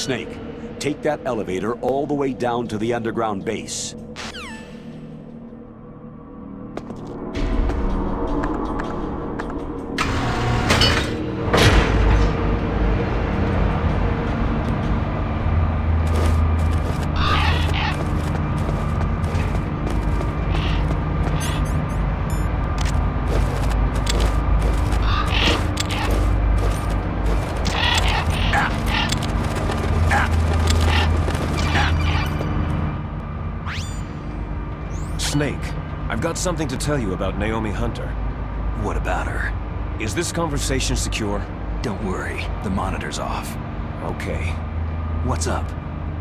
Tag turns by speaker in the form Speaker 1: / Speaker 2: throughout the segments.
Speaker 1: Snake, take that elevator all the way down to the underground base.
Speaker 2: Snake, I've got something to tell you about Naomi Hunter.
Speaker 3: What about her?
Speaker 2: Is this conversation secure?
Speaker 3: Don't worry, the monitor's off.
Speaker 2: Okay.
Speaker 3: What's up?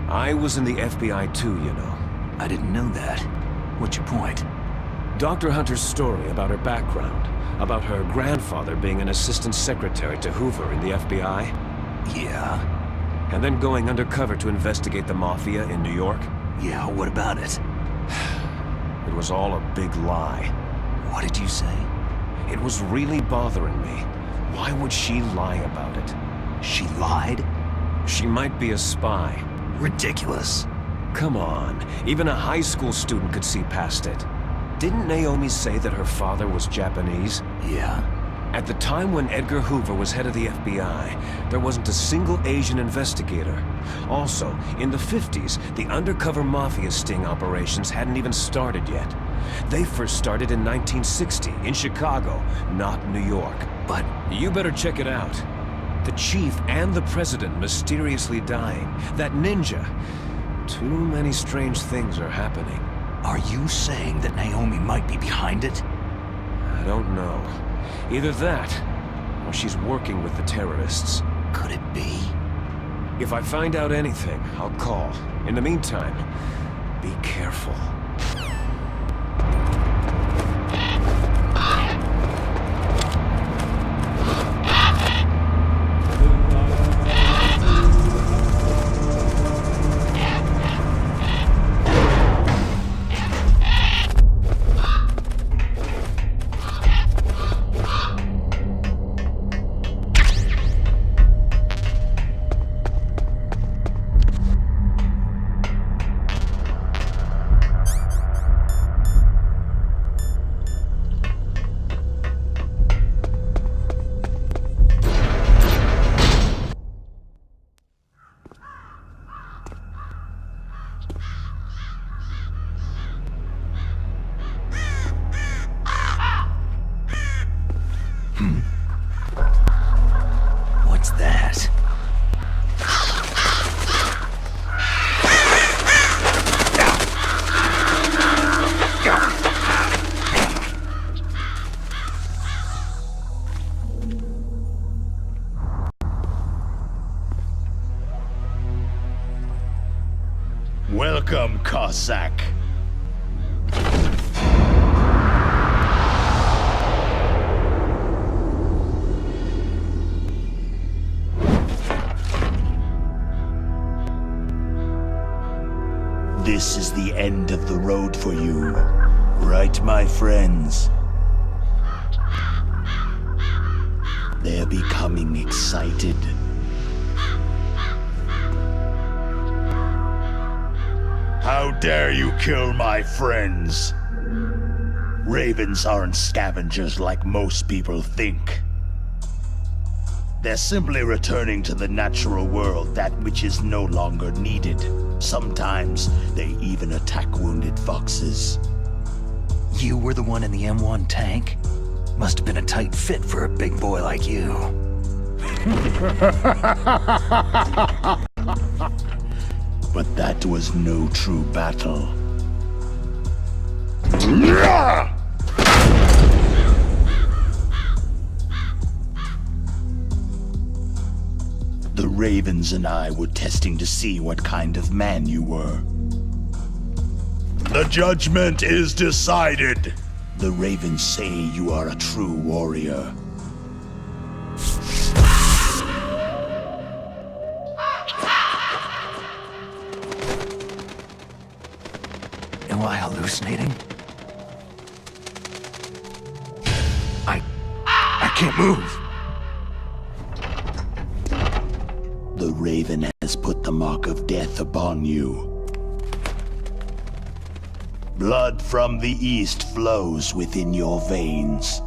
Speaker 2: I was in the FBI too, you know.
Speaker 3: I didn't know that. What's your point?
Speaker 2: Dr. Hunter's story about her background, about her grandfather being an assistant secretary to Hoover in the FBI.
Speaker 3: Yeah?
Speaker 2: And then going undercover to investigate the Mafia in New York.
Speaker 3: Yeah, what about it?
Speaker 2: It was all a big lie.
Speaker 3: What did you say?
Speaker 2: It was really bothering me. Why would she lie about it?
Speaker 3: She lied?
Speaker 2: She might be a spy.
Speaker 3: Ridiculous.
Speaker 2: Come on, even a high school student could see past it. Didn't Naomi say that her father was Japanese?
Speaker 3: Yeah.
Speaker 2: At the time when Edgar Hoover was head of the FBI, there wasn't a single Asian investigator. Also, in the 50s, the undercover Mafia sting operations hadn't even started yet. They first started in 1960, in Chicago, not New York. But you better check it out. The chief and the president mysteriously dying. That ninja. Too many strange things are happening.
Speaker 3: Are you saying that Naomi might be behind it?
Speaker 2: I don't know. Either that, or she's working with the terrorists.
Speaker 3: Could it be?
Speaker 2: If I find out anything, I'll call. In the meantime, be careful.
Speaker 3: What's that?
Speaker 4: Welcome, Cossack. This is the end of the road for you, right, my friends? They're becoming excited. How dare you kill my friends? Ravens aren't scavengers like most people think. They're simply returning to the natural world, that which is no longer needed. Sometimes they even attack wounded foxes.
Speaker 3: You were the one in the M1 tank? Must have been a tight fit for a big boy like you.
Speaker 4: But that was no true battle. The Ravens and I were testing to see what kind of man you were. The judgment is decided. The Ravens say you are a true warrior.
Speaker 3: Am I hallucinating? I can't move.
Speaker 4: The Raven has put the mark of death upon you. Blood from the east flows within your veins.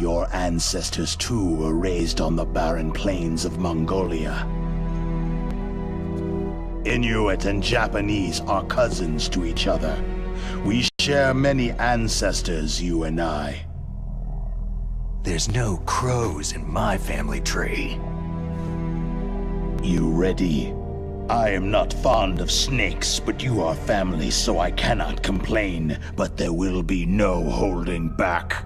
Speaker 4: Your ancestors too were raised on the barren plains of Mongolia. Inuit and Japanese are cousins to each other. We share many ancestors, you and I.
Speaker 3: There's no crows in my family tree.
Speaker 4: You ready? I am not fond of snakes, but you are family, so I cannot complain. But there will be no holding back.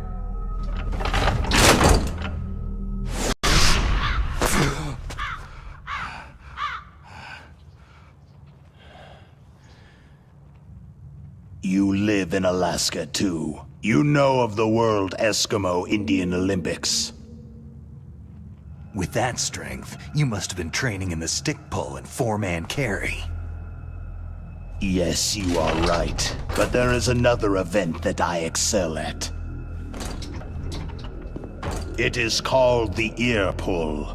Speaker 4: You live in Alaska, too. You know of the World Eskimo Indian Olympics.
Speaker 3: With that strength, you must have been training in the stick pull and four-man carry.
Speaker 4: Yes, you are right. But there is another event that I excel at. It is called the ear pull.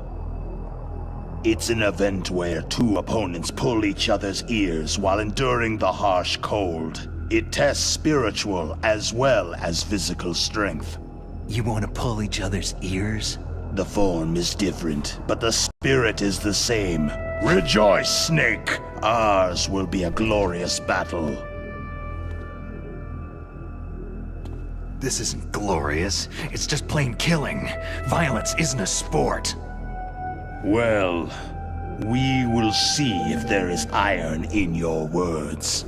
Speaker 4: It's an event where two opponents pull each other's ears while enduring the harsh cold. It tests spiritual as well as physical strength.
Speaker 3: You want to pull each other's ears?
Speaker 4: The form is different, but the spirit is the same. Rejoice, Snake! Ours will be a glorious battle.
Speaker 3: This isn't glorious. It's just plain killing. Violence isn't a sport.
Speaker 4: Well, we will see if there is iron in your words.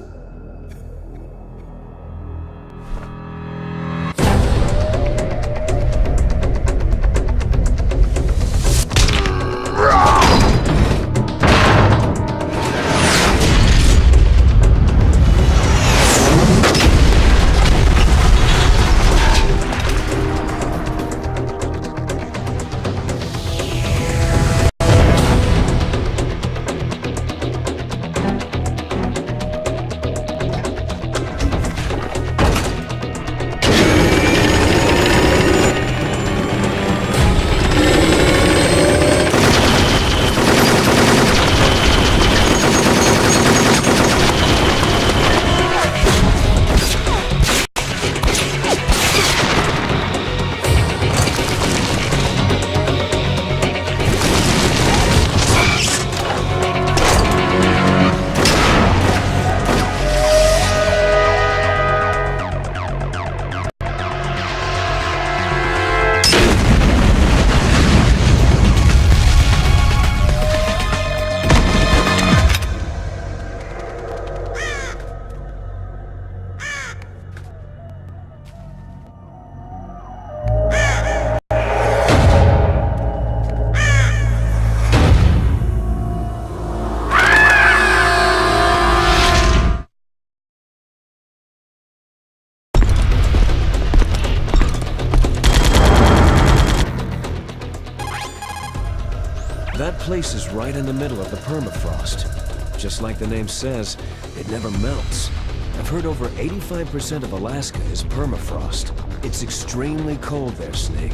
Speaker 2: That place is right in the middle of the permafrost. Just like the name says, it never melts. I've heard over 85% of Alaska is permafrost. It's extremely cold there, Snake.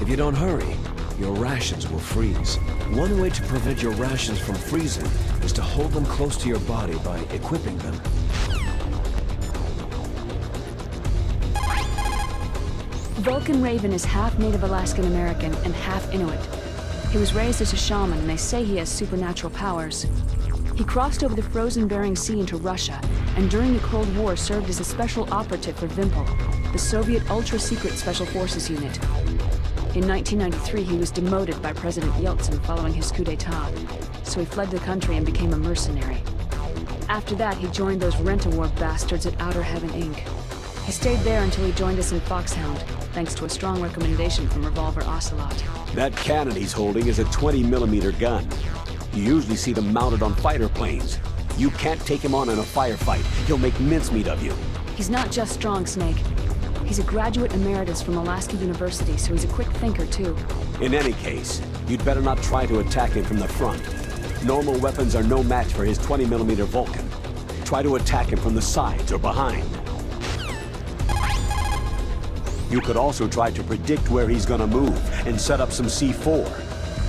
Speaker 2: If you don't hurry, your rations will freeze. One way to prevent your rations from freezing is to hold them close to your body by equipping them.
Speaker 5: Vulcan Raven is half Native Alaskan American and half Inuit. He was raised as a shaman, and they say he has supernatural powers. He crossed over the frozen Bering Sea into Russia, and during the Cold War served as a special operative for Vimpel, the Soviet ultra-secret Special Forces unit. In 1993, he was demoted by President Yeltsin following his coup d'etat, so he fled the country and became a mercenary. After that, he joined those rent-a-war bastards at Outer Heaven, Inc. He stayed there until he joined us in Foxhound, thanks to a strong recommendation from Revolver Ocelot.
Speaker 1: That cannon he's holding is a 20mm gun. You usually see them mounted on fighter planes. You can't take him on in a firefight. He'll make mincemeat of you.
Speaker 5: He's not just strong, Snake. He's a graduate emeritus from Alaska University, so he's a quick thinker, too.
Speaker 1: In any case, you'd better not try to attack him from the front. Normal weapons are no match for his 20mm Vulcan. Try to attack him from the sides or behind. You could also try to predict where he's gonna move and set up some C4.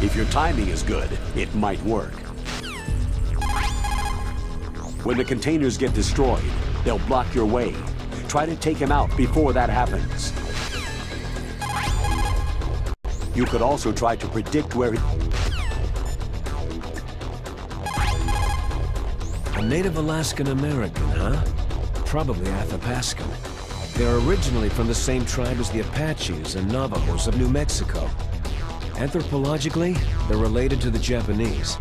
Speaker 1: If your timing is good, it might work. When the containers get destroyed, they'll block your way. Try to take him out before that happens. You could also try to predict where he...
Speaker 2: A native Alaskan American, huh? Probably Athapascan. They're originally from the same tribe as the Apaches and Navajos of New Mexico. Anthropologically, they're related to the Japanese.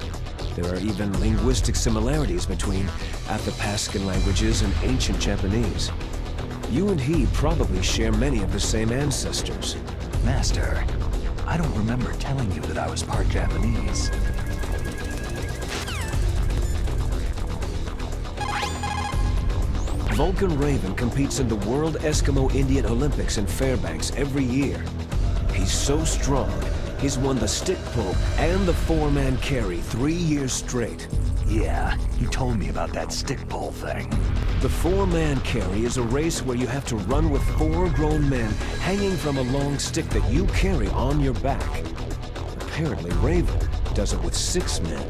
Speaker 2: There are even linguistic similarities between Athapascan languages and ancient Japanese. You and he probably share many of the same ancestors.
Speaker 3: Master, I don't remember telling you that I was part Japanese.
Speaker 2: Vulcan Raven competes in the World Eskimo Indian Olympics in Fairbanks every year. He's so strong, he's won the stick pull and the four-man carry 3 years straight.
Speaker 3: Yeah, he told me about that stick pull thing.
Speaker 2: The four-man carry is a race where you have to run with 4 grown men hanging from a long stick that you carry on your back. Apparently Raven does it with 6 men.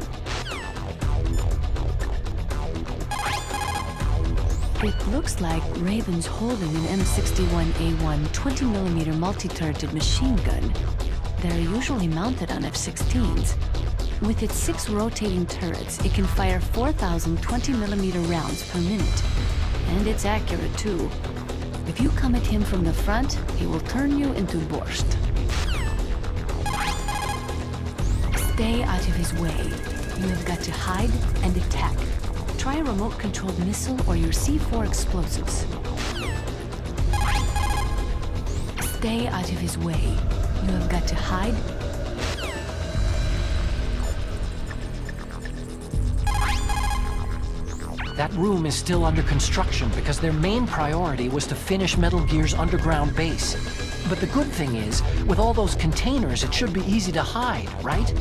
Speaker 5: It looks like Raven's holding an M61A1 20mm multi-turreted machine gun. They're usually mounted on F-16s. With its 6 rotating turrets, it can fire 4,000 20mm rounds per minute. And it's accurate, too. If you come at him from the front, he will turn you into borscht. Stay out of his way. You have got to hide and attack. Try a remote-controlled missile or your C4 explosives. Stay out of his way. You have got to hide.
Speaker 6: That room is still under construction because their main priority was to finish Metal Gear's underground base. But the good thing is, with all those containers, it should be easy to hide, right?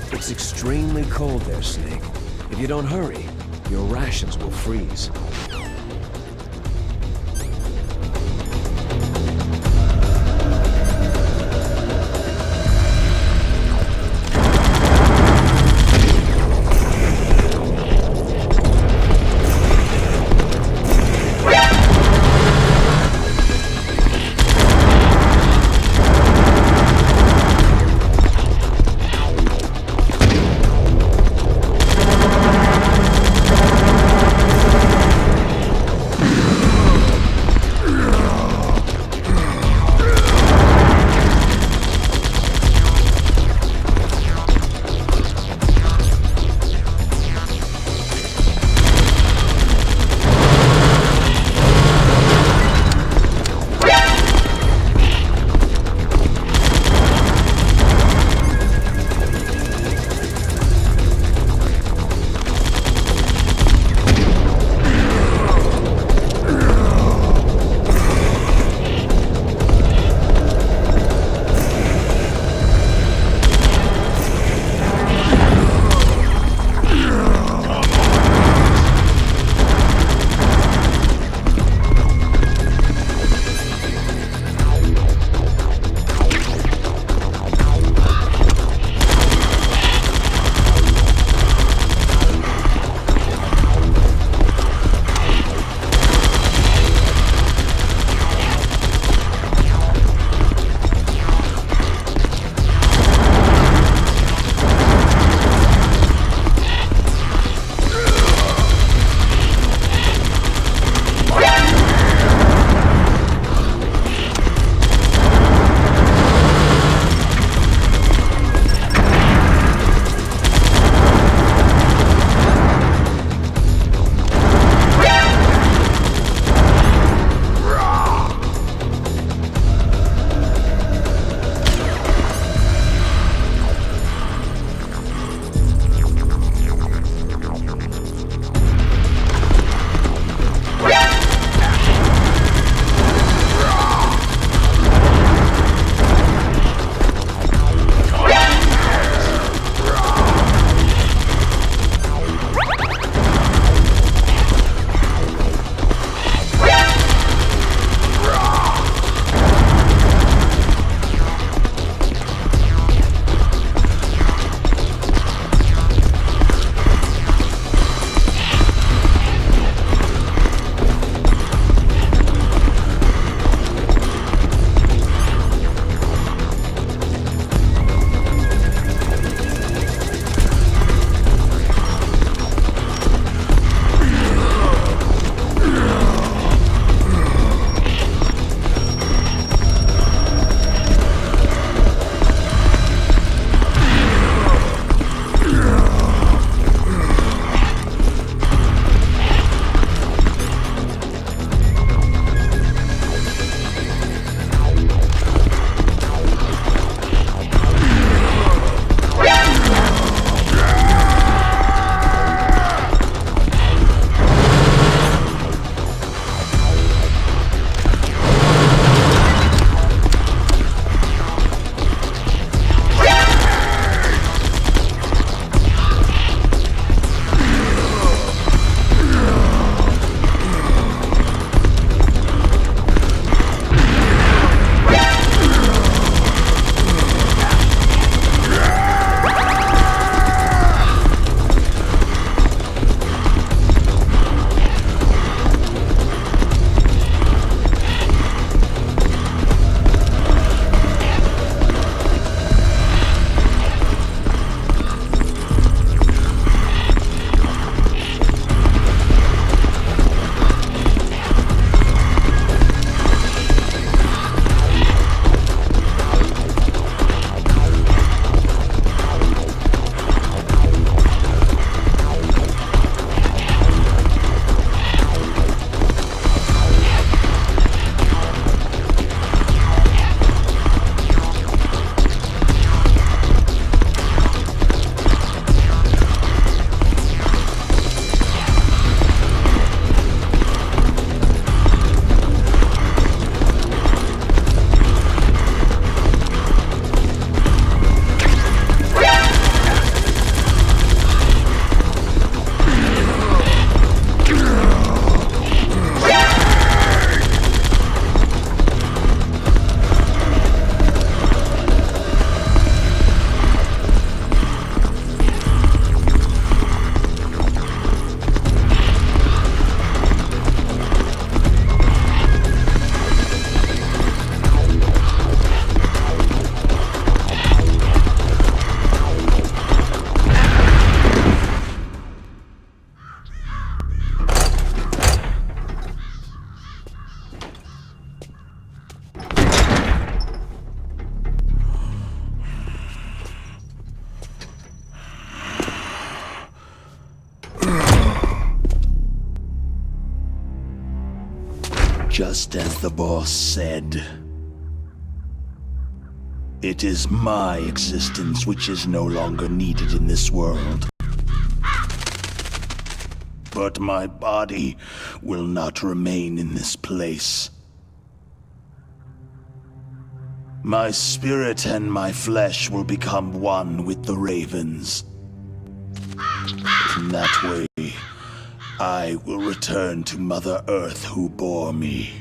Speaker 2: It's extremely cold there, Snake. If you don't hurry, your rations will freeze.
Speaker 4: Just as the boss said. It is my existence which is no longer needed in this world. But my body will not remain in this place. My spirit and my flesh will become one with the ravens. In that way, I will return to Mother Earth who bore me.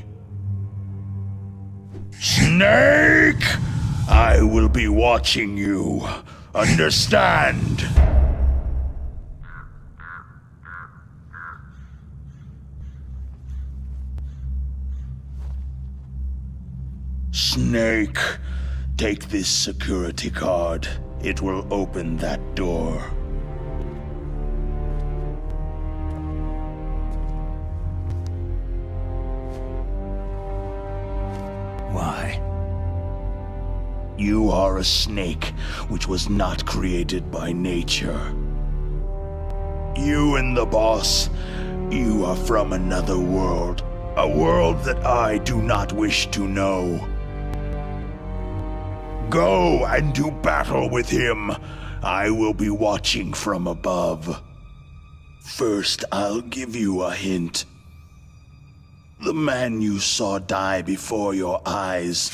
Speaker 4: Snake! I will be watching you. Understand? Snake, take this security card. It will open that door.
Speaker 3: Why?
Speaker 4: You are a snake which was not created by nature. You and the boss, you are from another world. A world that I do not wish to know. Go and do battle with him. I will be watching from above. First, I'll give you a hint. The man you saw die before your eyes.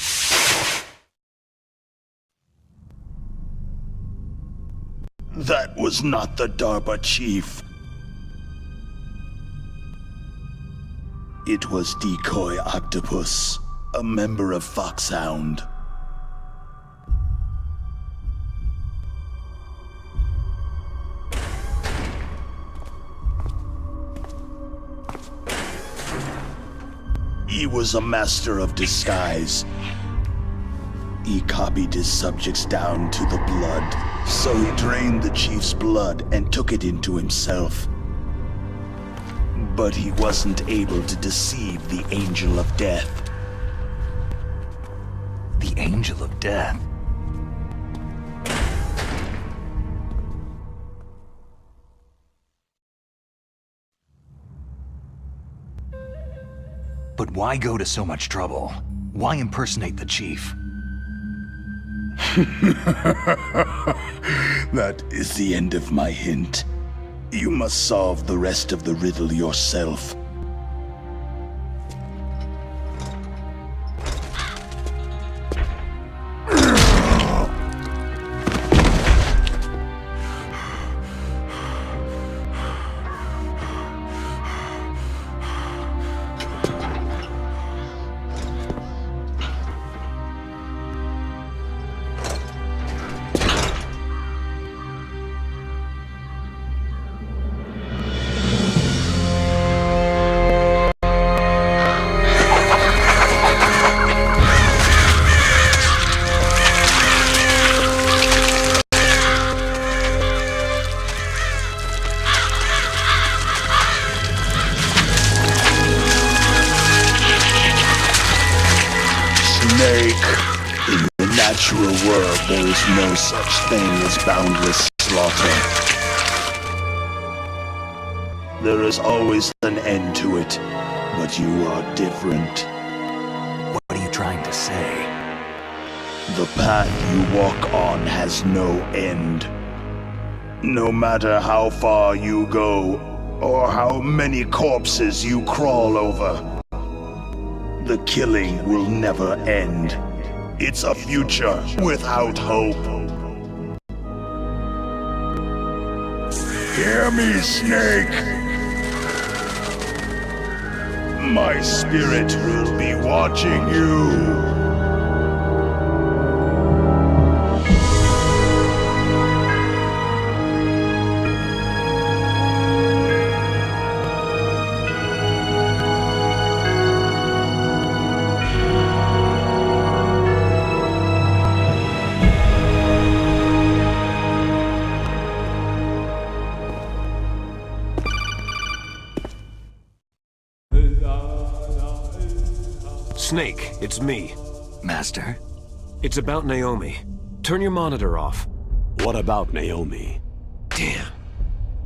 Speaker 4: That was not the DARPA chief. It was Decoy Octopus, a member of Foxhound. He was a master of disguise. He copied his subjects down to the blood, so he drained the chief's blood and took it into himself. But he wasn't able to deceive the Angel of Death.
Speaker 3: The Angel of Death? But why go to so much trouble? Why impersonate the chief?
Speaker 4: That is the end of my hint. You must solve the rest of the riddle yourself. In the natural world, there is no such thing as boundless slaughter. There is always an end to it, but you are different.
Speaker 3: What are you trying to say?
Speaker 4: The path you walk on has no end. No matter how far you go, or how many corpses you crawl over, the killing will never end. It's a future without hope. Hear me, Snake! My spirit will be watching you.
Speaker 2: Snake, it's me.
Speaker 3: Master?
Speaker 2: It's about Naomi. Turn your monitor off.
Speaker 1: What about Naomi?
Speaker 2: Damn.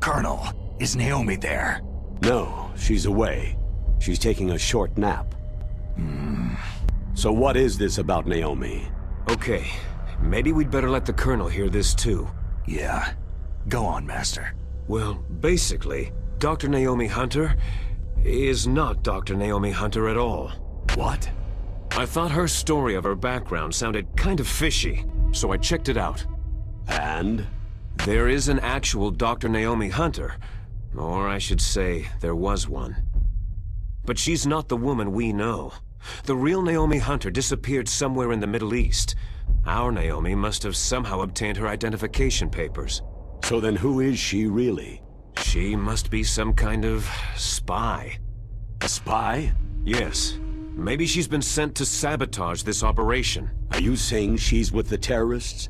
Speaker 3: Colonel, is Naomi there?
Speaker 1: No, she's away. She's taking a short nap. So what is this about Naomi?
Speaker 2: Okay, maybe we'd better let the Colonel hear this too.
Speaker 3: Yeah. Go on, Master.
Speaker 2: Well, basically, Dr. Naomi Hunter is not Dr. Naomi Hunter at all.
Speaker 1: What?
Speaker 2: I thought her story of her background sounded kind of fishy, so I checked it out.
Speaker 1: And?
Speaker 2: There is an actual Dr. Naomi Hunter, or I should say, there was one. But she's not the woman we know. The real Naomi Hunter disappeared somewhere in the Middle East. Our Naomi must have somehow obtained her identification papers.
Speaker 1: So then who is she really?
Speaker 2: She must be some kind of spy.
Speaker 1: A spy?
Speaker 2: Yes. Maybe she's been sent to sabotage this operation.
Speaker 1: Are you saying she's with the terrorists?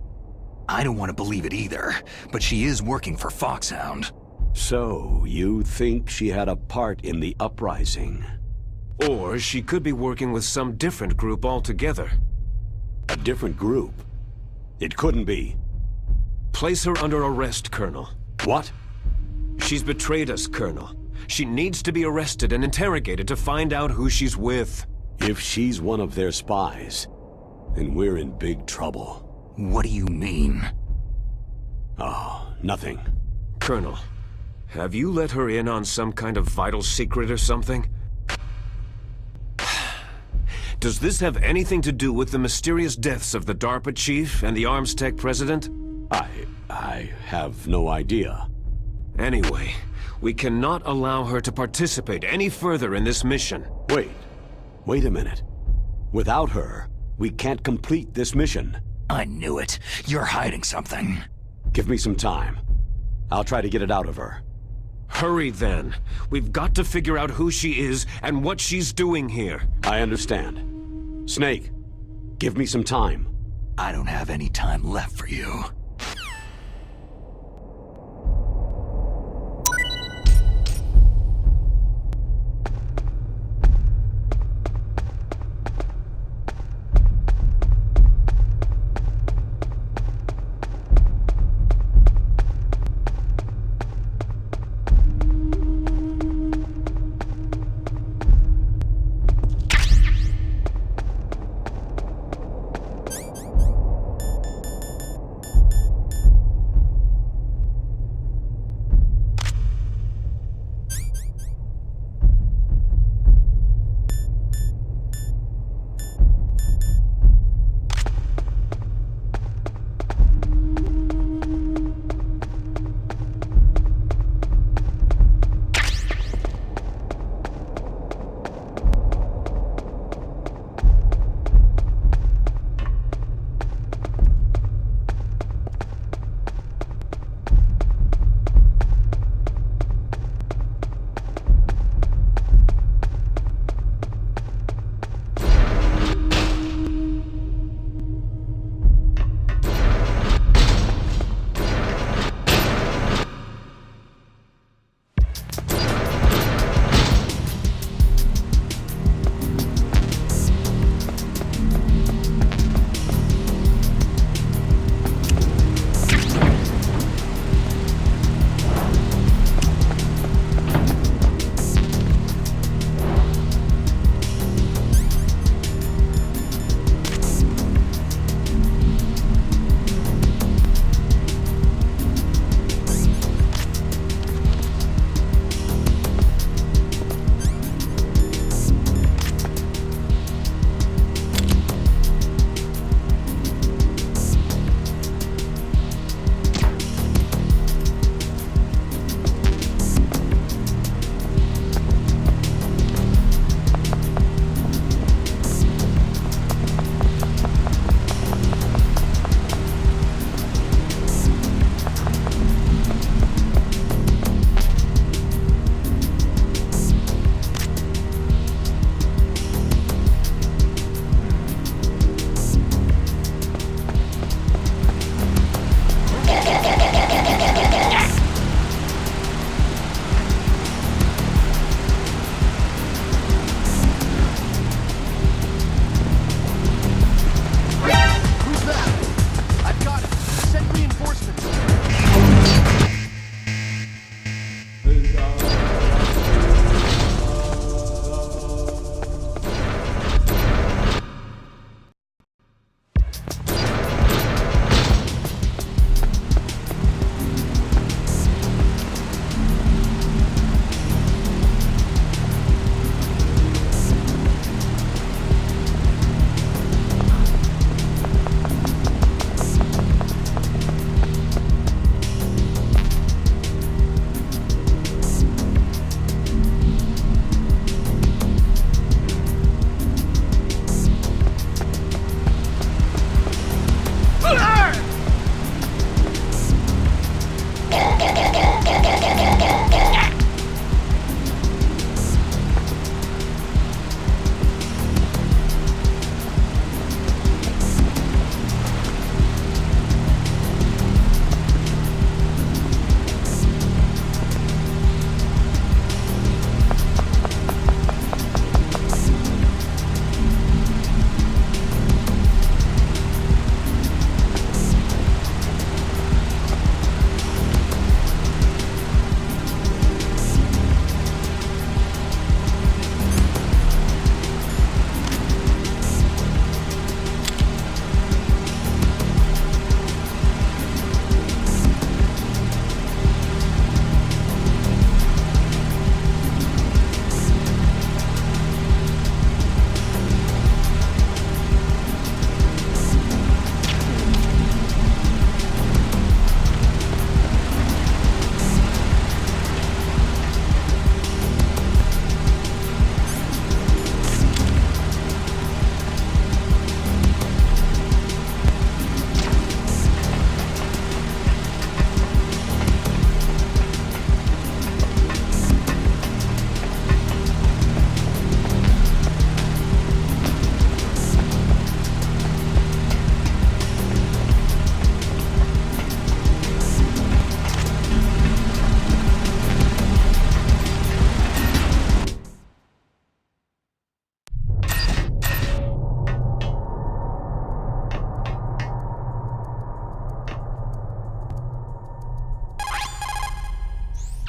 Speaker 3: I don't want to believe it either, but she is working for Foxhound.
Speaker 1: So, you think she had a part in the uprising?
Speaker 2: Or she could be working with some different group altogether.
Speaker 1: A different group? It couldn't be.
Speaker 2: Place her under arrest, Colonel.
Speaker 1: What?
Speaker 2: She's betrayed us, Colonel. She needs to be arrested and interrogated to find out who she's with.
Speaker 1: If she's one of their spies, then we're in big trouble.
Speaker 3: What do you mean?
Speaker 1: Oh, nothing.
Speaker 2: Colonel, have you let her in on some kind of vital secret or something? Does this have anything to do with the mysterious deaths of the DARPA chief and the Armstech president?
Speaker 1: I have no idea.
Speaker 2: Anyway, we cannot allow her to participate any further in this mission.
Speaker 1: Wait a minute. Without her, we can't complete this mission.
Speaker 3: I knew it. You're hiding something.
Speaker 1: Give me some time. I'll try to get it out of her.
Speaker 2: Hurry then. We've got to figure out who she is and what she's doing here.
Speaker 1: I understand. Snake, give me some time.
Speaker 3: I don't have any time left for you.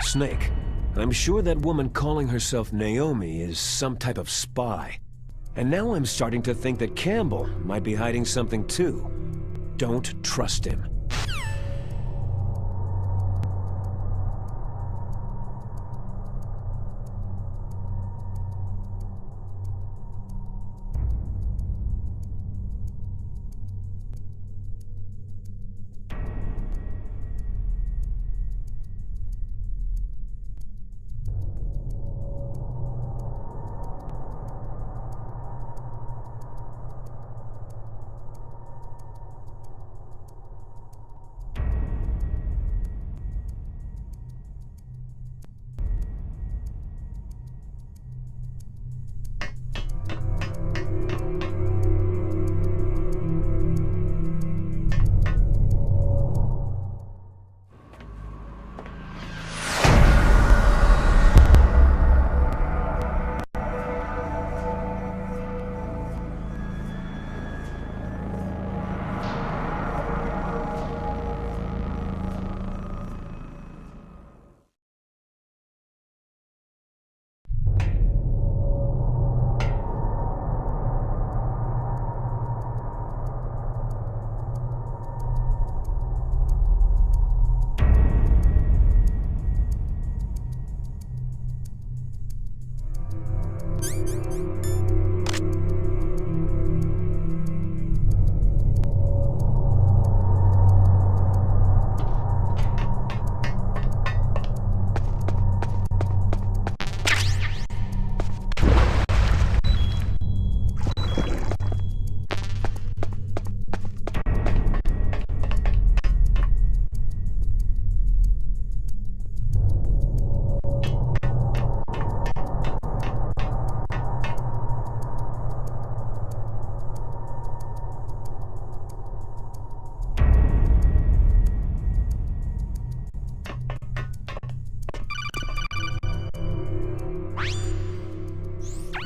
Speaker 2: Snake, I'm sure that woman calling herself Naomi is some type of spy. And now I'm starting to think that Campbell might be hiding something too. Don't trust him.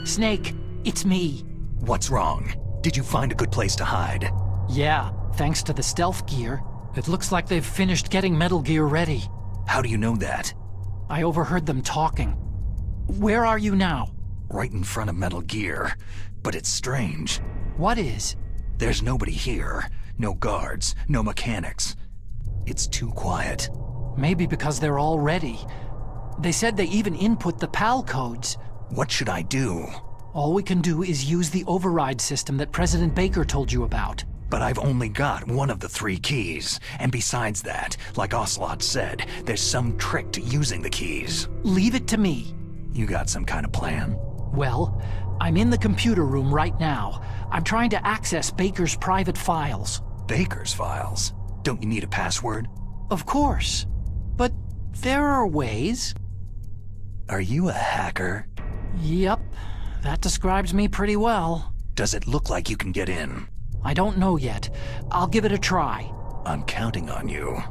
Speaker 6: Snake, it's me.
Speaker 3: What's wrong? Did you find a good place to hide?
Speaker 6: Yeah, thanks to the stealth gear. It looks like they've finished getting Metal Gear ready.
Speaker 3: How do you know that?
Speaker 6: I overheard them talking. Where are you now?
Speaker 3: Right in front of Metal Gear. But it's strange.
Speaker 6: What is?
Speaker 3: There's nobody here. No guards, no mechanics. It's too quiet.
Speaker 6: Maybe because they're all ready. They said they even input the PAL codes.
Speaker 3: What should I do?
Speaker 6: All we can do is use the override system that President Baker told you about.
Speaker 3: But I've only got one of the 3 keys. And besides that, like Ocelot said, there's some trick to using the keys.
Speaker 6: Leave it to me.
Speaker 3: You got some kind of plan?
Speaker 6: Well, I'm in the computer room right now. I'm trying to access Baker's private files.
Speaker 3: Baker's files? Don't you need a password?
Speaker 6: Of course. But there are ways.
Speaker 3: Are you a hacker?
Speaker 6: Yep, that describes me pretty well.
Speaker 3: Does it look like you can get in?
Speaker 6: I don't know yet. I'll give it a try.
Speaker 3: I'm counting on you.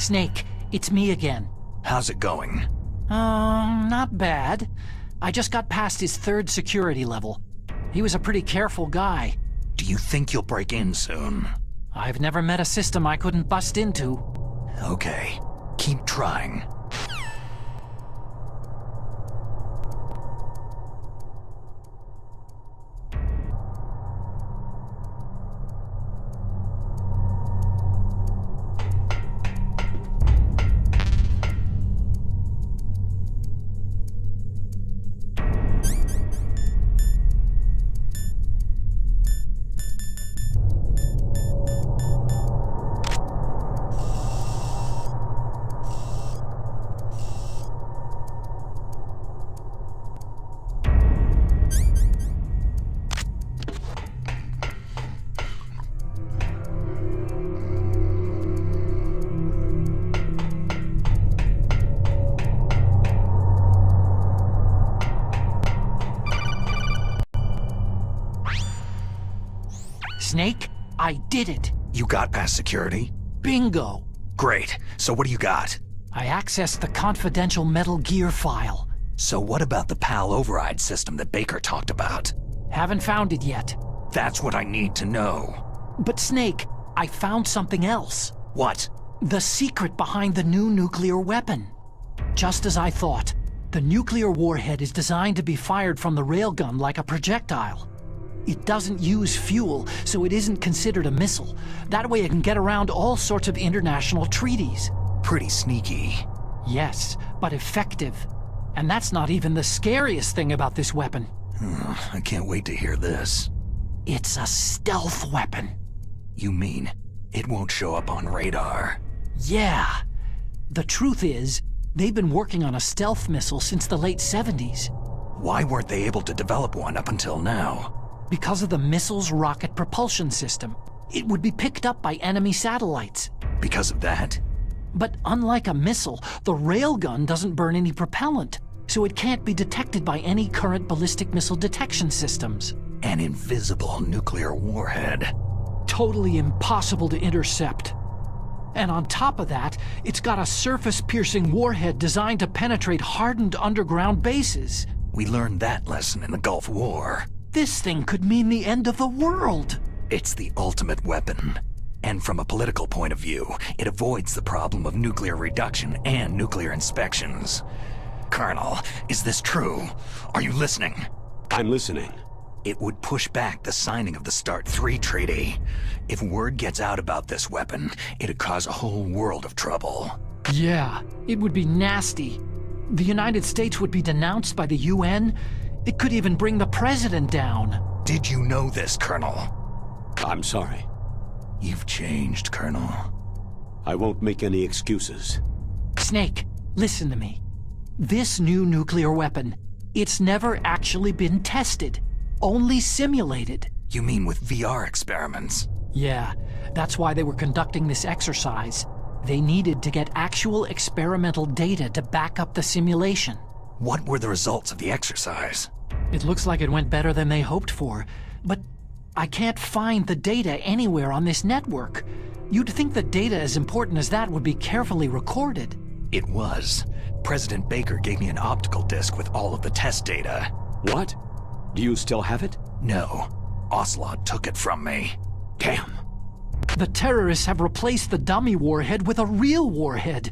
Speaker 6: Snake, it's me again.
Speaker 3: How's it going?
Speaker 6: Not bad. I just got past his 3rd security level. He was a pretty careful guy.
Speaker 3: Do you think you'll break in soon?
Speaker 6: I've never met a system I couldn't bust into.
Speaker 3: Okay, keep trying.
Speaker 6: Snake, I did it.
Speaker 3: You got past security?
Speaker 6: Bingo.
Speaker 3: Great. So what do you got?
Speaker 6: I accessed the confidential Metal Gear file.
Speaker 3: So what about the PAL override system that Baker talked about?
Speaker 6: Haven't found it yet.
Speaker 3: That's what I need to know.
Speaker 6: But Snake, I found something else.
Speaker 3: What?
Speaker 6: The secret behind the new nuclear weapon. Just as I thought, the nuclear warhead is designed to be fired from the railgun like a projectile. It doesn't use fuel, so it isn't considered a missile. That way it can get around all sorts of international treaties.
Speaker 3: Pretty sneaky.
Speaker 6: Yes, but effective. And that's not even the scariest thing about this weapon.
Speaker 3: I can't wait to hear this.
Speaker 6: It's a stealth weapon.
Speaker 3: You mean it won't show up on radar?
Speaker 6: Yeah. The truth is, they've been working on a stealth missile since the late 70s.
Speaker 3: Why weren't they able to develop one up until now?
Speaker 6: Because of the missile's rocket propulsion system. It would be picked up by enemy satellites.
Speaker 3: Because of that?
Speaker 6: But unlike a missile, the railgun doesn't burn any propellant, so it can't be detected by any current ballistic missile detection systems.
Speaker 3: An invisible nuclear warhead.
Speaker 6: Totally impossible to intercept. And on top of that, it's got a surface-piercing warhead designed to penetrate hardened underground bases.
Speaker 3: We learned that lesson in the Gulf War.
Speaker 6: This thing could mean the end of the world.
Speaker 3: It's the ultimate weapon. And from a political point of view, it avoids the problem of nuclear reduction and nuclear inspections. Colonel, is this true? Are you listening?
Speaker 1: I'm listening.
Speaker 3: It would push back the signing of the START III treaty. If word gets out about this weapon, it'd cause a whole world of trouble.
Speaker 6: Yeah, it would be nasty. The United States would be denounced by the UN. It could even bring the president down.
Speaker 3: Did you know this, Colonel?
Speaker 1: I'm sorry.
Speaker 3: You've changed, Colonel.
Speaker 1: I won't make any excuses.
Speaker 6: Snake, listen to me. This new nuclear weapon, it's never actually been tested. Only simulated.
Speaker 3: You mean with VR experiments?
Speaker 6: Yeah, that's why they were conducting this exercise. They needed to get actual experimental data to back up the simulation.
Speaker 3: What were the results of the exercise?
Speaker 6: It looks like it went better than they hoped for, but I can't find the data anywhere on this network. You'd think the data as important as that would be carefully recorded.
Speaker 3: It was. President Baker gave me an optical disc with all of the test data.
Speaker 1: What? Do you still have it?
Speaker 3: No. Ocelot took it from me.
Speaker 1: Damn.
Speaker 6: The terrorists have replaced the dummy warhead with a real warhead.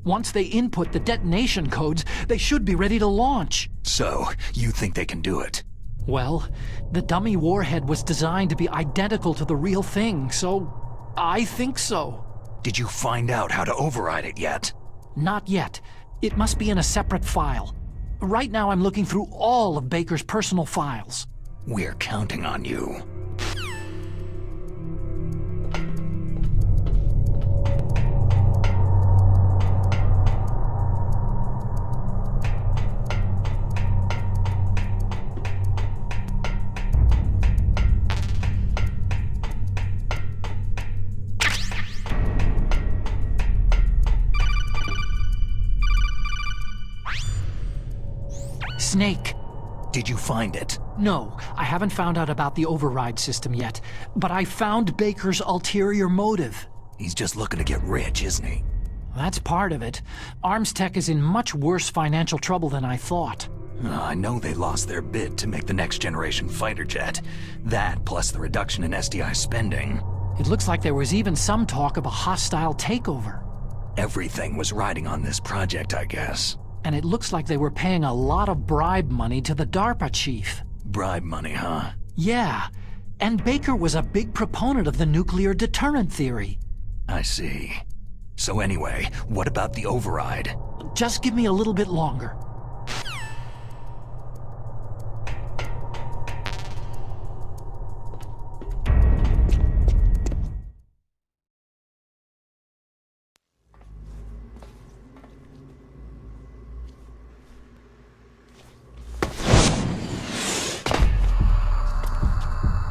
Speaker 6: Once they input the detonation codes, they should be ready to launch.
Speaker 3: So, you think they can do it?
Speaker 6: Well, the dummy warhead was designed to be identical to the real thing, so I think so.
Speaker 3: Did you find out how to override it yet?
Speaker 6: Not yet. It must be in a separate file. Right now I'm looking through all of Baker's personal files.
Speaker 3: We're counting on you.
Speaker 6: Snake.
Speaker 3: Did you find it?
Speaker 6: No, I haven't found out about the override system yet, but I found Baker's ulterior motive.
Speaker 3: He's just looking to get rich, isn't he?
Speaker 6: That's part of it. Armstech is in much worse financial trouble than I thought.
Speaker 3: I know they lost their bid to make the next generation fighter jet. That, plus the reduction in SDI spending.
Speaker 6: It looks like there was even some talk of a hostile takeover.
Speaker 3: Everything was riding on this project, I guess.
Speaker 6: And it looks like they were paying a lot of bribe money to the DARPA chief.
Speaker 3: Bribe money, huh?
Speaker 6: Yeah, and Baker was a big proponent of the nuclear deterrent theory.
Speaker 3: I see. So anyway, what about the override?
Speaker 6: Just give me a little bit longer.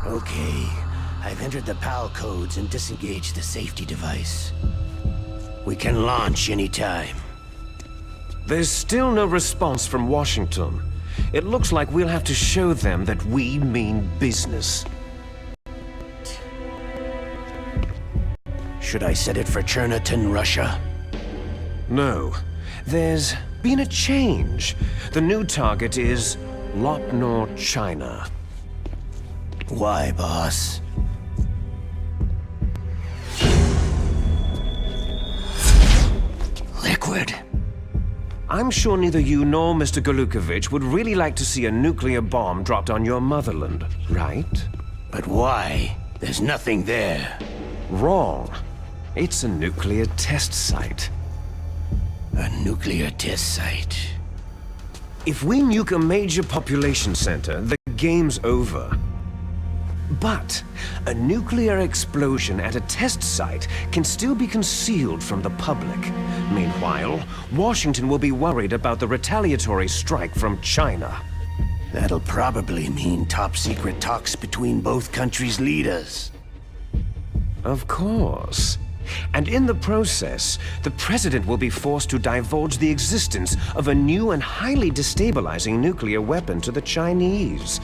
Speaker 7: Okay, I've entered the PAL codes and disengaged the safety device. We can launch anytime.
Speaker 2: There's still no response from Washington. It looks like we'll have to show them that we mean business.
Speaker 7: Should I set it for Cherniton, Russia?
Speaker 2: No. There's been a change. The new target is Lopnor, China.
Speaker 7: Why, boss?
Speaker 3: Liquid.
Speaker 2: I'm sure neither you nor Mr. Golukovich would really like to see a nuclear bomb dropped on your motherland, right?
Speaker 7: But why? There's nothing there.
Speaker 2: Wrong. It's a nuclear test site.
Speaker 7: A nuclear test site.
Speaker 2: If we nuke a major population center, the game's over. But a nuclear explosion at a test site can still be concealed from the public. Meanwhile, Washington will be worried about the retaliatory strike from China.
Speaker 7: That'll probably mean top-secret talks between both countries' leaders.
Speaker 2: Of course. And in the process, the president will be forced to divulge the existence of a new and highly destabilizing nuclear weapon to the Chinese.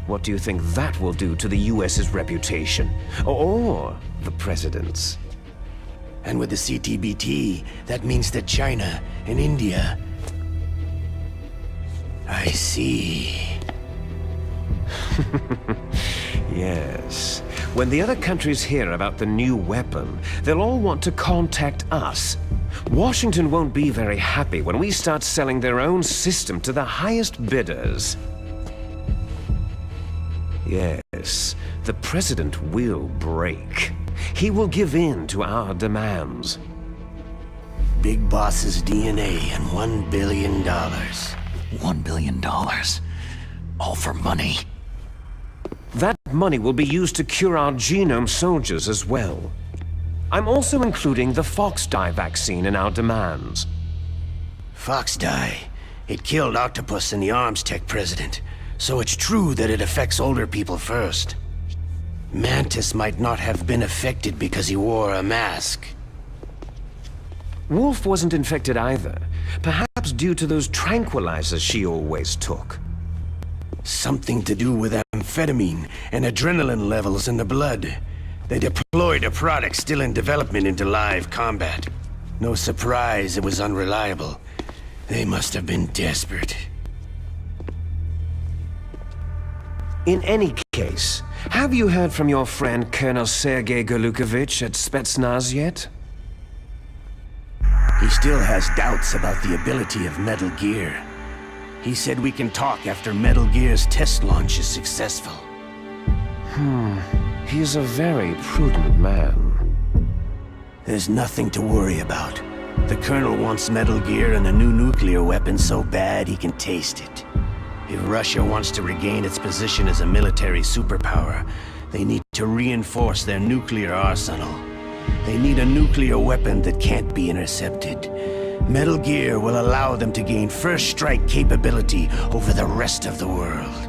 Speaker 2: What do you think that will do to the US's reputation? Or the president's?
Speaker 7: And with the CTBT, that means that China and India... I see.
Speaker 2: Yes. When the other countries hear about the new weapon, they'll all want to contact us. Washington won't be very happy when we start selling their own system to the highest bidders. Yes, the president will break. He will give in to our demands.
Speaker 7: Big Boss's DNA and $1 billion.
Speaker 3: $1 billion. All for money.
Speaker 2: That money will be used to cure our genome soldiers as well. I'm also including the Foxdie vaccine in our demands.
Speaker 7: Foxdie. It killed Octopus and the Armstech president. So it's true that it affects older people first. Mantis might not have been affected because he wore a mask.
Speaker 2: Wolf wasn't infected either. Perhaps due to those tranquilizers she always took.
Speaker 7: Something to do with amphetamine and adrenaline levels in the blood. They deployed a product still in development into live combat. No surprise it was unreliable. They must have been desperate.
Speaker 2: In any case, have you heard from your friend Colonel Sergei Golukovich at Spetsnaz yet?
Speaker 7: He still has doubts about the ability of Metal Gear. He said we can talk after Metal Gear's test launch is successful.
Speaker 2: He is a very prudent man.
Speaker 7: There's nothing to worry about. The Colonel wants Metal Gear and a new nuclear weapon so bad he can taste it. If Russia wants to regain its position as a military superpower, they need to reinforce their nuclear arsenal. They need a nuclear weapon that can't be intercepted. Metal Gear will allow them to gain first strike capability over the rest of the world.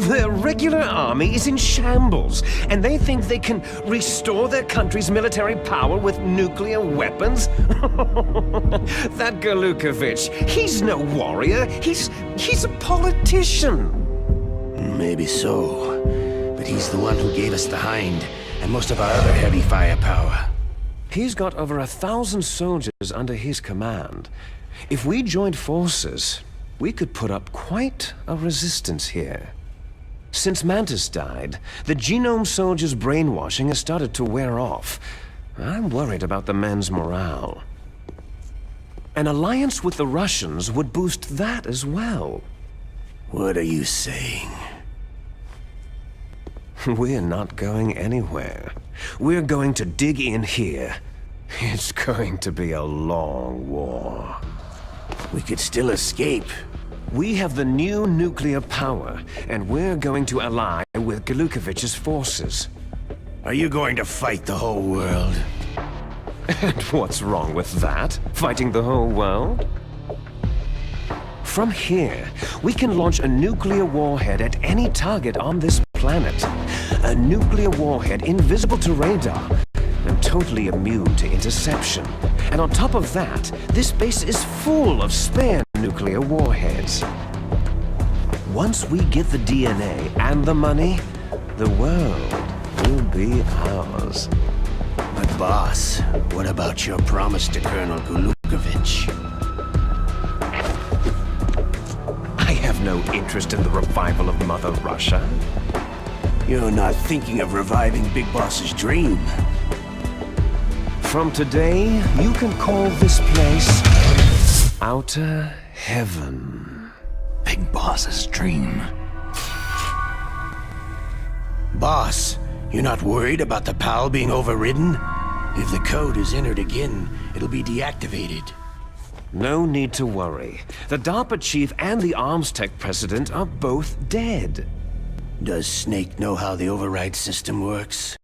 Speaker 2: Their regular army is in shambles, and they think they can restore their country's military power with nuclear weapons? That Golukovich, he's no warrior. He's a politician.
Speaker 7: Maybe so, but he's the one who gave us the Hind and most of our other heavy firepower.
Speaker 2: He's got over 1,000 soldiers under his command. If we joined forces, we could put up quite a resistance here. Since Mantis died, the Genome soldiers' brainwashing has started to wear off. I'm worried about the men's morale. An alliance with the Russians would boost that as well.
Speaker 7: What are you saying?
Speaker 2: We're not going anywhere. We're going to dig in here. It's going to be a long war.
Speaker 7: We could still escape.
Speaker 2: We have the new nuclear power, and we're going to ally with Glukovich's forces.
Speaker 7: Are you going to fight the whole world?
Speaker 2: And what's wrong with that? Fighting the whole world? From here, we can launch a nuclear warhead at any target on this planet. A nuclear warhead invisible to radar and totally immune to interception. And on top of that, this base is full of spare nuclear warheads. Once we get the DNA and the money, the world will be ours.
Speaker 7: But boss, what about your promise to Colonel Glukovich?
Speaker 2: I have no interest in the revival of Mother Russia.
Speaker 7: You're not thinking of reviving Big Boss's dream.
Speaker 2: From today, you can call this place Outer Heaven.
Speaker 3: Big Boss's dream.
Speaker 7: Boss, you're not worried about the PAL being overridden? If the code is entered again, it'll be deactivated.
Speaker 2: No need to worry. The DARPA chief and the ArmsTech president are both dead.
Speaker 7: Does Snake know how the override system works?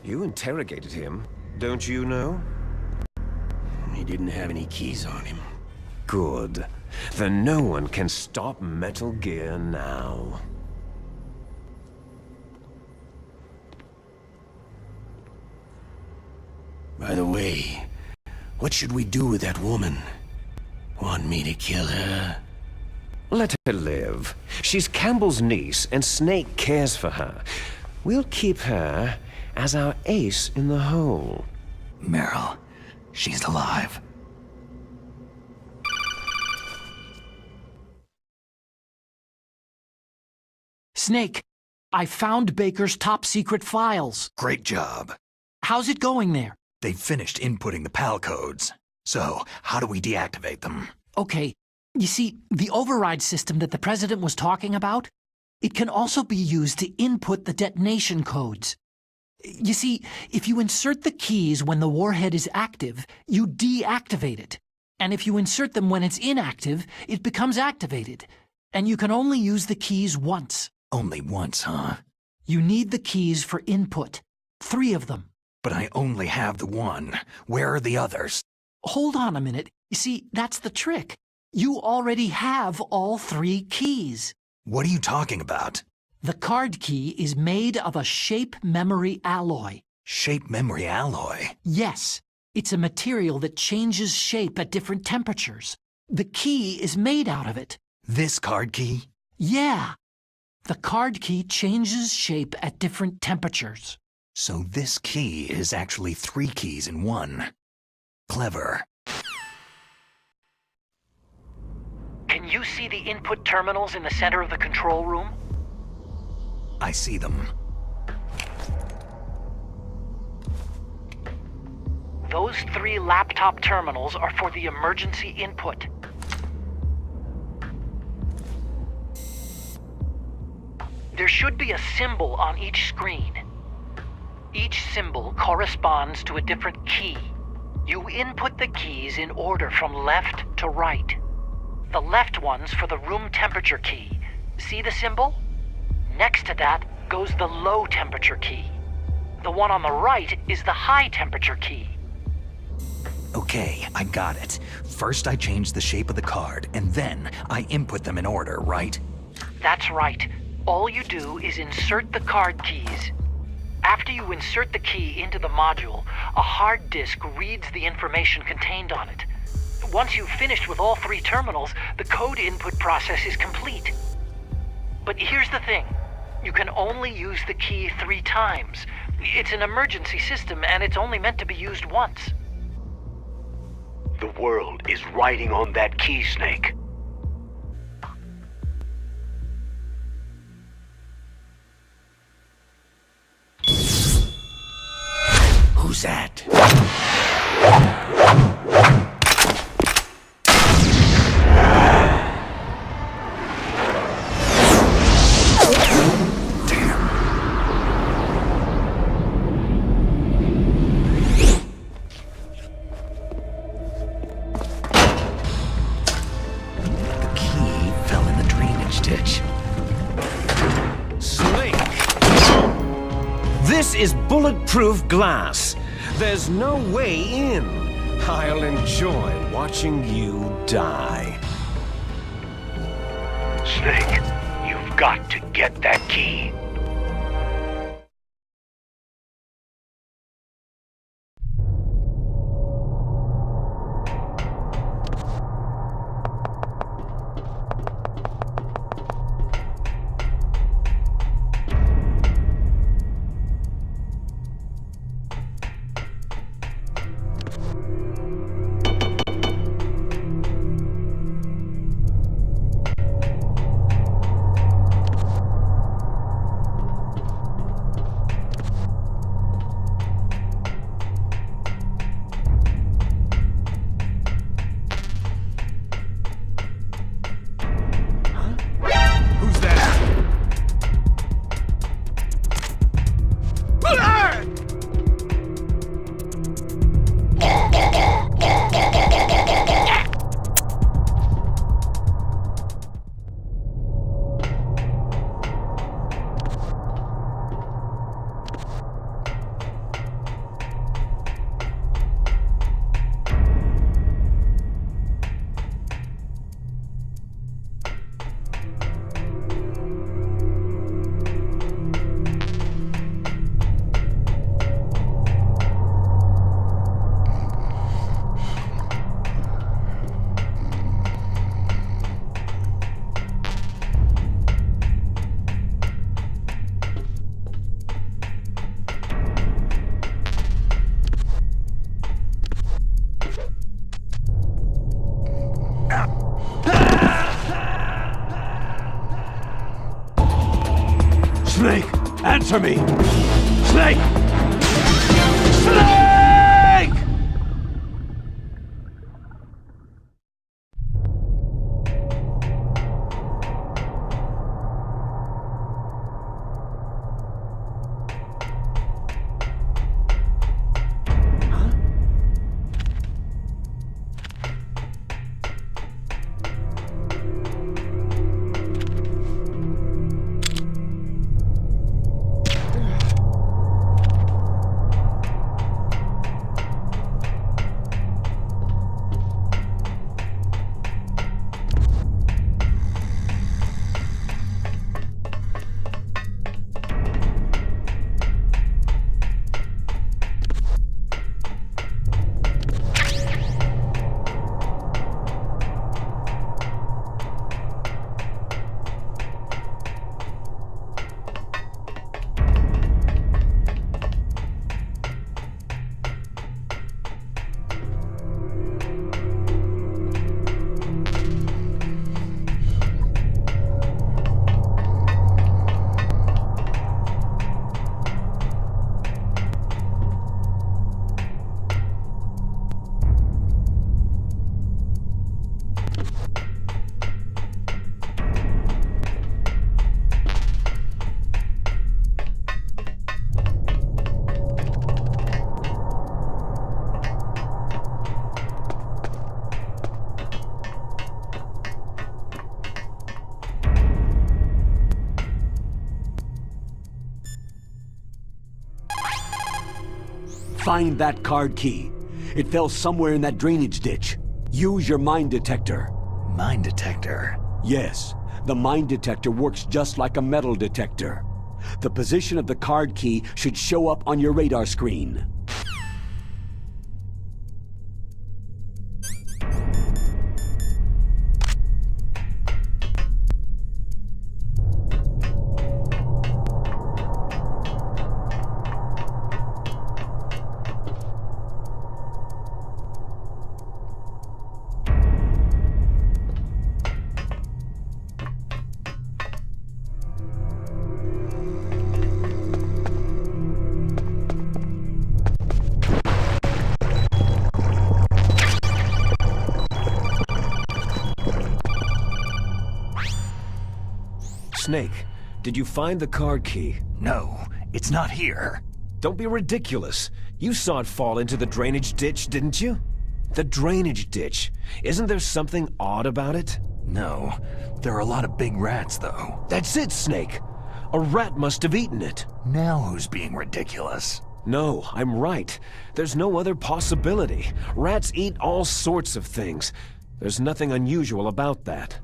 Speaker 2: You interrogated him, don't you know?
Speaker 7: He didn't have any keys on him.
Speaker 2: Good. Then no one can stop Metal Gear now.
Speaker 7: By the way, what should we do with that woman? Want me to kill her?
Speaker 2: Let her live. She's Campbell's niece, and Snake cares for her. We'll keep her as our ace in the hole.
Speaker 3: Meryl, she's alive.
Speaker 6: Snake, I found Baker's top-secret files.
Speaker 3: Great job.
Speaker 6: How's it going there?
Speaker 3: They've finished inputting the PAL codes. So, how do we deactivate them?
Speaker 6: Okay, you see, the override system that the President was talking about, it can also be used to input the detonation codes. You see, if you insert the keys when the warhead is active, you deactivate it. And if you insert them when it's inactive, it becomes activated. And you can only use the keys once.
Speaker 3: Only once, huh?
Speaker 6: You need the keys for input. 3 of them.
Speaker 3: But I only have the one. Where are the others?
Speaker 6: Hold on a minute. You see, that's the trick. You already have all 3 keys.
Speaker 3: What are you talking about?
Speaker 6: The card key is made of a shape memory alloy.
Speaker 3: Shape memory alloy?
Speaker 6: Yes. It's a material that changes shape at different temperatures. The key is made out of it.
Speaker 3: This card key?
Speaker 6: Yeah. The card key changes shape at different temperatures.
Speaker 3: So this key is actually 3 keys in one. Clever.
Speaker 6: Can you see the input terminals in the center of the control room?
Speaker 3: I see them.
Speaker 6: Those 3 laptop terminals are for the emergency input. There should be a symbol on each screen. Each symbol corresponds to a different key. You input the keys in order from left to right. The left one's for the room temperature key. See the symbol? Next to that goes the low temperature key. The one on the right is the high temperature key.
Speaker 3: Okay, I got it. First I change the shape of the card, and then I input them in order, right?
Speaker 6: That's right. All you do is insert the card keys. After you insert the key into the module, a hard disk reads the information contained on it. Once you've finished with all 3 terminals, the code input process is complete. But here's the thing. You can only use the key 3 times. It's an emergency system, and it's only meant to be used once.
Speaker 1: The world is riding on that key, Snake.
Speaker 7: Who's that?
Speaker 3: The key fell in the drainage ditch.
Speaker 2: Snake! This is bulletproof glass. There's no way in. I'll enjoy watching you die.
Speaker 1: Snake, you've got to get that key.
Speaker 2: Who's that?
Speaker 1: Snake, answer me! Snake! Snake! Find that card key. It fell somewhere in that drainage ditch. Use your mine detector.
Speaker 3: Mine detector?
Speaker 1: Yes, the mine detector works just like a metal detector. The position of the card key should show up on your radar screen.
Speaker 2: Snake, did you find the card key?
Speaker 3: No, it's not here.
Speaker 2: Don't be ridiculous. You saw it fall into the drainage ditch, didn't you? The drainage ditch. Isn't there something odd about it?
Speaker 3: No, there are a lot of big rats, though.
Speaker 2: That's it, Snake. A rat must have eaten it.
Speaker 3: Now who's being ridiculous?
Speaker 2: No, I'm right. There's no other possibility. Rats eat all sorts of things. There's nothing unusual about that.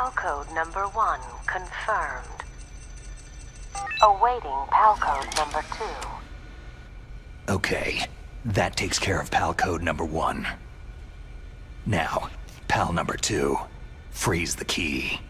Speaker 8: PAL code number 1 confirmed. Awaiting PAL code number 2.
Speaker 3: Okay, that takes care of PAL code number 1. Now, PAL number 2. Freeze the key.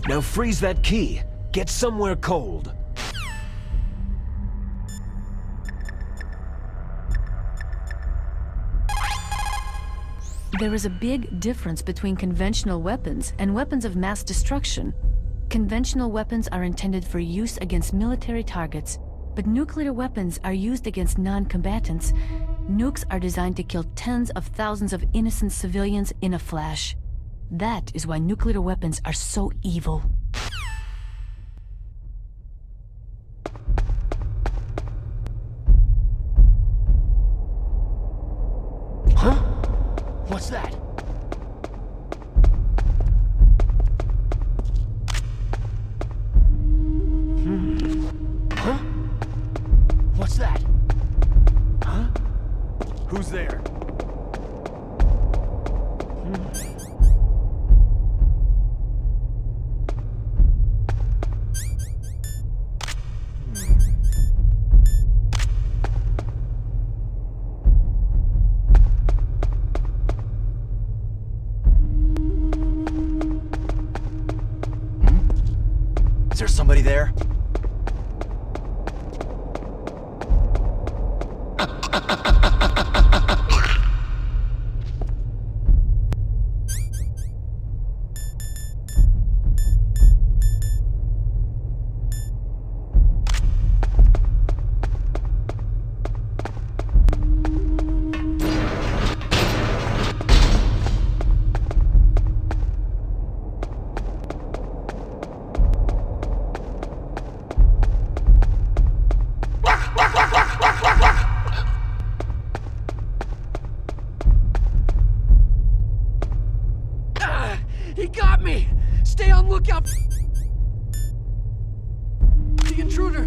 Speaker 2: Now freeze that key. Get somewhere cold.
Speaker 5: There is a big difference between conventional weapons and weapons of mass destruction. Conventional weapons are intended for use against military targets, but nuclear weapons are used against non-combatants. Nukes are designed to kill tens of thousands of innocent civilians in a flash. That is why nuclear weapons are so evil.
Speaker 6: Huh? What's that? Huh? What's that? Huh?
Speaker 2: Who's there?
Speaker 3: Is there somebody there?
Speaker 6: He got me! Stay on lookout! The intruder!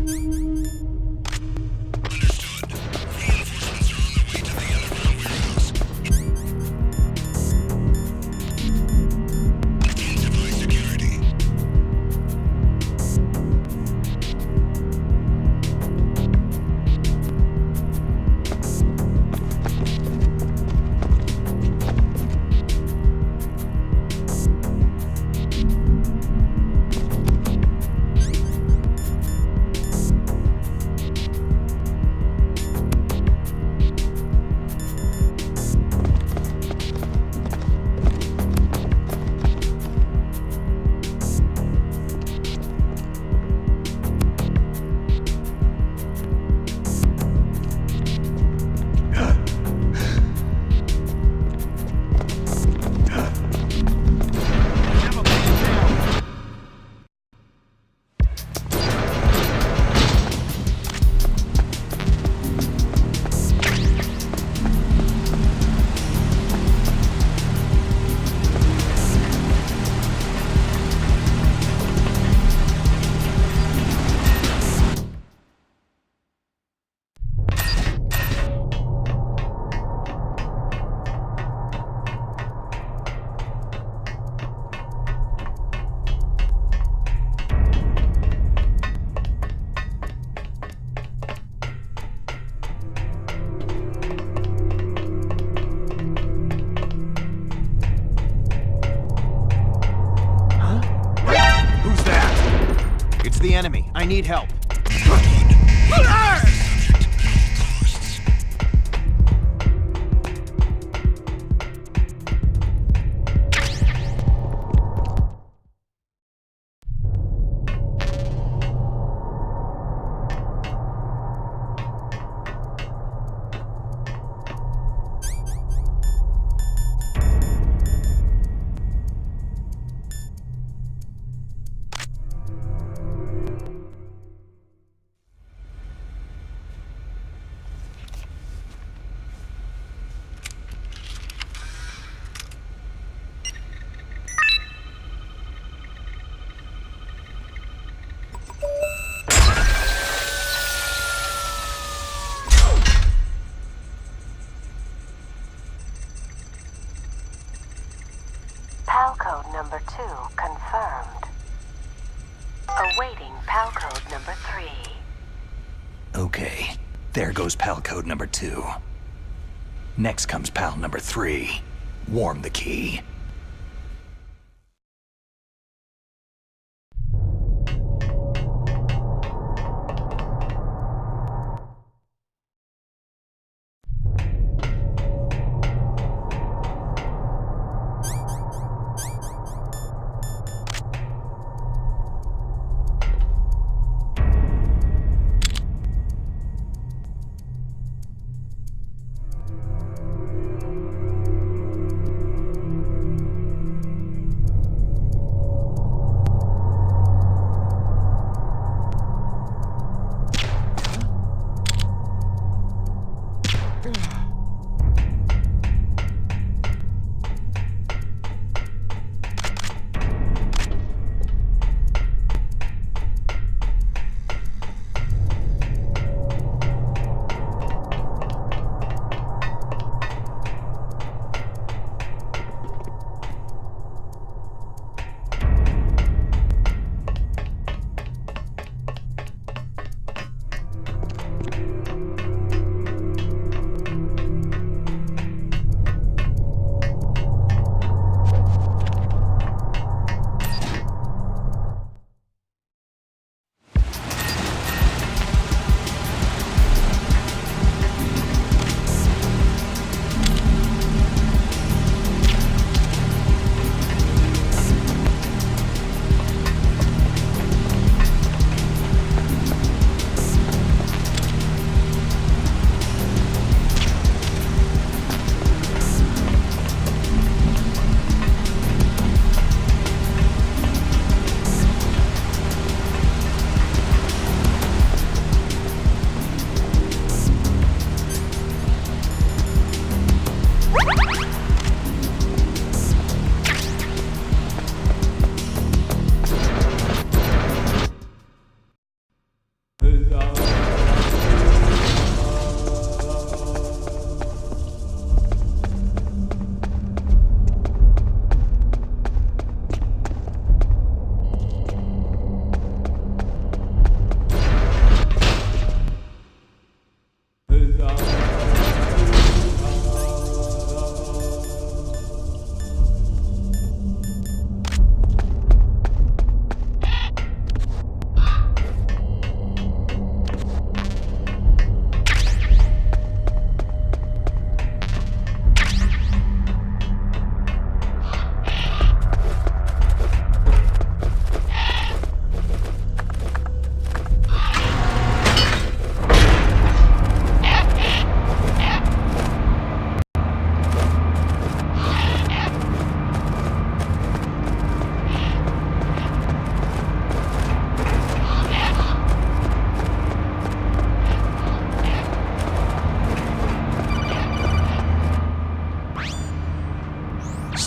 Speaker 9: The enemy. I need help.
Speaker 8: PAL code number 2 confirmed. Awaiting PAL code number 3.
Speaker 3: Okay, there goes PAL code number 2. Next comes PAL number 3. Warm the key.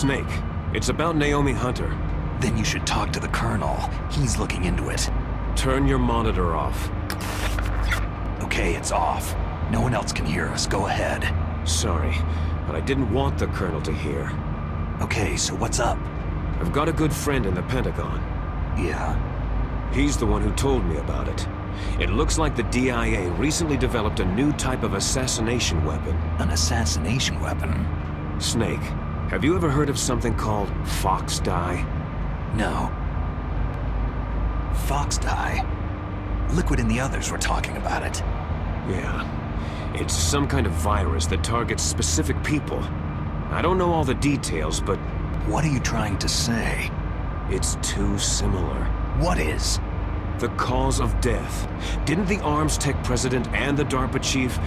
Speaker 2: Snake, it's about Naomi Hunter.
Speaker 3: Then you should talk to the Colonel. He's looking into it.
Speaker 2: Turn your monitor off.
Speaker 3: Okay, it's off. No one else can hear us. Go ahead.
Speaker 2: Sorry, but I didn't want the Colonel to hear.
Speaker 3: Okay, so what's up?
Speaker 2: I've got a good friend in the Pentagon.
Speaker 3: Yeah?
Speaker 2: He's the one who told me about it. It looks like the DIA recently developed a new type of assassination weapon.
Speaker 3: An assassination weapon?
Speaker 2: Snake, have you ever heard of something called Fox Dye?
Speaker 3: No. Fox Dye? Liquid and the others were talking about it.
Speaker 2: Yeah. It's some kind of virus that targets specific people. I don't know all the details, but...
Speaker 3: What are you trying to say?
Speaker 2: It's too similar.
Speaker 3: What is?
Speaker 2: The cause of death. Didn't the Arms Tech president and the DARPA chief,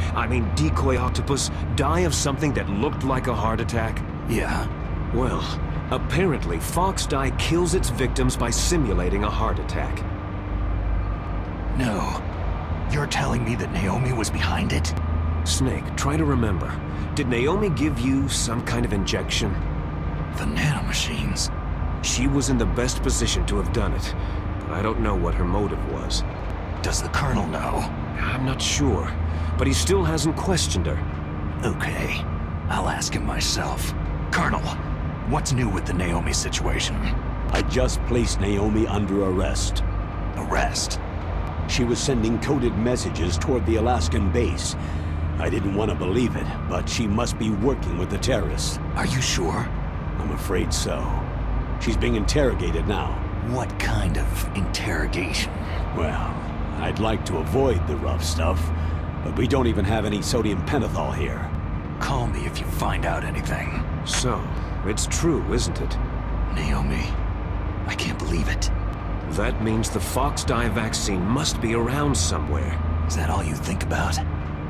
Speaker 2: Decoy Octopus, die of something that looked like a heart attack?
Speaker 3: Yeah.
Speaker 2: Well, apparently Fox Dye kills its victims by simulating a heart attack.
Speaker 3: No. You're telling me that Naomi was behind it?
Speaker 2: Snake, try to remember. Did Naomi give you some kind of injection?
Speaker 3: The nanomachines.
Speaker 2: She was in the best position to have done it, but I don't know what her motive was.
Speaker 3: Does the Colonel know?
Speaker 2: I'm not sure, but he still hasn't questioned her.
Speaker 3: Okay, I'll ask him myself. Colonel, what's new with the Naomi situation?
Speaker 1: I just placed Naomi under arrest.
Speaker 3: Arrest?
Speaker 1: She was sending coded messages toward the Alaskan base. I didn't want to believe it, but she must be working with the terrorists.
Speaker 3: Are you sure?
Speaker 1: I'm afraid so. She's being interrogated now.
Speaker 3: What kind of interrogation?
Speaker 1: Well, I'd like to avoid the rough stuff, but we don't even have any sodium pentothal here.
Speaker 3: Call me if you find out anything.
Speaker 2: So, it's true, isn't it?
Speaker 3: Naomi, I can't believe it.
Speaker 2: That means the Fox Dye vaccine must be around somewhere.
Speaker 3: Is that all you think about?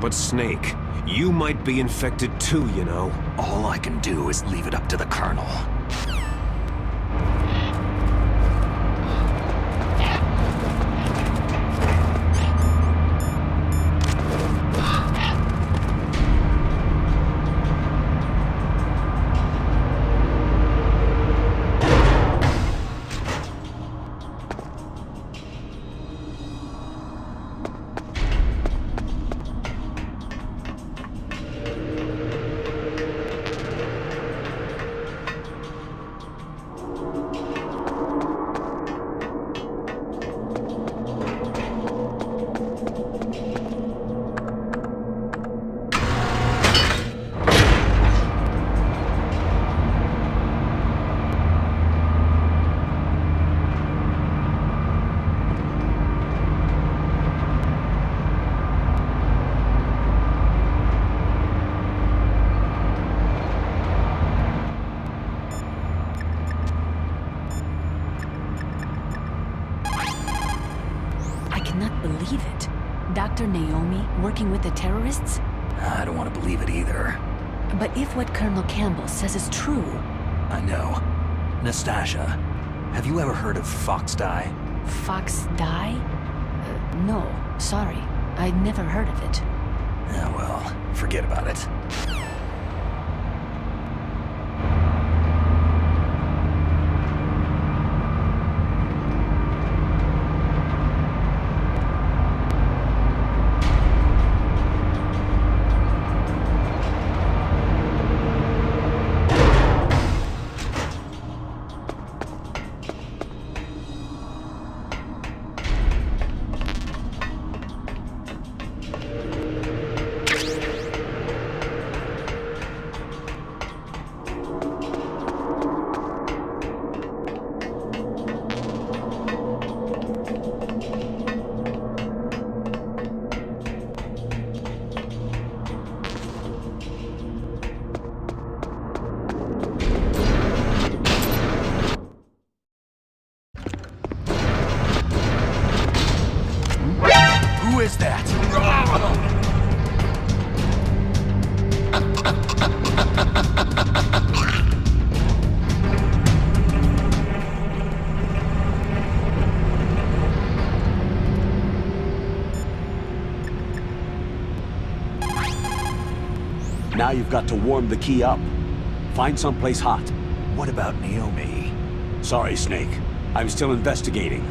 Speaker 2: But Snake, you might be infected too, you know.
Speaker 3: All I can do is leave it up to the Colonel.
Speaker 5: Believe it. Dr. Naomi working with the terrorists?
Speaker 3: I don't want to believe it either.
Speaker 5: But if what Colonel Campbell says is true...
Speaker 3: I know. Nastasha, have you ever heard of Fox Dye?
Speaker 5: Fox Dye? No, sorry. I'd never heard of it.
Speaker 3: Yeah, well, forget about it.
Speaker 9: Who is that?
Speaker 1: Now you've got to warm the key up. Find someplace hot.
Speaker 3: What about Naomi?
Speaker 1: Sorry, Snake. I'm still investigating.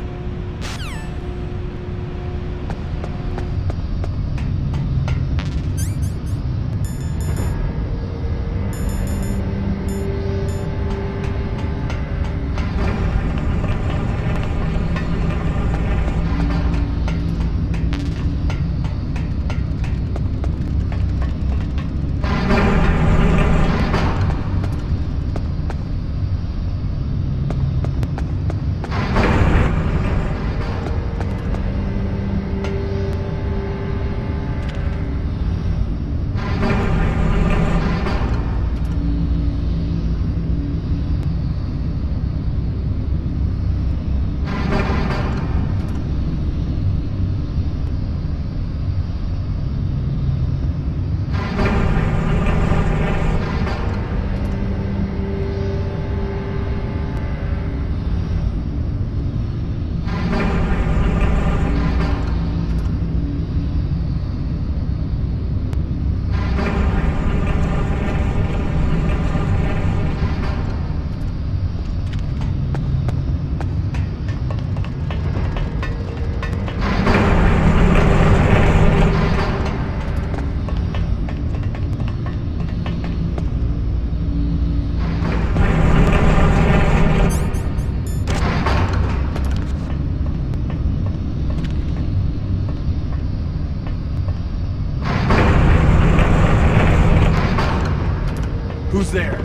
Speaker 9: Who's there?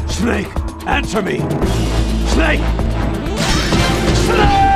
Speaker 1: Snake, answer me! Snake! Snake!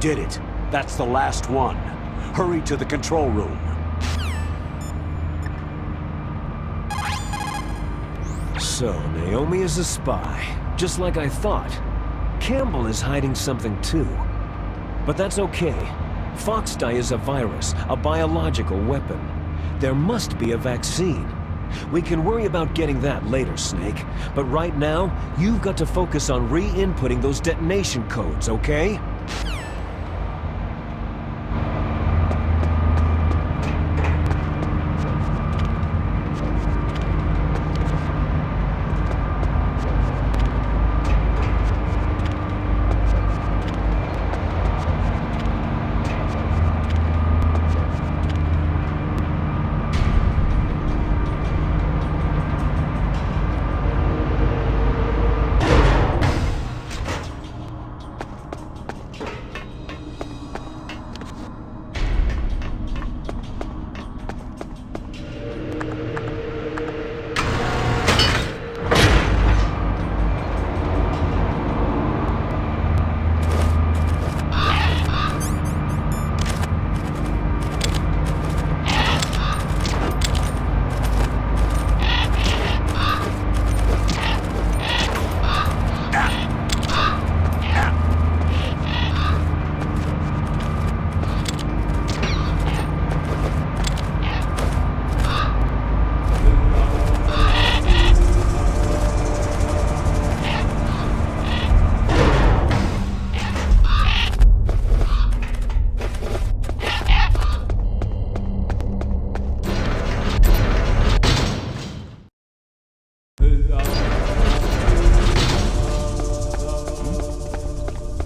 Speaker 1: did it. That's the last one. Hurry to the control room.
Speaker 2: So, Naomi is a spy, just like I thought. Campbell is hiding something too. But that's okay. Foxdie is a virus, a biological weapon. There must be a vaccine. We can worry about getting that later, Snake. But right now, you've got to focus on re-inputting those detonation codes, okay?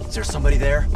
Speaker 3: Is there somebody there?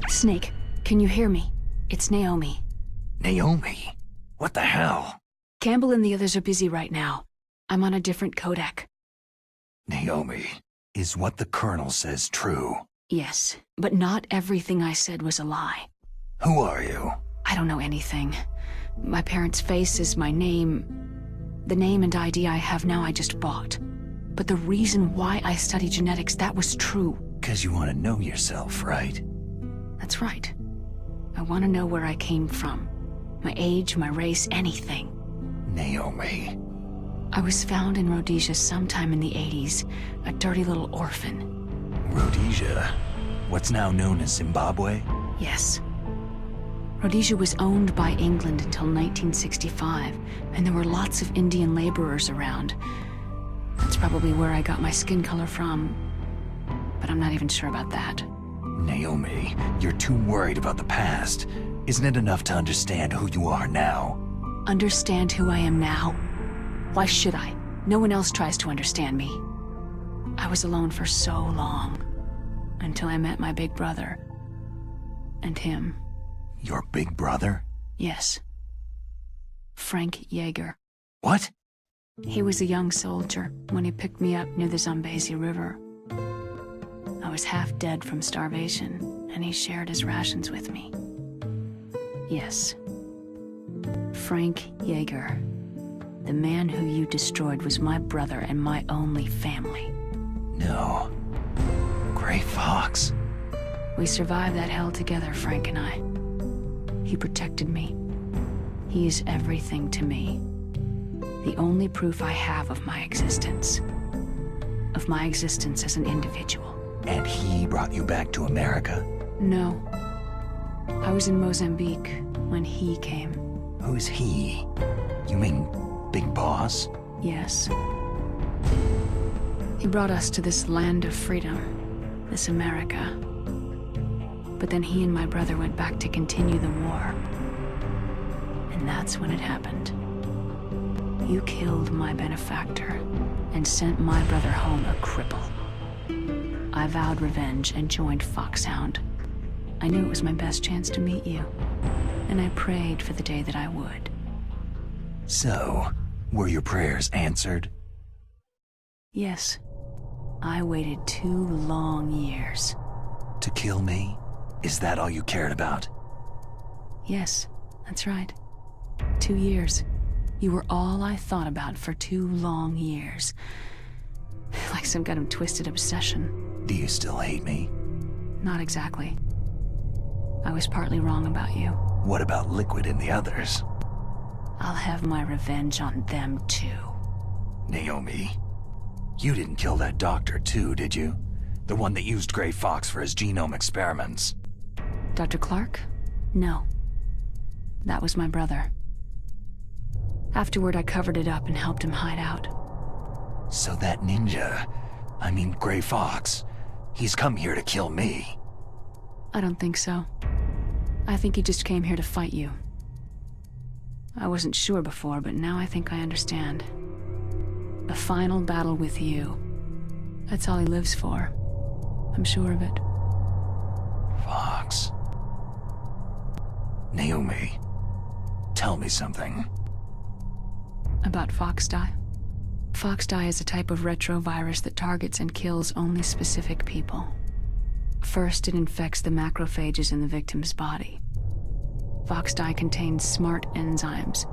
Speaker 5: Snake, can you hear me? It's Naomi.
Speaker 3: Naomi? What the hell?
Speaker 5: Campbell and the others are busy right now. I'm on a different codec.
Speaker 3: Naomi, is what the Colonel says true?
Speaker 5: Yes, but not everything I said was a lie.
Speaker 3: Who are you?
Speaker 5: I don't know anything. My parents' face is my name. The name and ID I have now I just bought. But the reason why I study genetics, that was true.
Speaker 3: 'Cause you want to know yourself, right?
Speaker 5: That's right. I want to know where I came from. My age, my race, anything.
Speaker 3: Naomi.
Speaker 5: I was found in Rhodesia sometime in the 80s, a dirty little orphan.
Speaker 3: Rhodesia? What's now known as Zimbabwe?
Speaker 5: Yes. Rhodesia was owned by England until 1965, and there were lots of Indian laborers around. That's probably where I got my skin color from, but I'm not even sure about that.
Speaker 3: Naomi, you're too worried about the past. Isn't it enough to understand who you are now?
Speaker 5: Understand who I am now? Why should I? No one else tries to understand me. I was alone for so long, until I met my big brother. And him.
Speaker 3: Your big brother?
Speaker 5: Yes. Frank Yeager.
Speaker 3: What?
Speaker 5: He was a young soldier when he picked me up near the Zambezi River. I was half dead from starvation, and he shared his rations with me. Yes. Frank Yeager. The man who you destroyed was my brother and my only family.
Speaker 3: No. Gray Fox.
Speaker 5: We survived that hell together, Frank and I. He protected me. He is everything to me. The only proof I have of my existence. Of my existence as an individual.
Speaker 3: And he brought you back to America?
Speaker 5: No. I was in Mozambique when he came.
Speaker 3: Who's he? You mean Big Boss?
Speaker 5: Yes. He brought us to this land of freedom, this America. But then he and my brother went back to continue the war. And that's when it happened. You killed my benefactor and sent my brother home a cripple. I vowed revenge and joined Foxhound. I knew it was my best chance to meet you, and I prayed for the day that I would.
Speaker 3: So, were your prayers answered?
Speaker 5: Yes. I waited 2 long years.
Speaker 3: To kill me? Is that all you cared about?
Speaker 5: Yes, that's right. 2 years. You were all I thought about for 2 long years. Like some kind of twisted obsession.
Speaker 3: Do you still hate me?
Speaker 5: Not exactly. I was partly wrong about you.
Speaker 3: What about Liquid and the others?
Speaker 5: I'll have my revenge on them too.
Speaker 3: Naomi, you didn't kill that doctor too, did you? The one that used Gray Fox for his genome experiments.
Speaker 5: Dr. Clark? No. That was my brother. Afterward, I covered it up and helped him hide out.
Speaker 3: So that ninja, I mean Gray Fox, he's come here to kill me.
Speaker 5: I don't think so. I think he just came here to fight you. I wasn't sure before, but now I think I understand. A final battle with you. That's all he lives for. I'm sure of it.
Speaker 3: Fox. Naomi, tell me something.
Speaker 5: About Foxdie? Foxdie is a type of retrovirus that targets and kills only specific people. First, it infects the macrophages in the victim's body. Foxdie contains smart enzymes,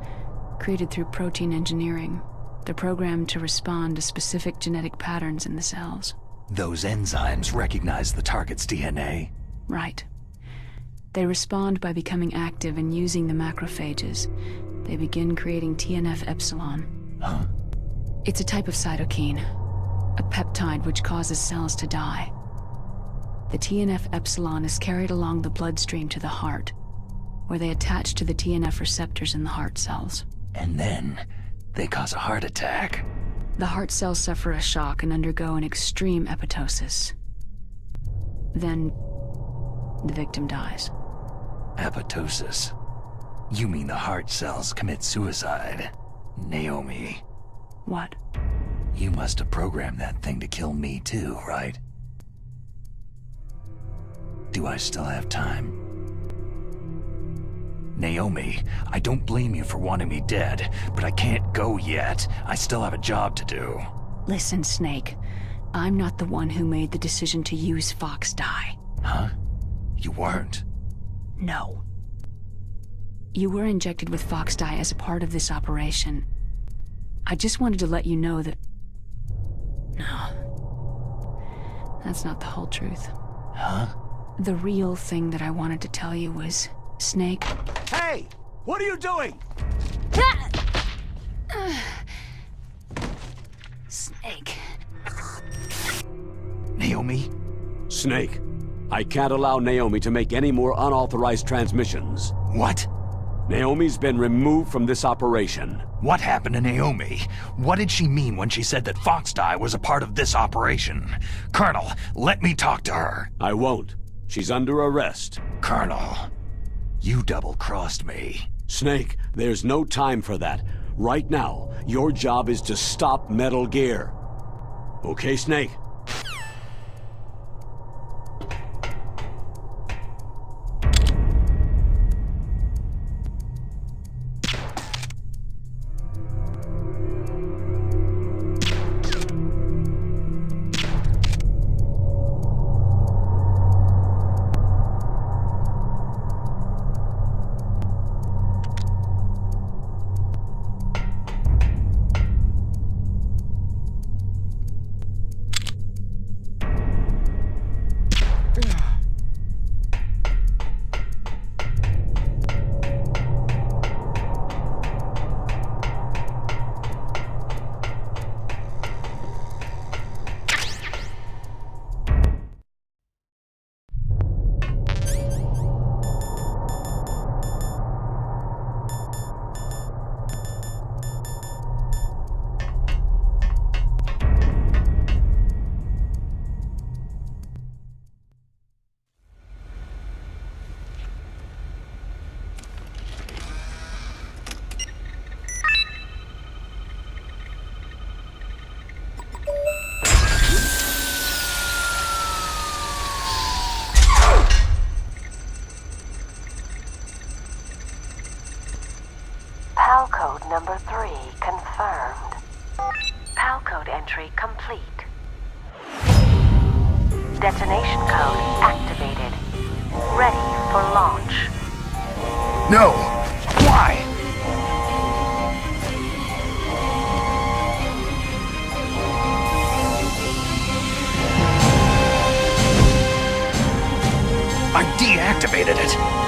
Speaker 5: created through protein engineering. They're programmed to respond to specific genetic patterns in the cells.
Speaker 3: Those enzymes recognize the target's DNA?
Speaker 5: Right. They respond by becoming active and using the macrophages. They begin creating TNF-epsilon.
Speaker 3: Huh?
Speaker 5: It's a type of cytokine, a peptide which causes cells to die. The TNF-epsilon is carried along the bloodstream to the heart, where they attach to the TNF receptors in the heart cells.
Speaker 3: And then, they cause a heart attack.
Speaker 5: The heart cells suffer a shock and undergo an extreme apoptosis. Then, the victim dies.
Speaker 3: Apoptosis? You mean the heart cells commit suicide? Naomi.
Speaker 5: What?
Speaker 3: You must have programmed that thing to kill me too, right? Do I still have time? Naomi, I don't blame you for wanting me dead, but I can't go yet. I still have a job to do.
Speaker 5: Listen, Snake. I'm not the one who made the decision to use Foxdie.
Speaker 3: Huh? You weren't?
Speaker 5: No. You were injected with Foxdie as a part of this operation. I just wanted to let you know that... No. That's not the whole truth.
Speaker 3: Huh?
Speaker 5: The real thing that I wanted to tell you was... Snake...
Speaker 1: Hey! What are you doing?
Speaker 5: Snake...
Speaker 3: Naomi?
Speaker 1: Snake, I can't allow Naomi to make any more unauthorized transmissions.
Speaker 3: What?
Speaker 1: Naomi's been removed from this operation.
Speaker 3: What happened to Naomi? What did she mean when she said that Foxdie was a part of this operation? Colonel, let me talk to her.
Speaker 1: I won't. She's under arrest.
Speaker 3: Colonel, you double-crossed me.
Speaker 1: Snake, there's no time for that. Right now, your job is to stop Metal Gear. Okay, Snake?
Speaker 8: PAL code number 3 confirmed. PAL code entry complete. Detonation code activated. Ready for launch.
Speaker 3: No! Why? I deactivated it.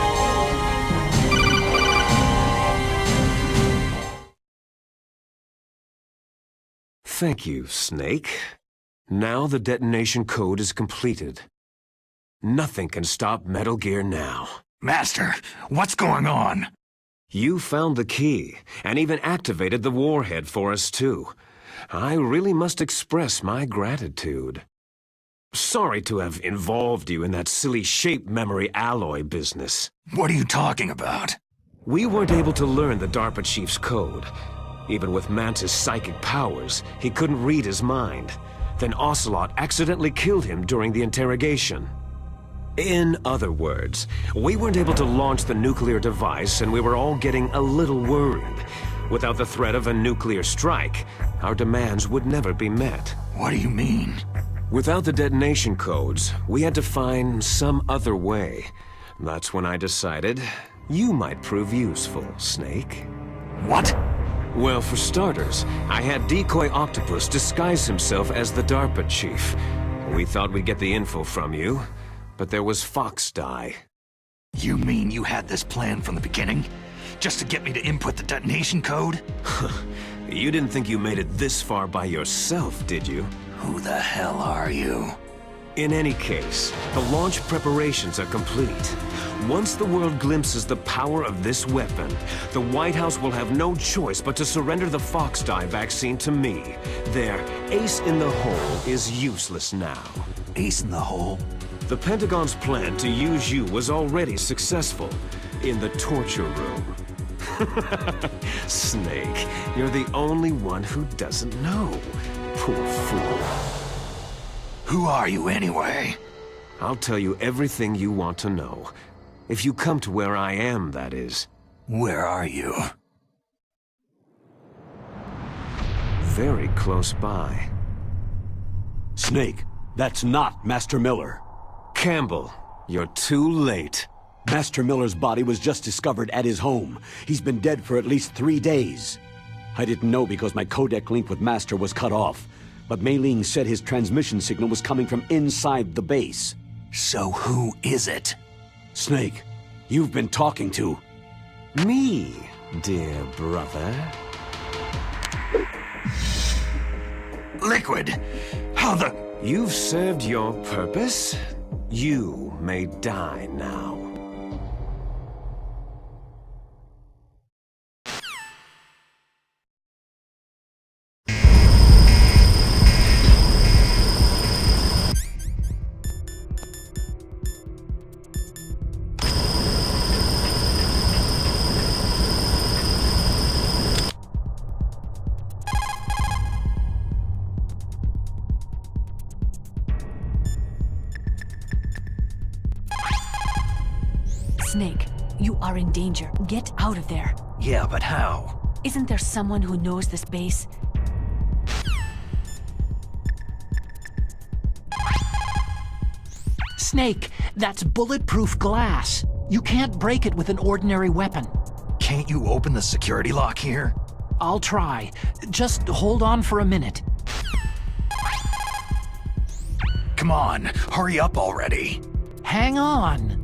Speaker 2: Thank you, Snake. Now the detonation code is completed. Nothing can stop Metal Gear now.
Speaker 3: Master, what's going on?
Speaker 2: You found the key, and even activated the warhead for us too. I really must express my gratitude. Sorry to have involved you in that silly shape memory alloy business.
Speaker 3: What are you talking about?
Speaker 2: We weren't able to learn the DARPA chief's code. Even with Mantis' psychic powers, he couldn't read his mind. Then Ocelot accidentally killed him during the interrogation. In other words, we weren't able to launch the nuclear device, and we were all getting a little worried. Without the threat of a nuclear strike, our demands would never be met.
Speaker 3: What do you mean?
Speaker 2: Without the detonation codes, we had to find some other way. That's when I decided you might prove useful, Snake.
Speaker 3: What?
Speaker 2: Well, for starters, I had Decoy Octopus disguise himself as the DARPA chief. We thought we'd get the info from you, but there was Fox Die.
Speaker 3: You mean you had this plan from the beginning? Just to get me to input the detonation code?
Speaker 2: You didn't think you made it this far by yourself, did you?
Speaker 3: Who the hell are you?
Speaker 2: In any case, the launch preparations are complete. Once the world glimpses the power of this weapon, the White House will have no choice but to surrender the Fox Die vaccine to me. Their ace in the hole is useless now.
Speaker 3: Ace in the hole?
Speaker 2: The Pentagon's plan to use you was already successful in the torture room. Snake, you're the only one who doesn't know. Poor fool.
Speaker 3: Who are you anyway?
Speaker 2: I'll tell you everything you want to know. If you come to where I am, that is.
Speaker 3: Where are you?
Speaker 2: Very close by.
Speaker 1: Snake, that's not Master Miller.
Speaker 2: Campbell, you're too late.
Speaker 1: Master Miller's body was just discovered at his home. He's been dead for at least 3 days. I didn't know because my codec link with Master was cut off. But Mei Ling said his transmission signal was coming from inside the base.
Speaker 3: So who is it?
Speaker 1: Snake, you've been talking to...
Speaker 2: Me, dear brother.
Speaker 3: Liquid! How the...
Speaker 2: You've served your purpose. You may die now.
Speaker 5: Snake, you are in danger. Get out of there.
Speaker 3: Yeah, but how?
Speaker 5: Isn't there someone who knows this base?
Speaker 6: Snake, that's bulletproof glass. You can't break it with an ordinary weapon.
Speaker 3: Can't you open the security lock here?
Speaker 6: I'll try. Just hold on for a minute.
Speaker 3: Come on, hurry up already.
Speaker 6: Hang on.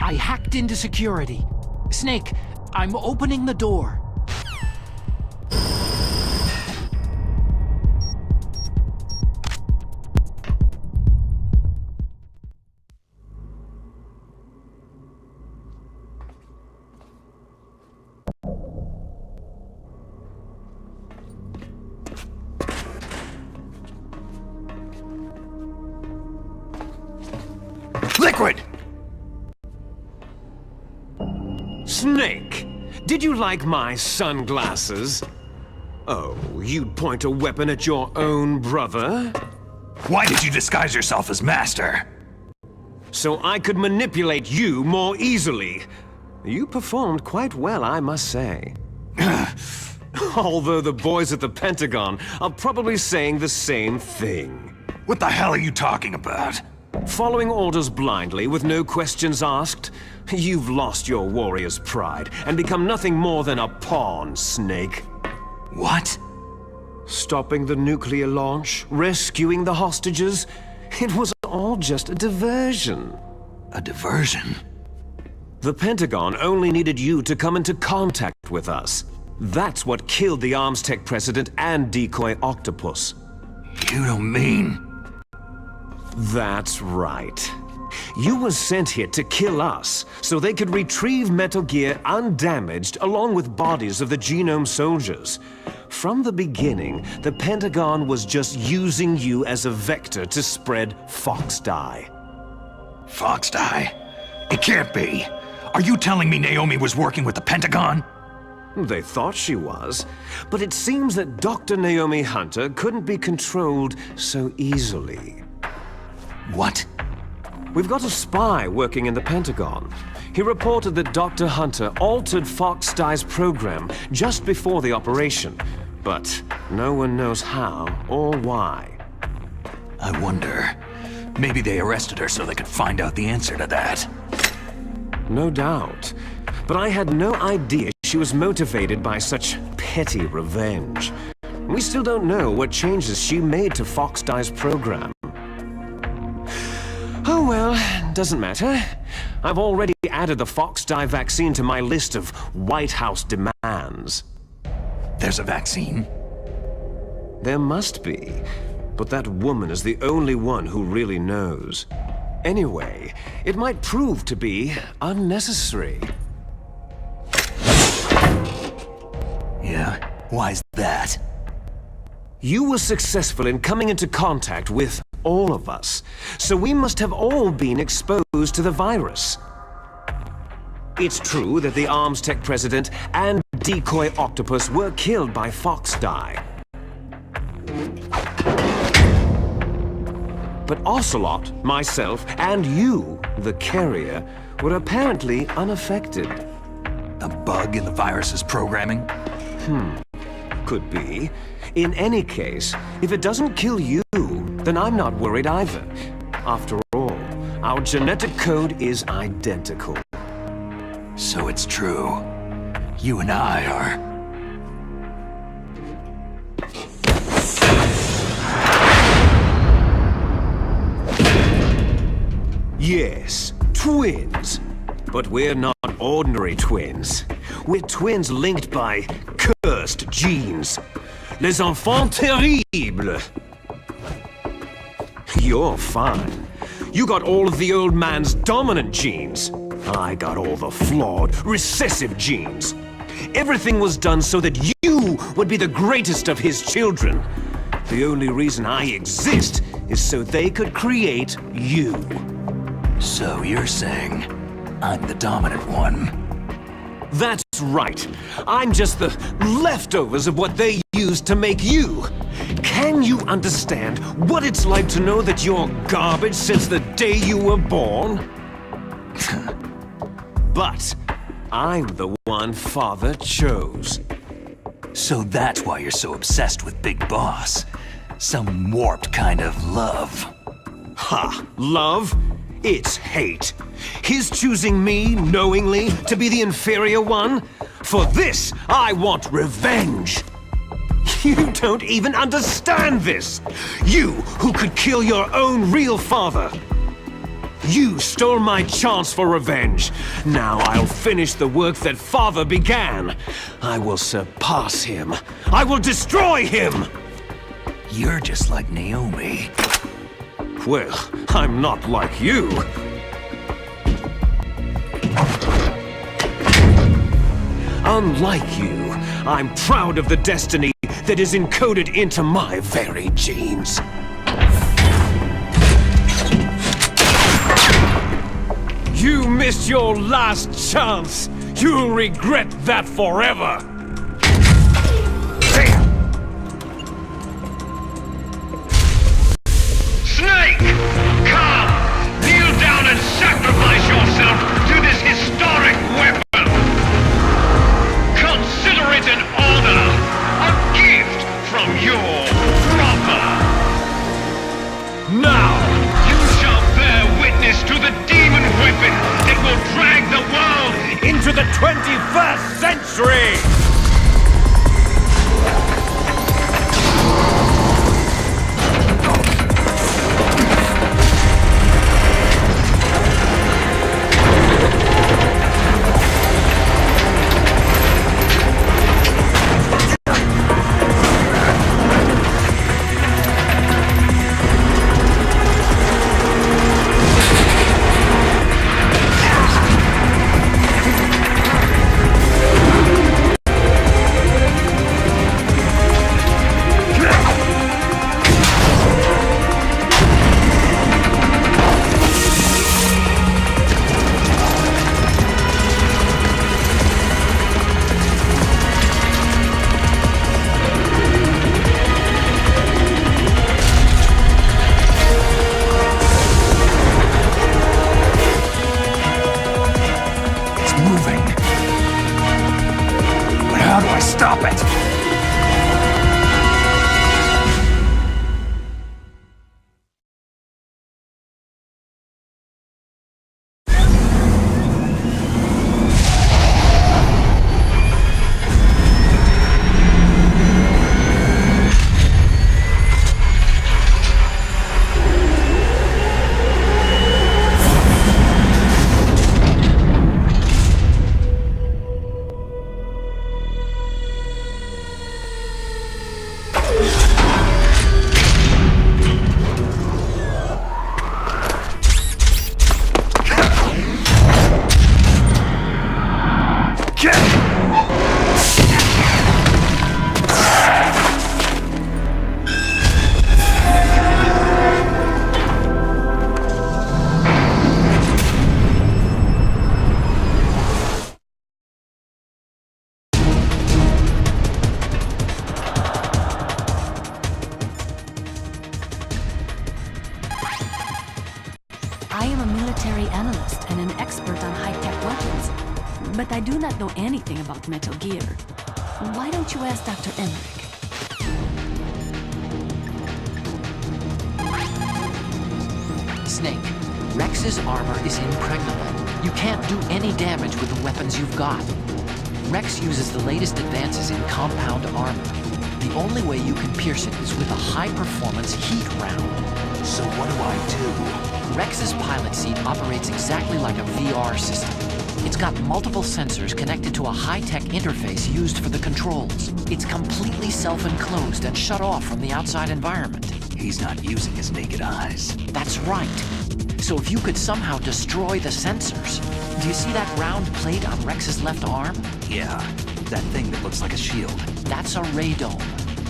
Speaker 6: I hacked into security. Snake, I'm opening the door.
Speaker 3: Liquid!
Speaker 2: Snake, did you like my sunglasses? Oh, you'd point a weapon at your own brother?
Speaker 3: Why did you disguise yourself as Master?
Speaker 2: So I could manipulate you more easily. You performed quite well, I must say. Although the boys at the Pentagon are probably saying the same thing.
Speaker 3: What the hell are you talking about?
Speaker 2: Following orders blindly with no questions asked, you've lost your warrior's pride and become nothing more than a pawn, Snake.
Speaker 3: What?
Speaker 2: Stopping the nuclear launch, rescuing the hostages, it was all just a diversion.
Speaker 3: A diversion?
Speaker 2: The Pentagon only needed you to come into contact with us. That's what killed the Armstech president and decoy Octopus.
Speaker 3: You don't mean...
Speaker 2: That's right. You were sent here to kill us, so they could retrieve Metal Gear undamaged along with bodies of the Genome soldiers. From the beginning, the Pentagon was just using you as a vector to spread Fox-Die.
Speaker 3: Fox-Die? It can't be! Are you telling me Naomi was working with the Pentagon?
Speaker 2: They thought she was, but it seems that Dr. Naomi Hunter couldn't be controlled so easily.
Speaker 3: What?
Speaker 2: We've got a spy working in the Pentagon. He reported that Dr. Hunter altered Fox-Die's program just before the operation, but no one knows how or why.
Speaker 3: I wonder, maybe they arrested her so they could find out the answer to that.
Speaker 2: No doubt, but I had no idea she was motivated by such petty revenge. We still don't know what changes she made to Fox-Die's program. Oh well, doesn't matter. I've already added the Fox-Die vaccine to my list of White House demands.
Speaker 3: There's a vaccine?
Speaker 2: There must be, but that woman is the only one who really knows. Anyway, it might prove to be unnecessary.
Speaker 3: Yeah? Why's that?
Speaker 2: You were successful in coming into contact with all of us, so we must have all been exposed to the virus. It's true that the Armstech president and decoy Octopus were killed by Fox-Die. But Ocelot, myself, and you, the carrier, were apparently unaffected.
Speaker 3: A bug in the virus's programming?
Speaker 2: Could be. In any case, if it doesn't kill you, then I'm not worried either. After all, our genetic code is identical.
Speaker 3: So it's true. You and I are...
Speaker 2: Yes, twins. But we're not ordinary twins. We're twins linked by cursed genes. Les enfants terribles. You're fine. You got all of the old man's dominant genes. I got all the flawed, recessive genes. Everything was done so that you would be the greatest of his children. The only reason I exist is so they could create you.
Speaker 3: So you're saying I'm the dominant one?
Speaker 2: That's right. I'm just the leftovers of what they used to make you. Can you understand what it's like to know that you're garbage since the day you were born? But I'm the one Father chose.
Speaker 3: So that's why you're so obsessed with Big Boss. Some warped kind of love.
Speaker 2: Ha! Love? It's hate. His choosing me, knowingly, to be the inferior one? For this, I want revenge! You don't even understand this! You, who could kill your own real father! You stole my chance for revenge. Now I'll finish the work that Father began. I will surpass him. I will destroy him!
Speaker 3: You're just like Naomi.
Speaker 2: Well, I'm not like you. Unlike you, I'm proud of the destiny that is encoded into my very genes. You missed your last chance. You'll regret that forever.
Speaker 10: Snake! Come! Kneel down and sacrifice yourself to this historic weapon! Consider it an honor! A gift from your brother!
Speaker 2: Now!
Speaker 10: You shall bear witness to the demon weapon that will drag the world
Speaker 2: Into the 21st century!
Speaker 3: Stop it!
Speaker 5: I am a military analyst and an expert on high-tech weapons, but I do not know anything about Metal Gear. Why don't you ask Dr. Emmerich?
Speaker 6: Snake, Rex's armor is impregnable. You can't do any damage with the weapons you've got. Rex uses the latest advances in compound armor. The only way you can pierce it is with a high-performance heat round.
Speaker 3: So what do I do?
Speaker 6: Rex's pilot seat operates exactly like a VR system. It's got multiple sensors connected to a high-tech interface used for the controls. It's completely self-enclosed and shut off from the outside environment.
Speaker 3: He's not using his naked eyes.
Speaker 6: That's right. So if you could somehow destroy the sensors... Do you see that round plate on Rex's left arm?
Speaker 3: Yeah, that thing that looks like a shield.
Speaker 6: That's a radome.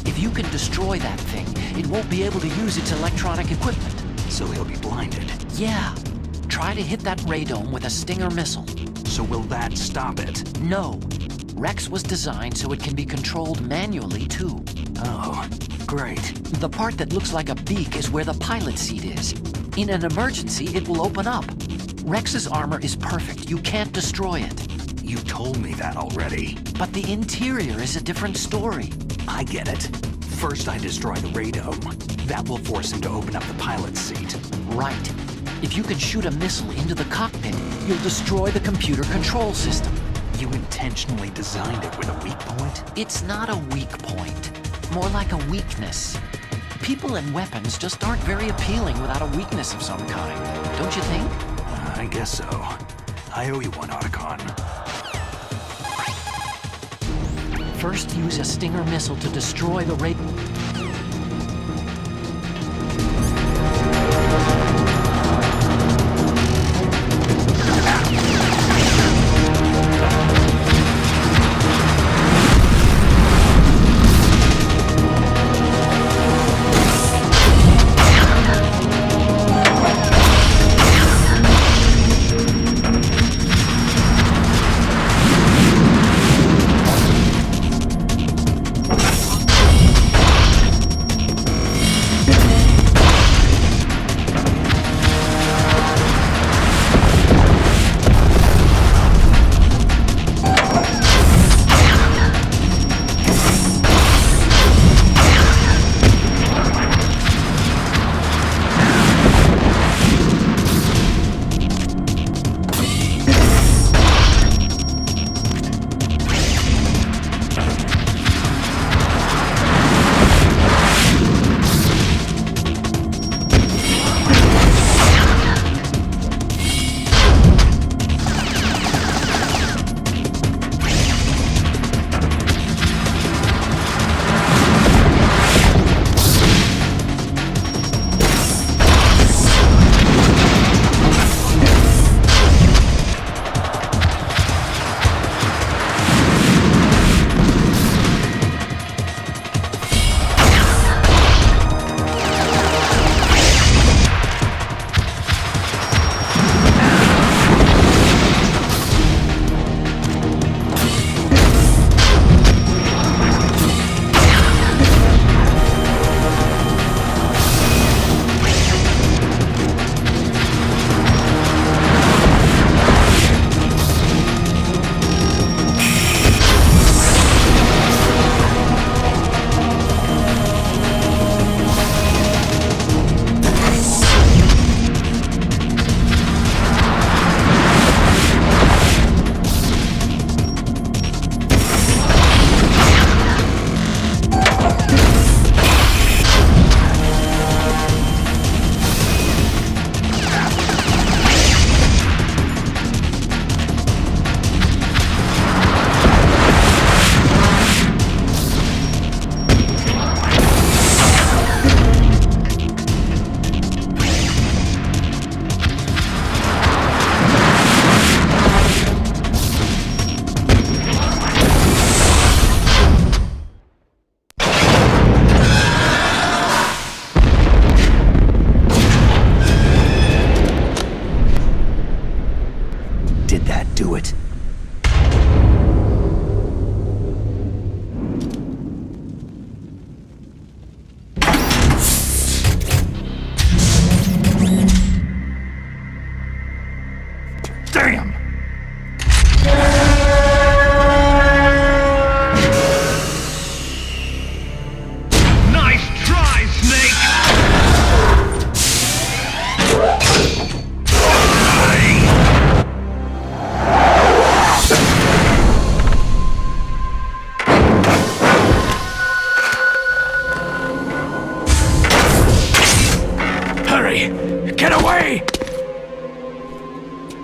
Speaker 6: If you can destroy that thing, it won't be able to use its electronic equipment.
Speaker 3: So he'll be blinded.
Speaker 6: Yeah. Try to hit that radome with a Stinger missile.
Speaker 3: So will that stop it?
Speaker 6: No. Rex was designed so it can be controlled manually, too.
Speaker 3: Oh, great.
Speaker 6: The part that looks like a beak is where the pilot seat is. In an emergency, it will open up. Rex's armor is perfect. You can't destroy it.
Speaker 3: You told me that already.
Speaker 6: But the interior is a different story.
Speaker 3: I get it. First I destroy the radome. That will force him to open up the pilot's seat.
Speaker 6: Right. If you can shoot a missile into the cockpit, you'll destroy the computer control system.
Speaker 3: You intentionally designed it with a weak point?
Speaker 6: It's not a weak point. More like a weakness. People and weapons just aren't very appealing without a weakness of some kind. Don't you think?
Speaker 3: I guess so. I owe you one, Otacon.
Speaker 6: First, use a Stinger missile to destroy the radome.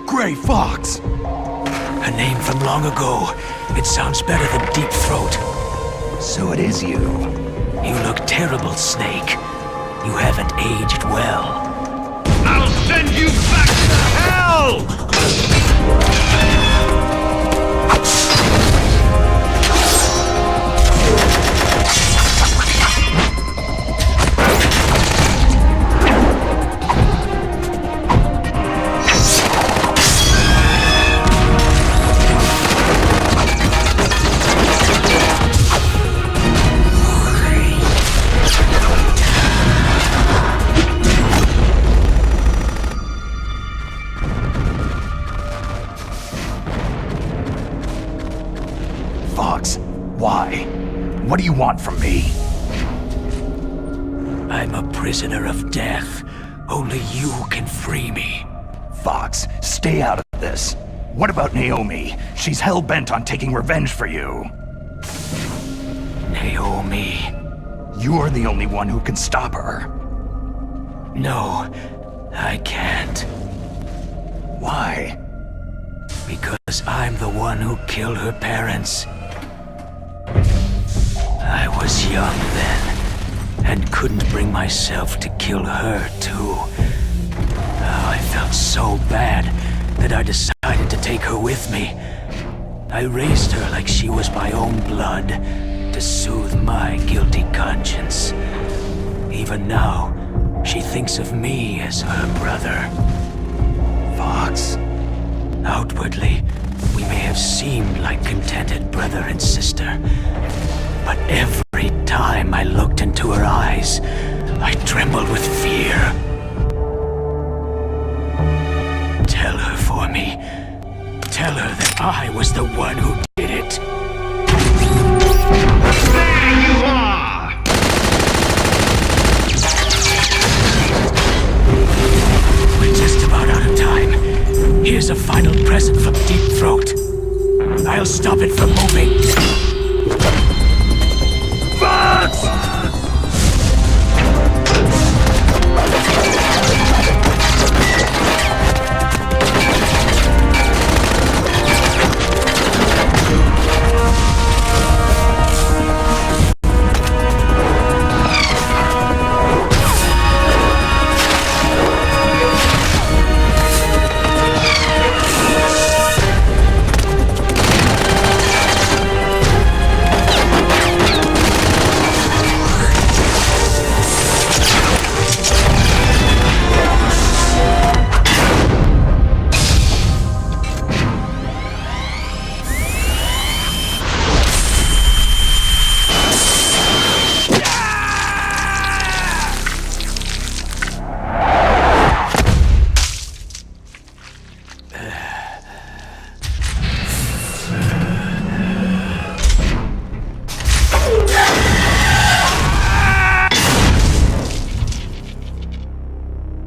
Speaker 7: Gray Fox! A name from long ago. It sounds better than Deep Throat.
Speaker 3: So it is you.
Speaker 7: You look terrible, Snake. You haven't aged well.
Speaker 10: I'll send you back to hell!
Speaker 3: want from me?
Speaker 7: I'm a prisoner of death. Only you can free me.
Speaker 3: Fox, stay out of this. What about Naomi? She's hell-bent on taking revenge for you.
Speaker 7: Naomi?
Speaker 3: You're the only one who can stop her.
Speaker 7: No, I can't.
Speaker 3: Why?
Speaker 7: Because I'm the one who killed her parents. I was young then, and couldn't bring myself to kill her, too. Oh, I felt so bad that I decided to take her with me. I raised her like she was my own blood, to soothe my guilty conscience. Even now, she thinks of me as her brother.
Speaker 3: Fox.
Speaker 7: Outwardly, we may have seemed like contented brother and sister, but every time I looked into her eyes, I trembled with fear. Tell her for me. Tell her that I was the one who did it.
Speaker 10: There you are!
Speaker 7: We're just about out of time. Here's a final present from Deep Throat. I'll stop it from moving.
Speaker 3: Fox!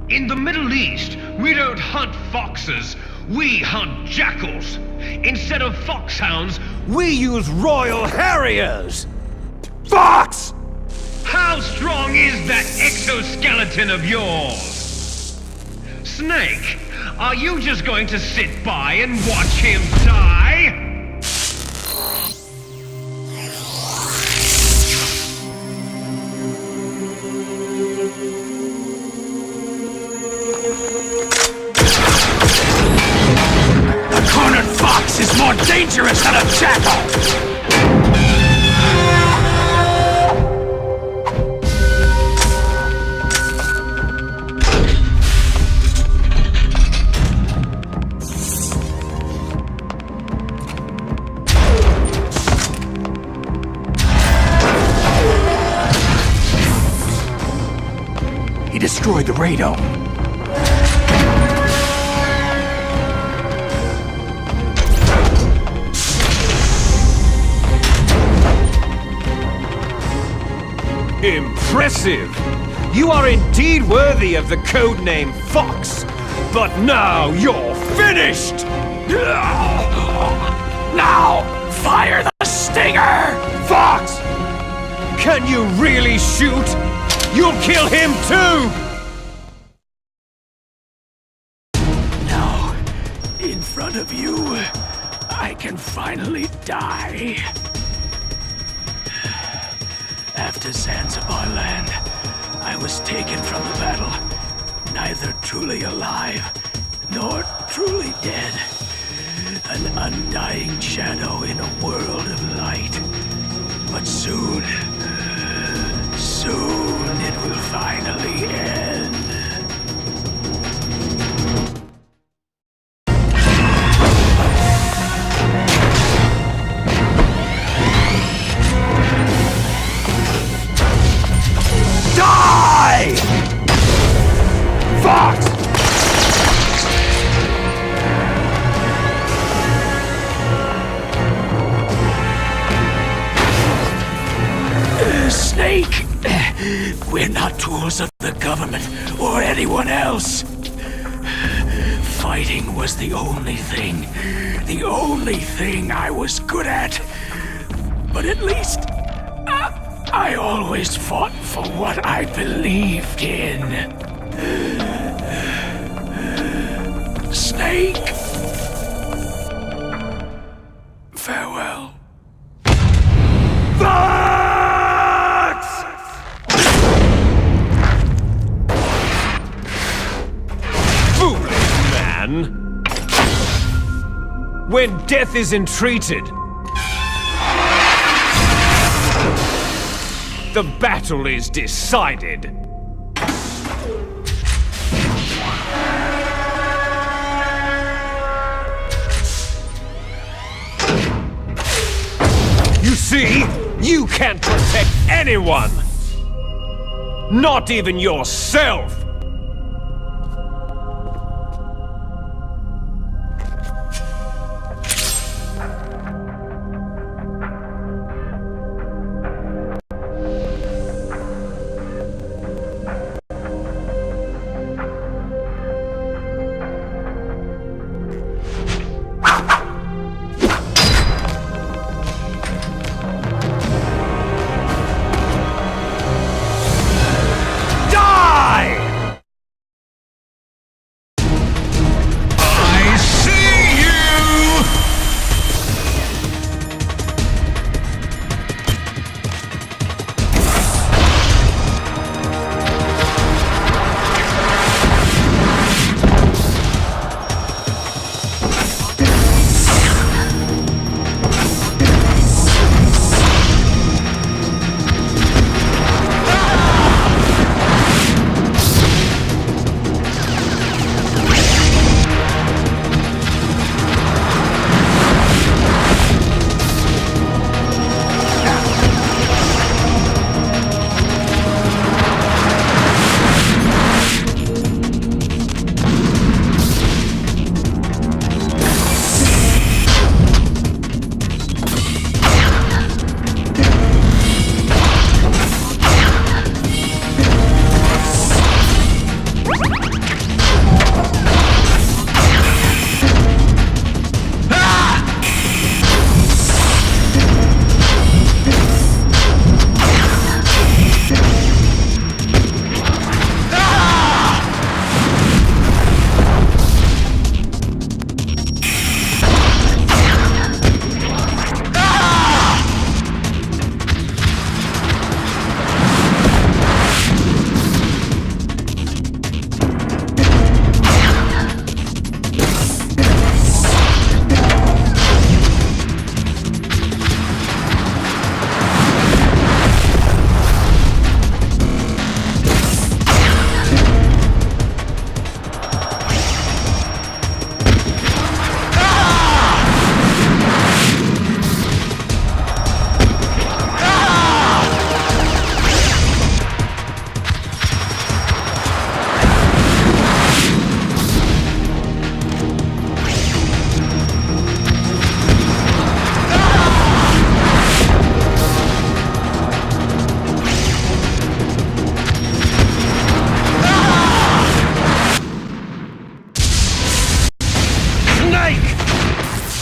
Speaker 10: In the Middle East, we don't hunt foxes, we hunt jackals. Instead of foxhounds,
Speaker 2: We use Royal Harriers!
Speaker 3: Fox!
Speaker 10: how strong is that exoskeleton of yours? Snake, are you just going to sit by and watch him die?
Speaker 7: A cornered fox is more dangerous than a jackal!
Speaker 3: He destroyed the radome.
Speaker 2: Impressive! You are indeed worthy of the codename Fox, but now you're finished!
Speaker 7: Now, fire the stinger!
Speaker 2: Fox! Can you really shoot? You'll kill him too!
Speaker 7: Now, in front of you, I can finally die. After Zanzibar land, I was taken from the battle, neither truly alive nor truly dead. An undying shadow in a world of light. But soon it will finally end.
Speaker 3: Die! Fox!
Speaker 7: We're not tools of the government or anyone else. Fighting was the only thing I was good at. But at least, I always fought for what I believed in. Snake. Farewell.
Speaker 2: Fox! Foolish man! When death is entreated, the battle is decided. You see, you can't protect anyone! Not even yourself!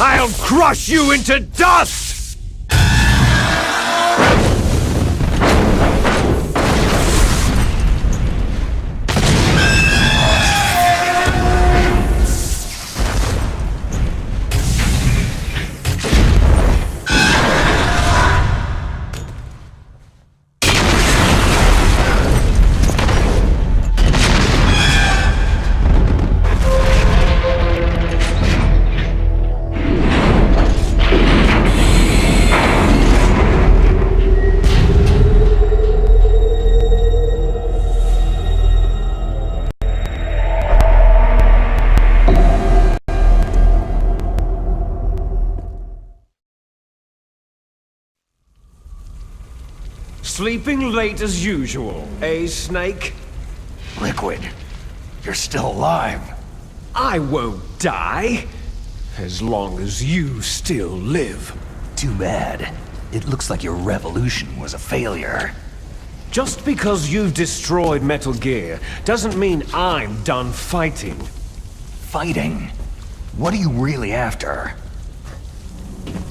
Speaker 2: I'll crush you into dust! Sleeping late as usual, eh, Snake?
Speaker 3: Liquid, you're still alive.
Speaker 2: I won't die, as long as you still live.
Speaker 3: Too bad. It looks like your revolution was a failure.
Speaker 2: Just because you've destroyed Metal Gear doesn't mean I'm done fighting.
Speaker 3: Fighting? What are you really after?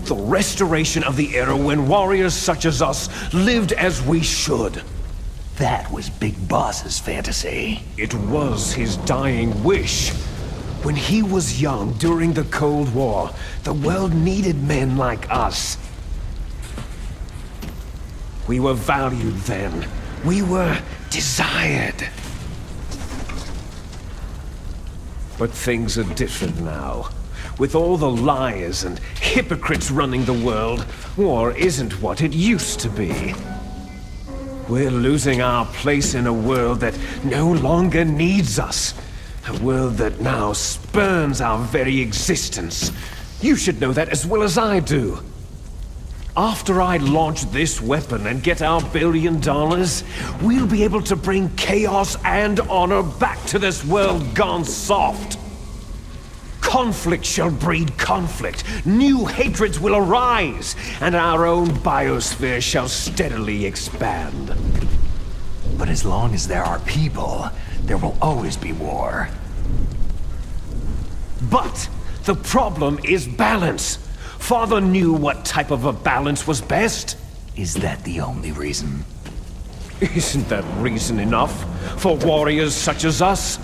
Speaker 2: The restoration of the era when warriors such as us lived as we should.
Speaker 3: That was Big Boss's fantasy.
Speaker 2: It was his dying wish. When he was young during the Cold War, the world needed men like us. We were valued then. We were desired. But things are different now. With all the liars and hypocrites running the world, war isn't what it used to be. We're losing our place in a world that no longer needs us. A world that now spurns our very existence. You should know that as well as I do. After I launch this weapon and get our $1 billion, we'll be able to bring chaos and honor back to this world gone soft. Conflict shall breed conflict. New hatreds will arise, and our own biosphere shall steadily expand.
Speaker 3: But as long as there are people, there will always be war.
Speaker 2: But the problem is balance. Father knew what type of a balance was best.
Speaker 3: Is that the only reason?
Speaker 2: Isn't that reason enough for warriors such as us?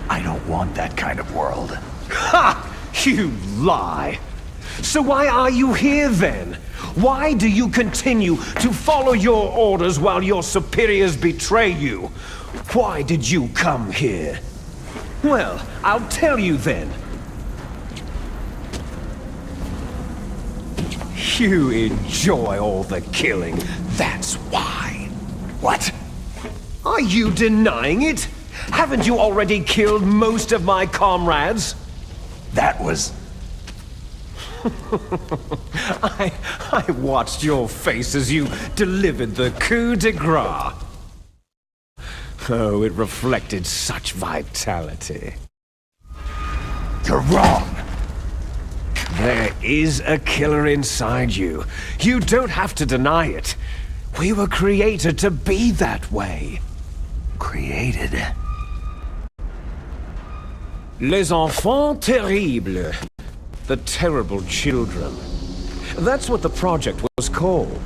Speaker 3: I don't want that kind of world.
Speaker 2: Ha! You lie! So why are you here then? Why do you continue to follow your orders while your superiors betray you? Why did you come here? Well, I'll tell you then. You enjoy all the killing, that's why.
Speaker 3: What?
Speaker 2: Are you denying it? Haven't you already killed most of my comrades?
Speaker 3: That was...
Speaker 2: I watched your face as you delivered the coup de grace. Oh, it reflected such vitality.
Speaker 3: You're wrong!
Speaker 2: There is a killer inside you. You don't have to deny it. We were created to be that way.
Speaker 3: Created?
Speaker 2: Les enfants terribles. The terrible children. That's what the project was called.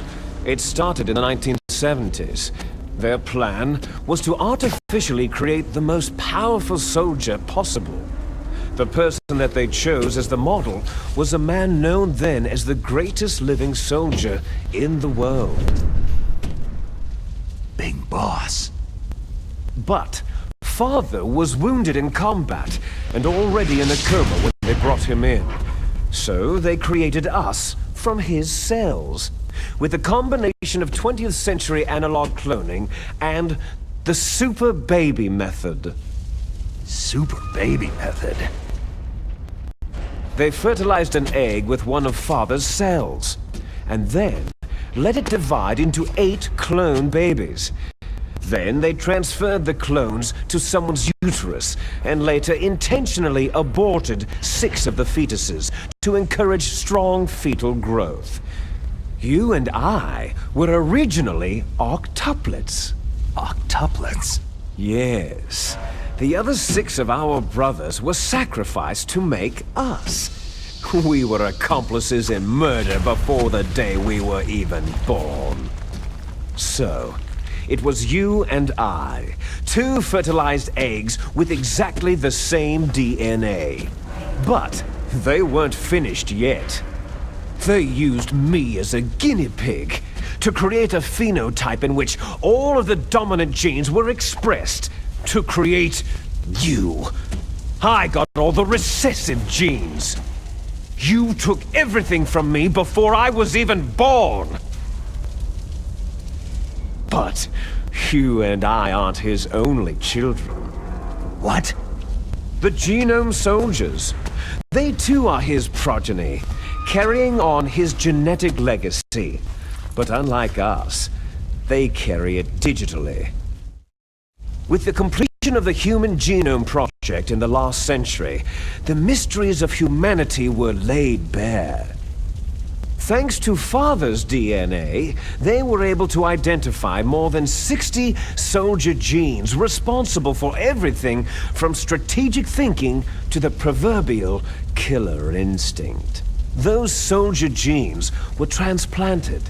Speaker 2: It started in the 1970s. Their plan was to artificially create the most powerful soldier possible. The person that they chose as the model was a man known then as the greatest living soldier in the world.
Speaker 3: Big Boss.
Speaker 2: But Father was wounded in combat and already in a coma when they brought him in. So they created us from his cells, with a combination of 20th century analog cloning and the Super Baby method.
Speaker 3: Super Baby method?
Speaker 2: They fertilized an egg with one of Father's cells, and then let it divide into 8 clone babies. Then they transferred the clones to someone's uterus, and later intentionally aborted 6 of the fetuses to encourage strong fetal growth. You and I were originally octuplets.
Speaker 3: Octuplets?
Speaker 2: Yes. The other 6 of our brothers were sacrificed to make us. We were accomplices in murder before the day we were even born. So, it was you and I, 2 fertilized eggs with exactly the same DNA. But they weren't finished yet. They used me as a guinea pig to create a phenotype in which all of the dominant genes were expressed to create you. I got all the recessive genes. You took everything from me before I was even born. But you and I aren't his only children.
Speaker 3: What?
Speaker 2: The Genome Soldiers. They too are his progeny, carrying on his genetic legacy. But unlike us, they carry it digitally. With the completion of the Human Genome Project in the last century, the mysteries of humanity were laid bare. Thanks to Father's DNA, they were able to identify more than 60 soldier genes responsible for everything from strategic thinking to the proverbial killer instinct. Those soldier genes were transplanted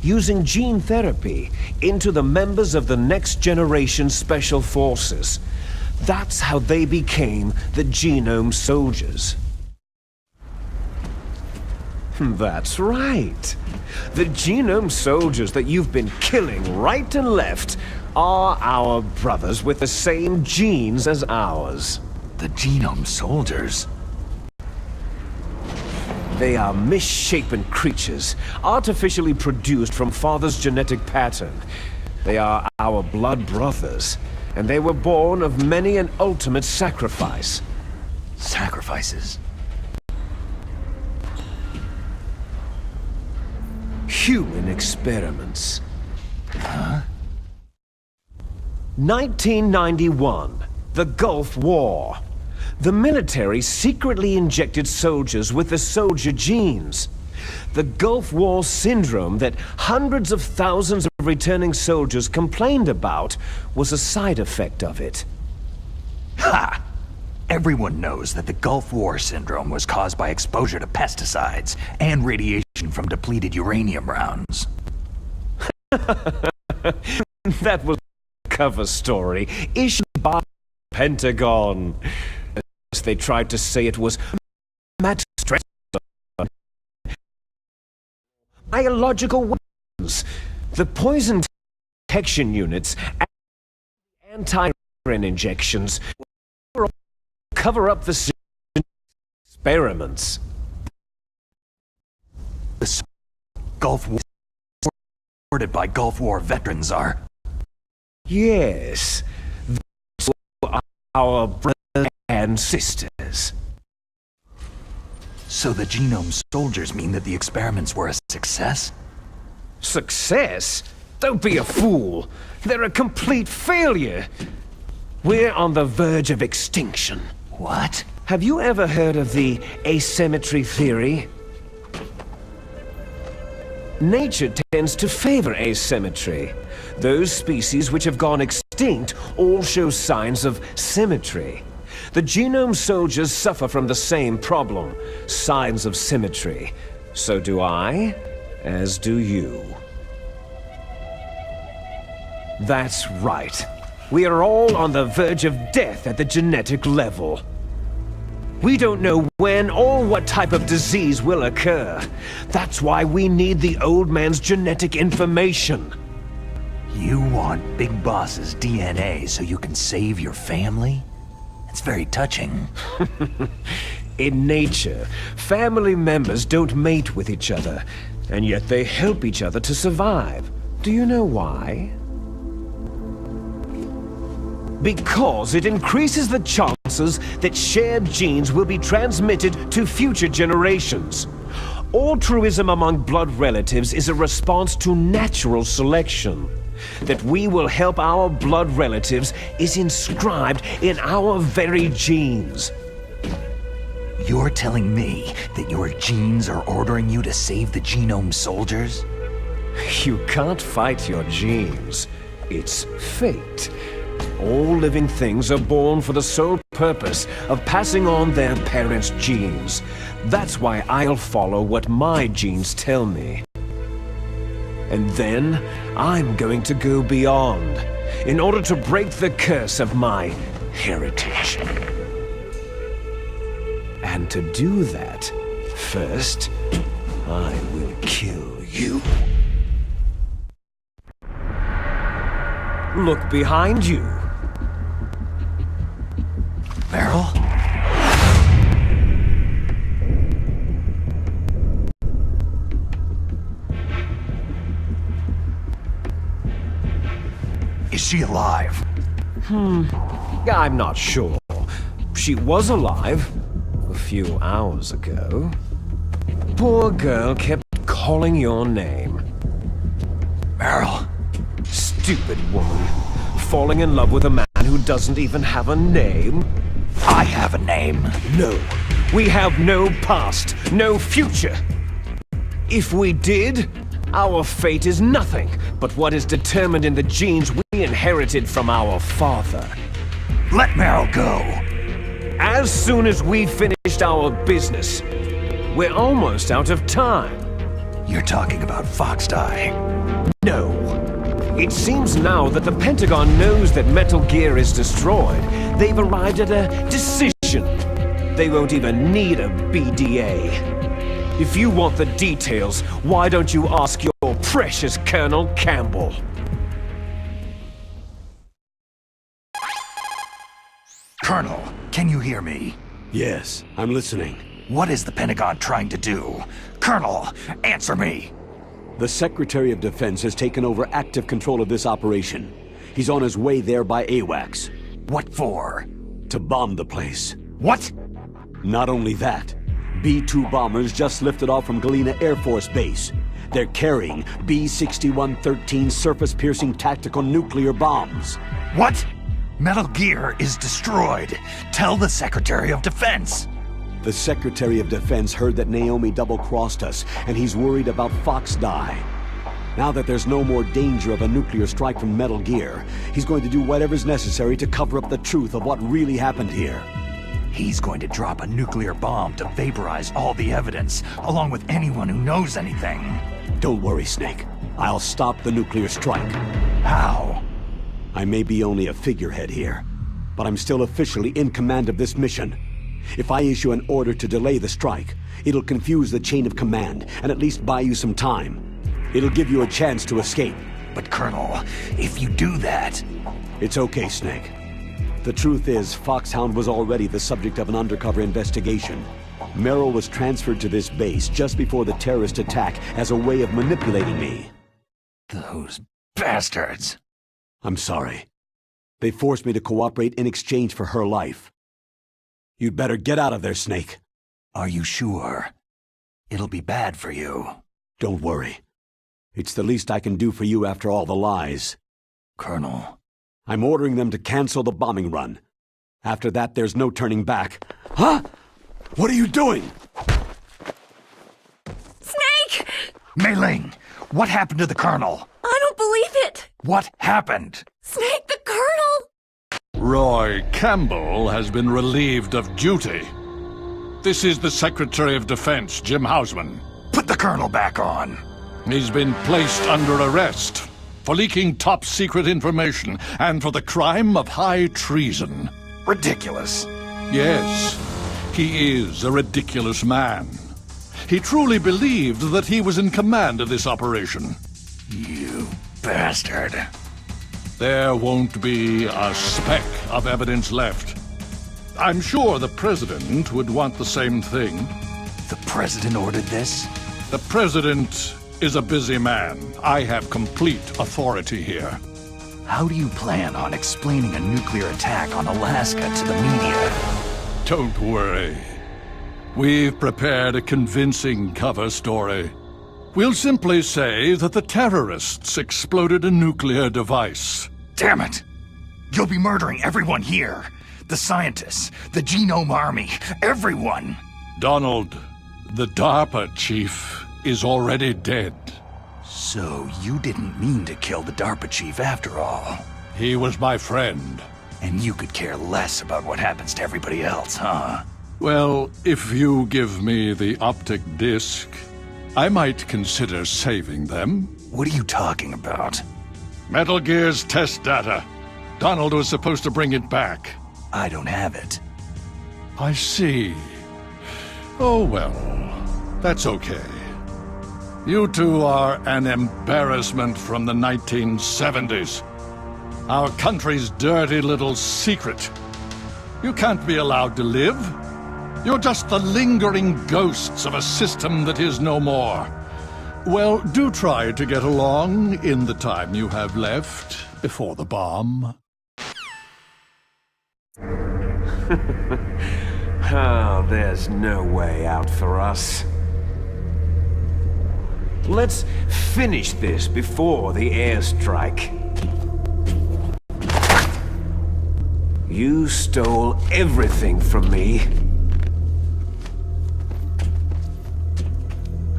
Speaker 2: using gene therapy into the members of the Next Generation Special Forces. That's how they became the Genome Soldiers. That's right. The Genome Soldiers that you've been killing right and left are our brothers with the same genes as ours.
Speaker 3: The Genome Soldiers?
Speaker 2: They are misshapen creatures, artificially produced from Father's genetic pattern. They are our blood brothers, and they were born of many an ultimate sacrifice.
Speaker 3: Sacrifices?
Speaker 2: Human experiments. Huh? 1991, the Gulf War. The military secretly injected soldiers with the soldier genes. The Gulf War syndrome that hundreds of thousands of returning soldiers complained about was a side effect of it.
Speaker 3: Ha! Everyone knows that the Gulf War syndrome was caused by exposure to pesticides and radiation from depleted uranium rounds.
Speaker 2: That was a cover story issued by the Pentagon. They tried to say it was stress, biological weapons, the poison detection units, and anti-iron injections were all cover up the experiments.
Speaker 3: The Gulf War supported by Gulf War veterans are.
Speaker 2: Yes, those were our brothers and sisters.
Speaker 3: So the Genome Soldiers mean that the experiments were a success?
Speaker 2: Success? Don't be a fool. They're a complete failure. We're on the verge of extinction.
Speaker 3: What?
Speaker 2: Have you ever heard of the asymmetry theory? Nature tends to favor asymmetry. Those species which have gone extinct all show signs of symmetry. The Genome Soldiers suffer from the same problem, signs of symmetry. So do I, as do you. That's right. We are all on the verge of death at the genetic level. We don't know when or what type of disease will occur. That's why we need the old man's genetic information.
Speaker 3: You want Big Boss's DNA so you can save your family? It's very touching.
Speaker 2: In nature, family members don't mate with each other, and yet they help each other to survive. Do you know why? Because it increases the chances that shared genes will be transmitted to future generations. Altruism among blood relatives is a response to natural selection. That we will help our blood relatives is inscribed in our very genes.
Speaker 3: You're telling me that your genes are ordering you to save the Genome Soldiers?
Speaker 2: You can't fight your genes. It's fate. All living things are born for the sole purpose of passing on their parents' genes. That's why I'll follow what my genes tell me. And then, I'm going to go beyond, in order to break the curse of my heritage. And to do that, first, I will kill you. Look behind you.
Speaker 3: Meryl? Is she alive?
Speaker 2: I'm not sure. She was alive a few hours ago. Poor girl kept calling your name.
Speaker 3: Meryl?
Speaker 2: Stupid woman. Falling in love with a man who doesn't even have a name?
Speaker 3: I have a name.
Speaker 2: No. We have no past, no future. If we did, our fate is nothing but what is determined in the genes we inherited from our father.
Speaker 3: Let Meryl go.
Speaker 2: As soon as we finished our business, we're almost out of time.
Speaker 3: You're talking about Foxdie.
Speaker 2: No. It seems now that the Pentagon knows that Metal Gear is destroyed. They've arrived at a decision. They won't even need a BDA. If you want the details, why don't you ask your precious Colonel Campbell?
Speaker 3: Colonel, can you hear me?
Speaker 1: Yes, I'm listening.
Speaker 3: What is the Pentagon trying to do? Colonel, answer me!
Speaker 1: The Secretary of Defense has taken over active control of this operation. He's on his way there by AWACS.
Speaker 3: What for?
Speaker 1: To bomb the place.
Speaker 3: What?
Speaker 1: Not only that, B-2 bombers just lifted off from Galena Air Force Base. They're carrying B-6113 surface-piercing tactical nuclear bombs.
Speaker 3: What? Metal Gear is destroyed. Tell the Secretary of Defense.
Speaker 1: The Secretary of Defense heard that Naomi double-crossed us, and he's worried about Foxdie. Now that there's no more danger of a nuclear strike from Metal Gear, he's going to do whatever's necessary to cover up the truth of what really happened here.
Speaker 3: He's going to drop a nuclear bomb to vaporize all the evidence, along with anyone who knows anything.
Speaker 1: Don't worry, Snake. I'll stop the nuclear strike.
Speaker 3: How?
Speaker 1: I may be only a figurehead here, but I'm still officially in command of this mission. If I issue an order to delay the strike, it'll confuse the chain of command and at least buy you some time. It'll give you a chance to escape.
Speaker 3: But Colonel, if you do that...
Speaker 1: It's okay, Snake. The truth is, Foxhound was already the subject of an undercover investigation. Merrill was transferred to this base just before the terrorist attack as a way of manipulating me.
Speaker 3: Those bastards!
Speaker 1: I'm sorry. They forced me to cooperate in exchange for her life. You'd better get out of there, Snake.
Speaker 3: Are you sure? It'll be bad for you.
Speaker 1: Don't worry. It's the least I can do for you after all the lies.
Speaker 3: Colonel.
Speaker 1: I'm ordering them to cancel the bombing run. After that, there's no turning back. Huh? What are you doing?
Speaker 11: Snake!
Speaker 3: Mei Ling, what happened to the Colonel?
Speaker 11: I don't believe it!
Speaker 3: What happened?
Speaker 11: Snake, the Colonel!
Speaker 12: Roy Campbell has been relieved of duty. This is the Secretary of Defense, Jim Hausman.
Speaker 3: Put the Colonel back on.
Speaker 12: He's been placed under arrest for leaking top-secret information and for the crime of high treason.
Speaker 3: Ridiculous.
Speaker 12: Yes, he is a ridiculous man. He truly believed that he was in command of this operation.
Speaker 3: You bastard.
Speaker 12: There won't be a speck of evidence left. I'm sure the President would want the same thing.
Speaker 3: The President ordered this?
Speaker 12: The President is a busy man. I have complete authority here.
Speaker 3: How do you plan on explaining a nuclear attack on Alaska to the media?
Speaker 12: Don't worry. We've prepared a convincing cover story. We'll simply say that the terrorists exploded a nuclear device.
Speaker 3: Damn it! You'll be murdering everyone here. The scientists, the Genome Army, everyone!
Speaker 12: Donald, the DARPA chief is already dead.
Speaker 3: So you didn't mean to kill the DARPA chief after all?
Speaker 12: He was my friend.
Speaker 3: And you could care less about what happens to everybody else, huh?
Speaker 12: Well, if you give me the optic disc, I might consider saving them.
Speaker 3: What are you talking about?
Speaker 12: Metal Gear's test data. Donald was supposed to bring it back.
Speaker 3: I don't have it.
Speaker 12: I see. Oh well, that's okay. You two are an embarrassment from the 1970s. Our country's dirty little secret. You can't be allowed to live. You're just the lingering ghosts of a system that is no more. Well, do try to get along in the time you have left before the bomb.
Speaker 2: Oh, there's no way out for us. Let's finish this before the airstrike. You stole everything from me.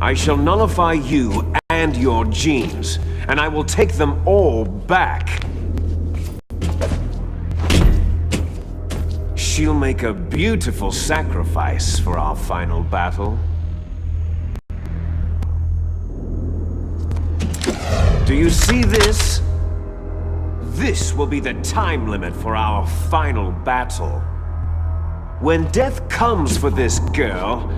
Speaker 2: I shall nullify you and your genes, and I will take them all back. She'll make a beautiful sacrifice for our final battle. Do you see this? This will be the time limit for our final battle. When death comes for this girl,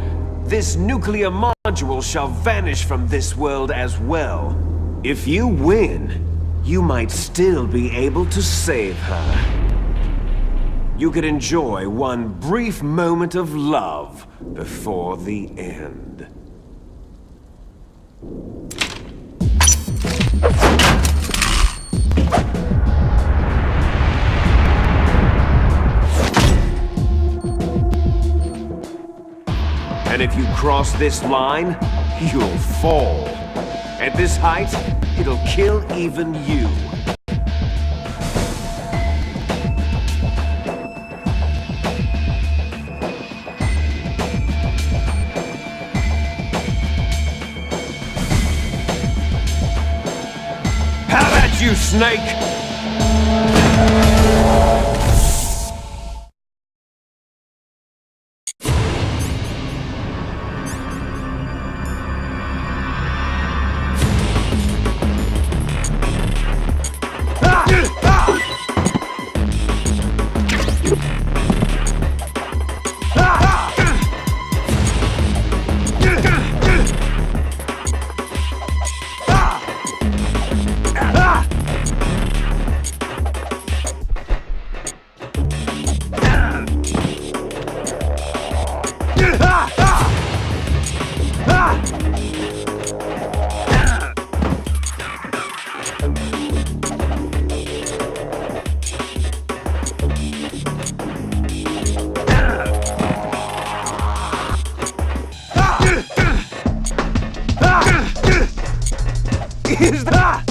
Speaker 2: this nuclear module shall vanish from this world as well. If you win, you might still be able to save her. You could enjoy one brief moment of love before the end. And if you cross this line, you'll fall. At this height, it'll kill even you. Have at you, Snake! Is that?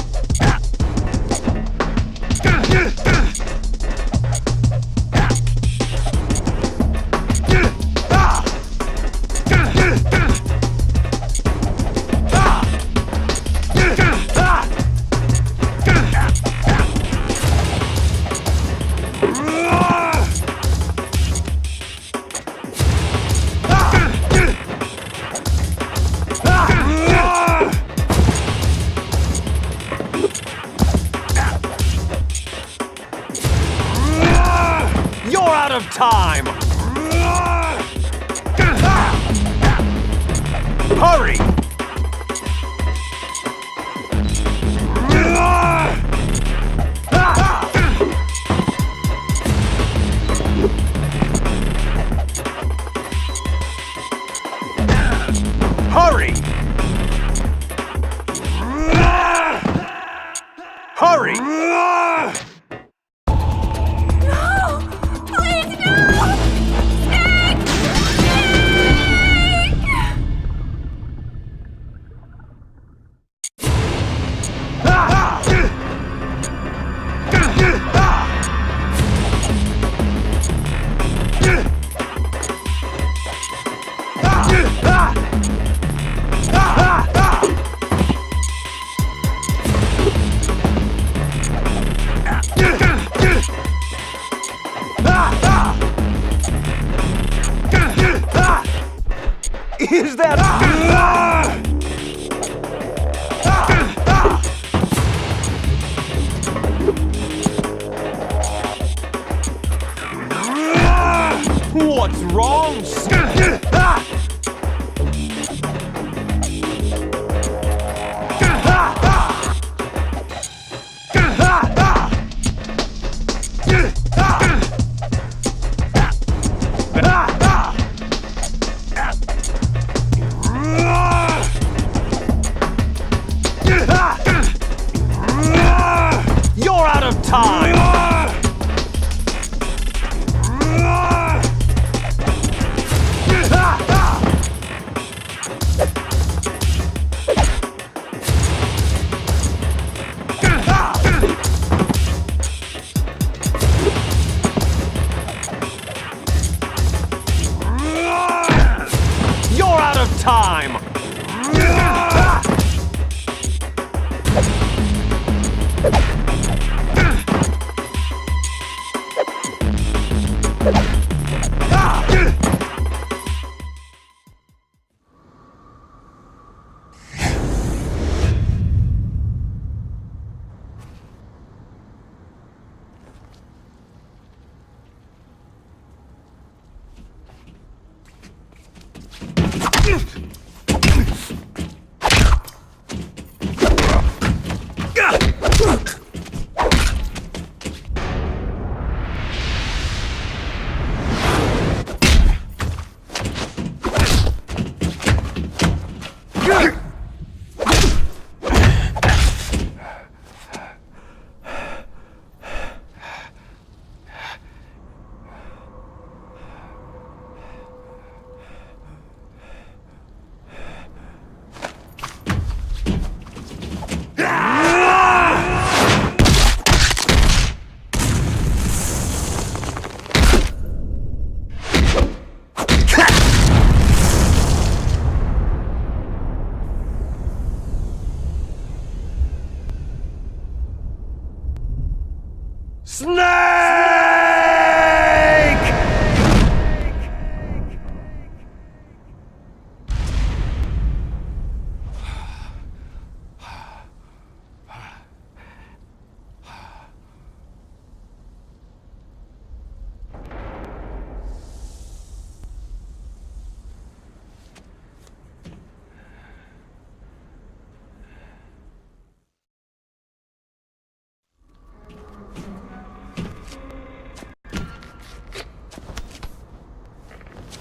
Speaker 2: Of time! Hurry! Hurry! Hurry! Is that... What's wrong? You're out of time! You're out of time!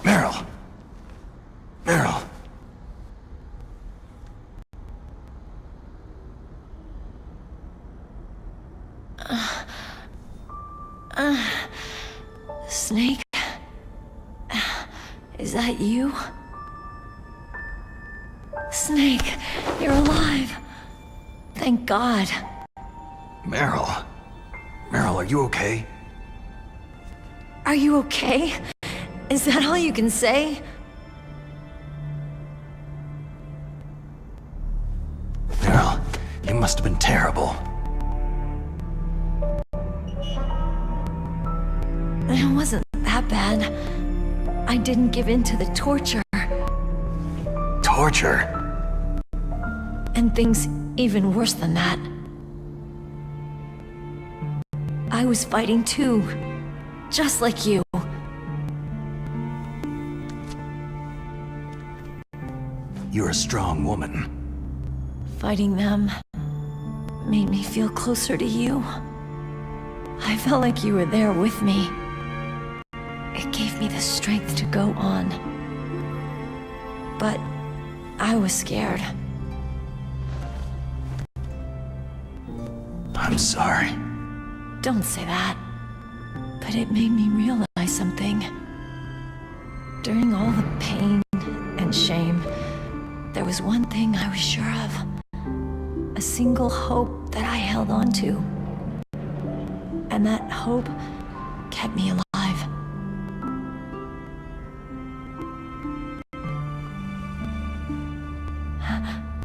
Speaker 3: Meryl! Meryl!
Speaker 11: Snake? Is that you? Snake, you're alive. Thank God.
Speaker 3: Meryl? Meryl, are you okay?
Speaker 11: Are you okay? Is that all you can say?
Speaker 3: Meryl, it must have been terrible.
Speaker 11: It wasn't that bad. I didn't give in to the torture.
Speaker 3: Torture?
Speaker 11: And things even worse than that. I was fighting too. Just like you.
Speaker 3: You're a strong woman.
Speaker 11: Fighting them made me feel closer to you. I felt like you were there with me. It gave me the strength to go on. But I was scared.
Speaker 3: I'm sorry.
Speaker 11: Don't say that. But it made me realize something. During all the pain and shame, there was one thing I was sure of. A single hope that I held on to. And that hope kept me alive.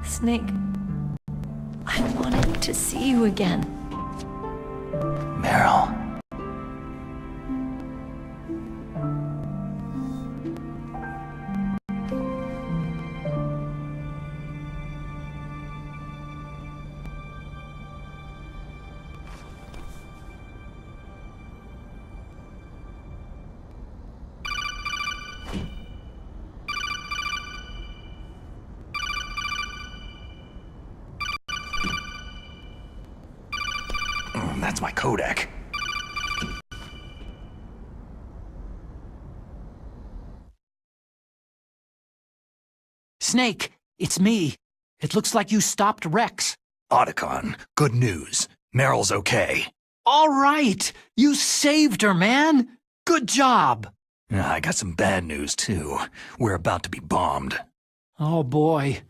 Speaker 11: Snake, I wanted to see you again.
Speaker 3: Meryl. That's my codec.
Speaker 6: Snake, it's me. It looks like you stopped Rex.
Speaker 3: Otacon, good news. Meryl's okay.
Speaker 6: All right! You saved her, man! Good job!
Speaker 3: I got some bad news, too. We're about to be bombed.
Speaker 6: Oh boy.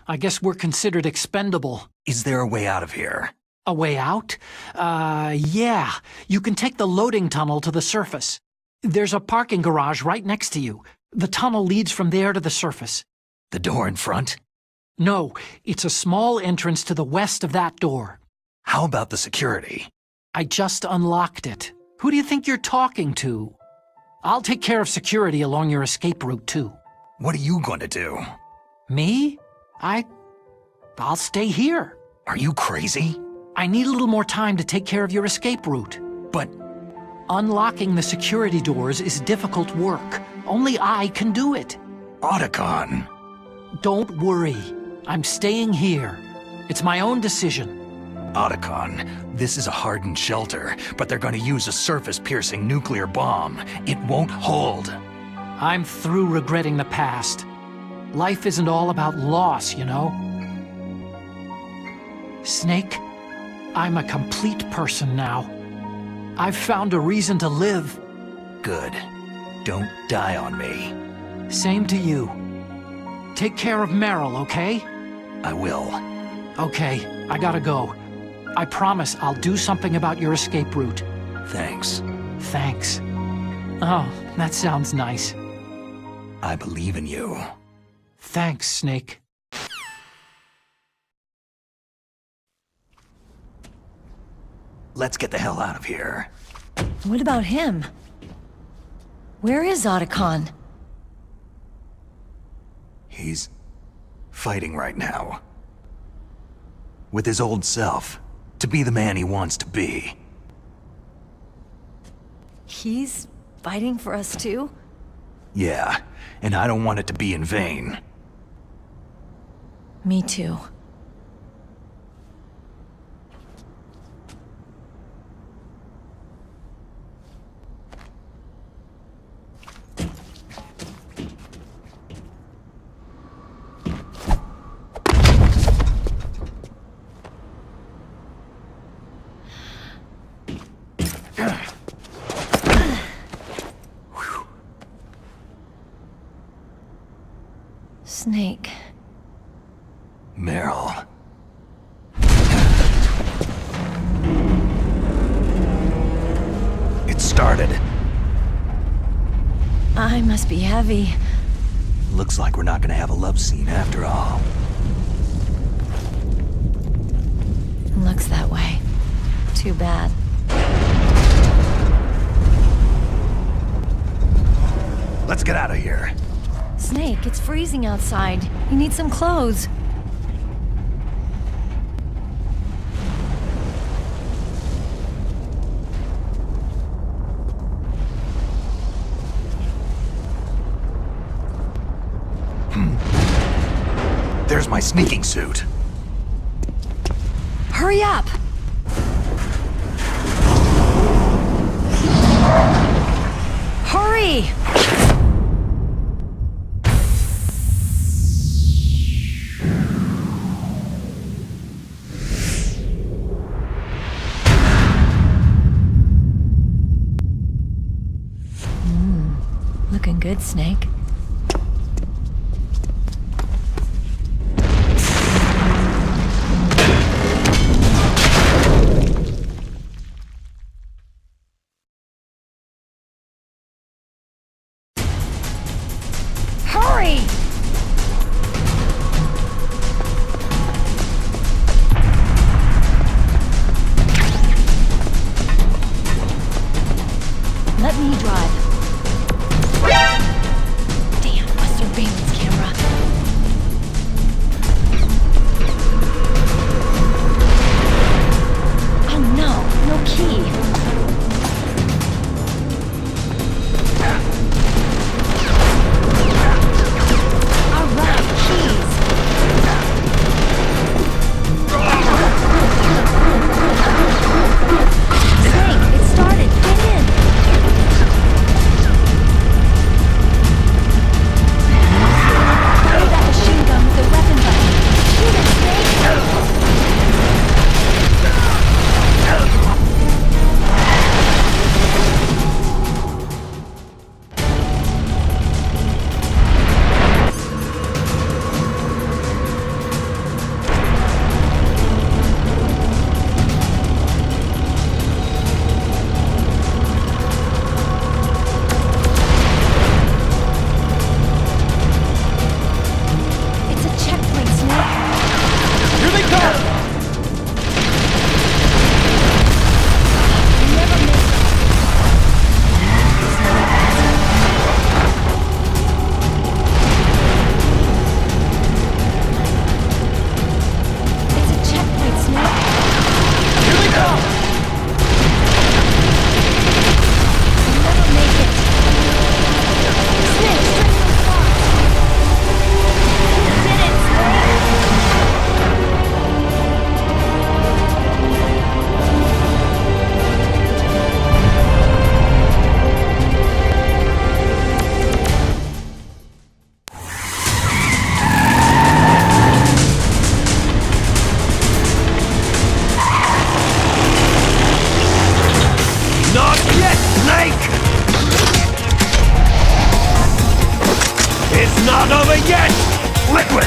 Speaker 6: I guess we're considered expendable.
Speaker 3: Is there a way out of here?
Speaker 6: A way out? Yeah. You can take the loading tunnel to the surface. There's a parking garage right next to you. The tunnel leads from there to the surface.
Speaker 3: The door in front?
Speaker 6: No, it's a small entrance to the west of that door.
Speaker 3: How about the security?
Speaker 6: I just unlocked it. Who do you think you're talking to? I'll take care of security along your escape route, too.
Speaker 3: What are you going to do?
Speaker 6: Me? I'll stay here.
Speaker 3: Are you crazy?
Speaker 6: I need a little more time to take care of your escape route.
Speaker 3: But
Speaker 6: unlocking the security doors is difficult work. Only I can do it.
Speaker 3: Otacon.
Speaker 6: Don't worry. I'm staying here. It's my own decision.
Speaker 3: Otacon, this is a hardened shelter, but they're gonna use a surface-piercing nuclear bomb. It won't hold.
Speaker 6: I'm through regretting the past. Life isn't all about loss, you know? Snake, I'm a complete person now. I've found a reason to live.
Speaker 3: Good. Don't die on me.
Speaker 6: Same to you. Take care of Meryl, okay?
Speaker 3: I will.
Speaker 6: Okay, I gotta go. I promise I'll do something about your escape route.
Speaker 3: Thanks.
Speaker 6: Thanks. Oh, that sounds nice.
Speaker 3: I believe in you.
Speaker 6: Thanks, Snake.
Speaker 3: Let's get the hell out of here.
Speaker 11: What about him? Where is Otacon?
Speaker 3: He's fighting right now. With his old self. To be the man he wants to be.
Speaker 11: He's fighting for us too?
Speaker 3: Yeah, and I don't want it to be in vain.
Speaker 11: Me too. Snake.
Speaker 3: Meryl. It started.
Speaker 11: I must be heavy.
Speaker 3: Looks like we're not gonna have a love scene after all.
Speaker 11: Looks that way. Too bad.
Speaker 3: Let's get out of here.
Speaker 11: Snake, it's freezing outside. You need some clothes.
Speaker 3: There's my sneaking suit.
Speaker 11: Hurry up! Hurry! Looking good, Snake. Hurry! Let me drive.
Speaker 2: Not over yet!
Speaker 3: Liquid!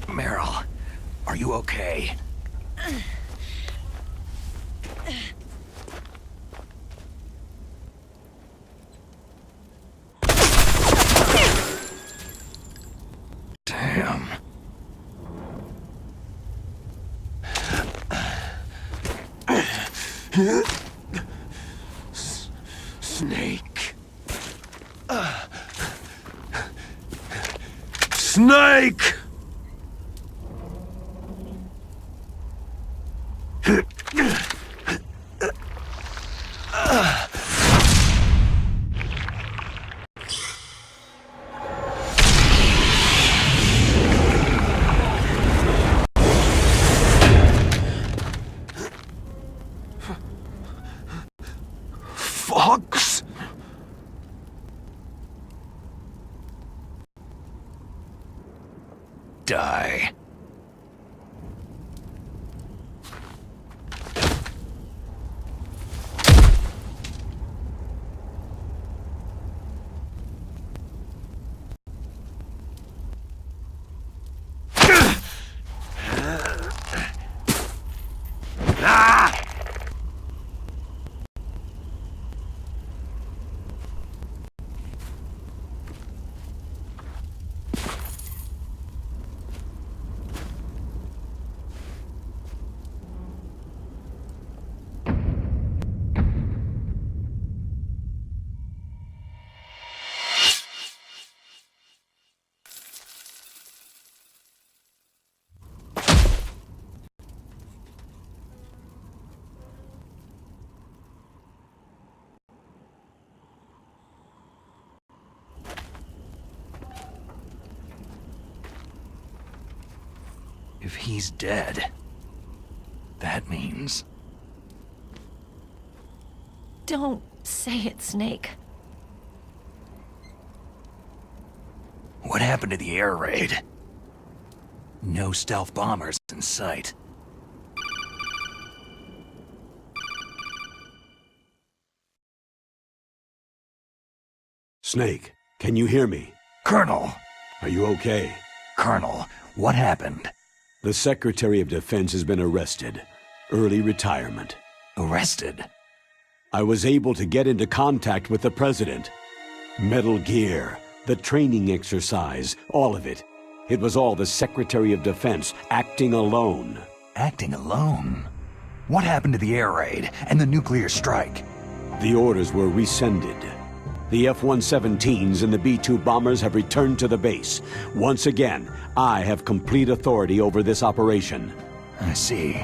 Speaker 3: Meryl, are you okay? Damn.
Speaker 2: Snake. Snake! Fox?
Speaker 3: Die. If he's dead, that means...
Speaker 11: Don't say it, Snake.
Speaker 3: What happened to the air raid? No stealth bombers in sight.
Speaker 1: Snake, can you hear me?
Speaker 3: Colonel!
Speaker 1: Are you okay?
Speaker 3: Colonel, what happened?
Speaker 1: The Secretary of Defense has been arrested. Early retirement.
Speaker 3: Arrested?
Speaker 1: I was able to get into contact with the President. Metal Gear, the training exercise, all of it. It was all the Secretary of Defense acting alone.
Speaker 3: Acting alone? What happened to the air raid and the nuclear strike?
Speaker 1: The orders were rescinded. The F-117s and the B-2 bombers have returned to the base. Once again, I have complete authority over this operation.
Speaker 3: I see.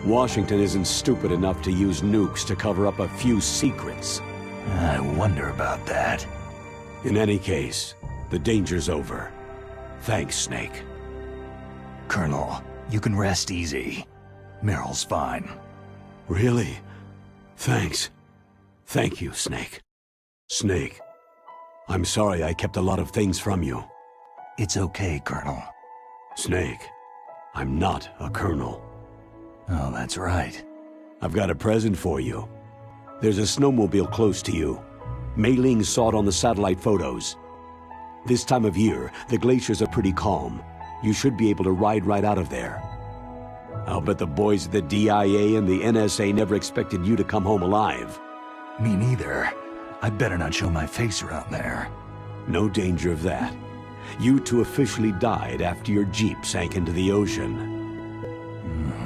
Speaker 1: Washington isn't stupid enough to use nukes to cover up a few secrets.
Speaker 3: I wonder about that.
Speaker 1: In any case, the danger's over. Thanks, Snake.
Speaker 3: Colonel, you can rest easy. Meryl's fine.
Speaker 1: Really? Thanks. Thank you, Snake. Snake, I'm sorry I kept a lot of things from you.
Speaker 3: It's okay, Colonel.
Speaker 1: Snake, I'm not a colonel.
Speaker 3: Oh, that's right.
Speaker 1: I've got a present for you. There's a snowmobile close to you. Mei Ling saw it on the satellite photos. This time of year, the glaciers are pretty calm. You should be able to ride right out of there. I'll bet the boys at the DIA and the NSA never expected you to come home alive.
Speaker 3: Me neither. I better not show my face around there.
Speaker 1: No danger of that. You two officially died after your Jeep sank into the ocean.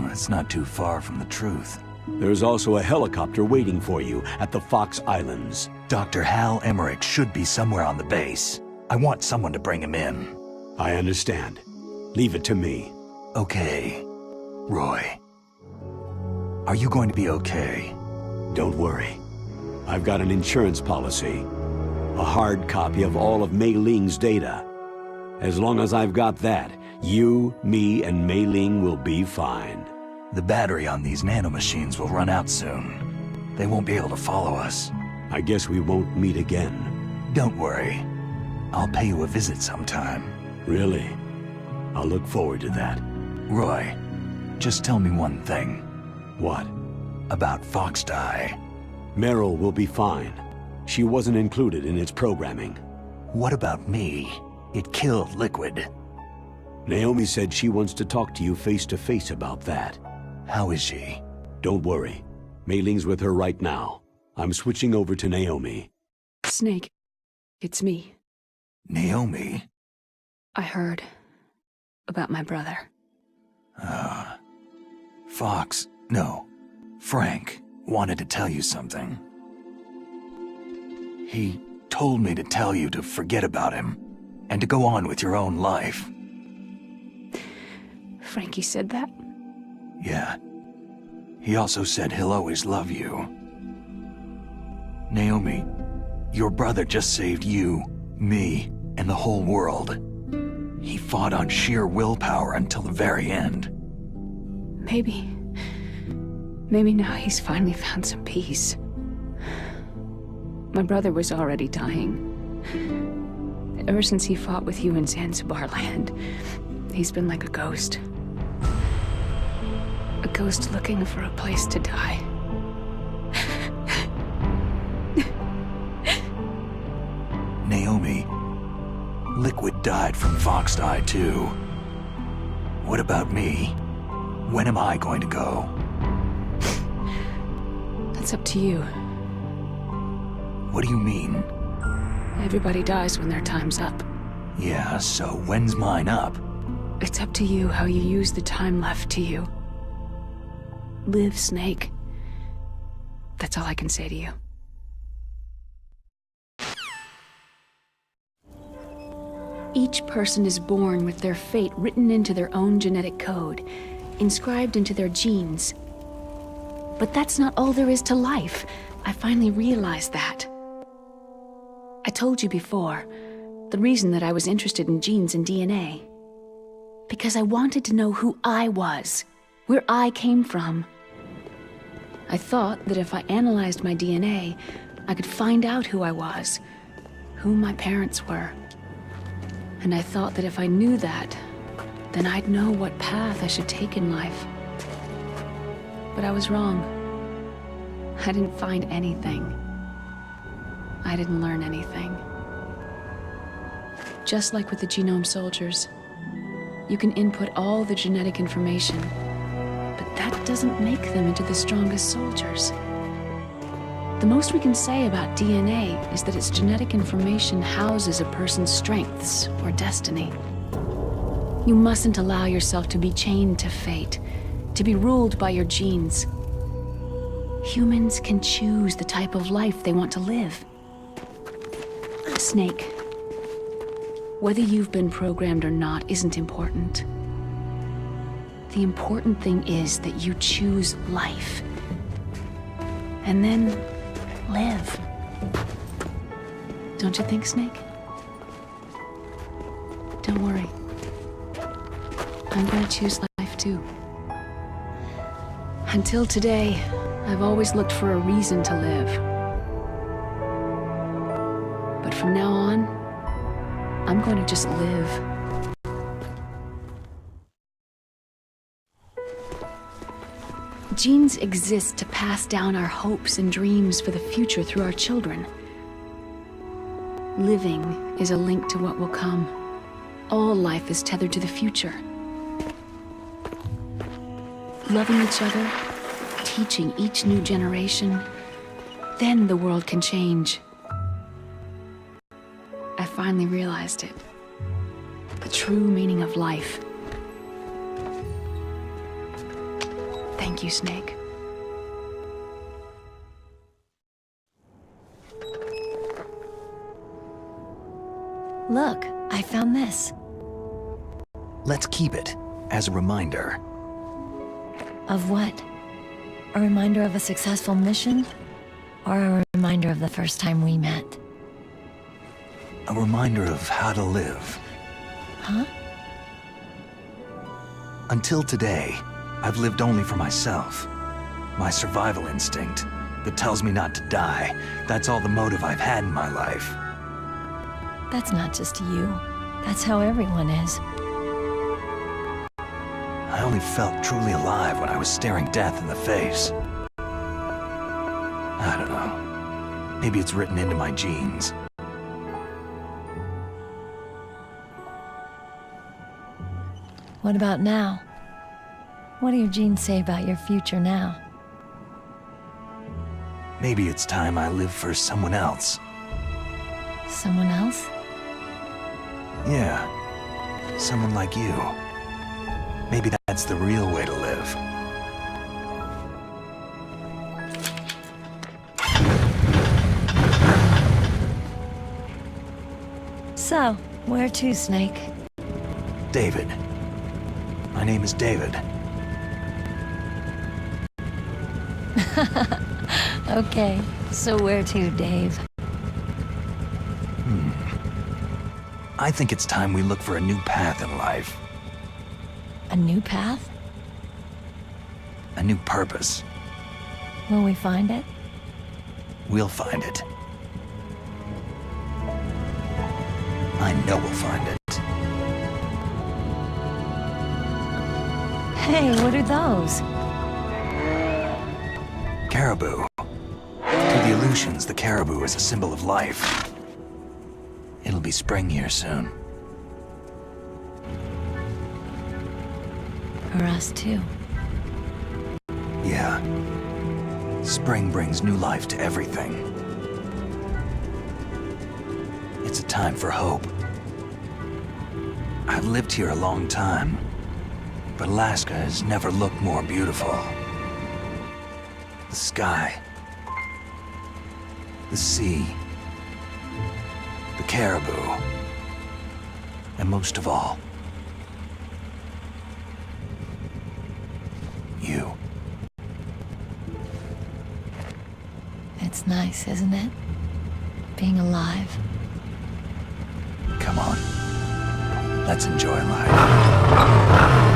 Speaker 3: That's not too far from the truth.
Speaker 1: There's also a helicopter waiting for you at the Fox Islands.
Speaker 3: Dr. Hal Emmerich should be somewhere on the base. I want someone to bring him in.
Speaker 1: I understand. Leave it to me.
Speaker 3: Okay. Roy. Are you going to be okay?
Speaker 1: Don't worry. I've got an insurance policy. A hard copy of all of Mei Ling's data. As long as I've got that, you, me, and Mei Ling will be fine.
Speaker 3: The battery on these nanomachines will run out soon. They won't be able to follow us.
Speaker 1: I guess we won't meet again.
Speaker 3: Don't worry. I'll pay you a visit sometime.
Speaker 1: Really? I'll look forward to that.
Speaker 3: Roy, just tell me one thing.
Speaker 1: What?
Speaker 3: About Foxdie.
Speaker 1: Meryl will be fine. She wasn't included in its programming.
Speaker 3: What about me? It killed Liquid.
Speaker 1: Naomi said she wants to talk to you face to face about that.
Speaker 3: How is she?
Speaker 1: Don't worry. Mei Ling's with her right now. I'm switching over to Naomi.
Speaker 5: Snake, it's me.
Speaker 3: Naomi?
Speaker 5: I heard about my brother.
Speaker 3: Frank wanted to tell you something. He told me to tell you to forget about him and to go on with your own life.
Speaker 5: Frankie said that?
Speaker 3: Yeah. He also said he'll always love you. Naomi, your brother just saved you, me, and the whole world. He fought on sheer willpower until the very end.
Speaker 5: Maybe now he's finally found some peace. My brother was already dying. Ever since he fought with you in Zanzibar land, he's been like a ghost. A ghost looking for a place to die.
Speaker 3: Naomi, Liquid died from Foxdie too. What about me? When am I going to go?
Speaker 5: That's up to you.
Speaker 3: What do you mean?
Speaker 5: Everybody dies when their time's up.
Speaker 3: Yeah, so when's mine up?
Speaker 5: It's up to you how you use the time left to you. Live, Snake. That's all I can say to you. Each person is born with their fate written into their own genetic code, inscribed into their genes. But that's not all there is to life. I finally realized that. I told you before, the reason that I was interested in genes and DNA. Because I wanted to know who I was, where I came from. I thought that if I analyzed my DNA, I could find out who I was, who my parents were. And I thought that if I knew that, then I'd know what path I should take in life. But I was wrong. I didn't find anything. I didn't learn anything. Just like with the genome soldiers. You can input all the genetic information, but that doesn't make them into the strongest soldiers. The most we can say about DNA is that its genetic information houses a person's strengths or destiny. You mustn't allow yourself to be chained to fate, to be ruled by your genes. Humans can choose the type of life they want to live. Snake, whether you've been programmed or not isn't important. The important thing is that you choose life. And then live. Don't you think, Snake? Don't worry. I'm gonna choose life too. Until today, I've always looked for a reason to live. But from now on, I'm going to just live. Genes exist to pass down our hopes and dreams for the future through our children. Living is a link to what will come. All life is tethered to the future. Loving each other, teaching each new generation, then the world can change. I finally realized it. The true meaning of life. Thank you, Snake.
Speaker 11: Look, I found this.
Speaker 3: Let's keep it as a reminder.
Speaker 11: Of what? A reminder of a successful mission? Or a reminder of the first time we met?
Speaker 3: A reminder of how to live.
Speaker 11: Huh?
Speaker 3: Until today, I've lived only for myself. My survival instinct that tells me not to die. That's all the motive I've had in my life.
Speaker 11: That's not just you. That's how everyone is.
Speaker 3: I only felt truly alive when I was staring death in the face. I don't know. Maybe it's written into my genes.
Speaker 11: What about now? What do your genes say about your future now?
Speaker 3: Maybe it's time I live for someone else.
Speaker 11: Someone else?
Speaker 3: Yeah. Someone like you. Maybe that's the real way to live.
Speaker 11: So, where to, Snake?
Speaker 3: David. My name is David.
Speaker 11: Okay, so where to, Dave?
Speaker 3: I think it's time we look for a new path in life.
Speaker 11: A new path?
Speaker 3: A new purpose.
Speaker 11: Will we find it?
Speaker 3: We'll find it. I know we'll find it.
Speaker 11: Hey, what are those?
Speaker 3: Caribou. To the Aleutians, the caribou is a symbol of life. It'll be spring here soon.
Speaker 11: For us, too.
Speaker 3: Yeah. Spring brings new life to everything. It's a time for hope. I've lived here a long time, but Alaska has never looked more beautiful. The sky, the sea, the caribou, and most of all, you.
Speaker 11: It's nice, isn't it? Being alive.
Speaker 3: Come on. Let's enjoy life.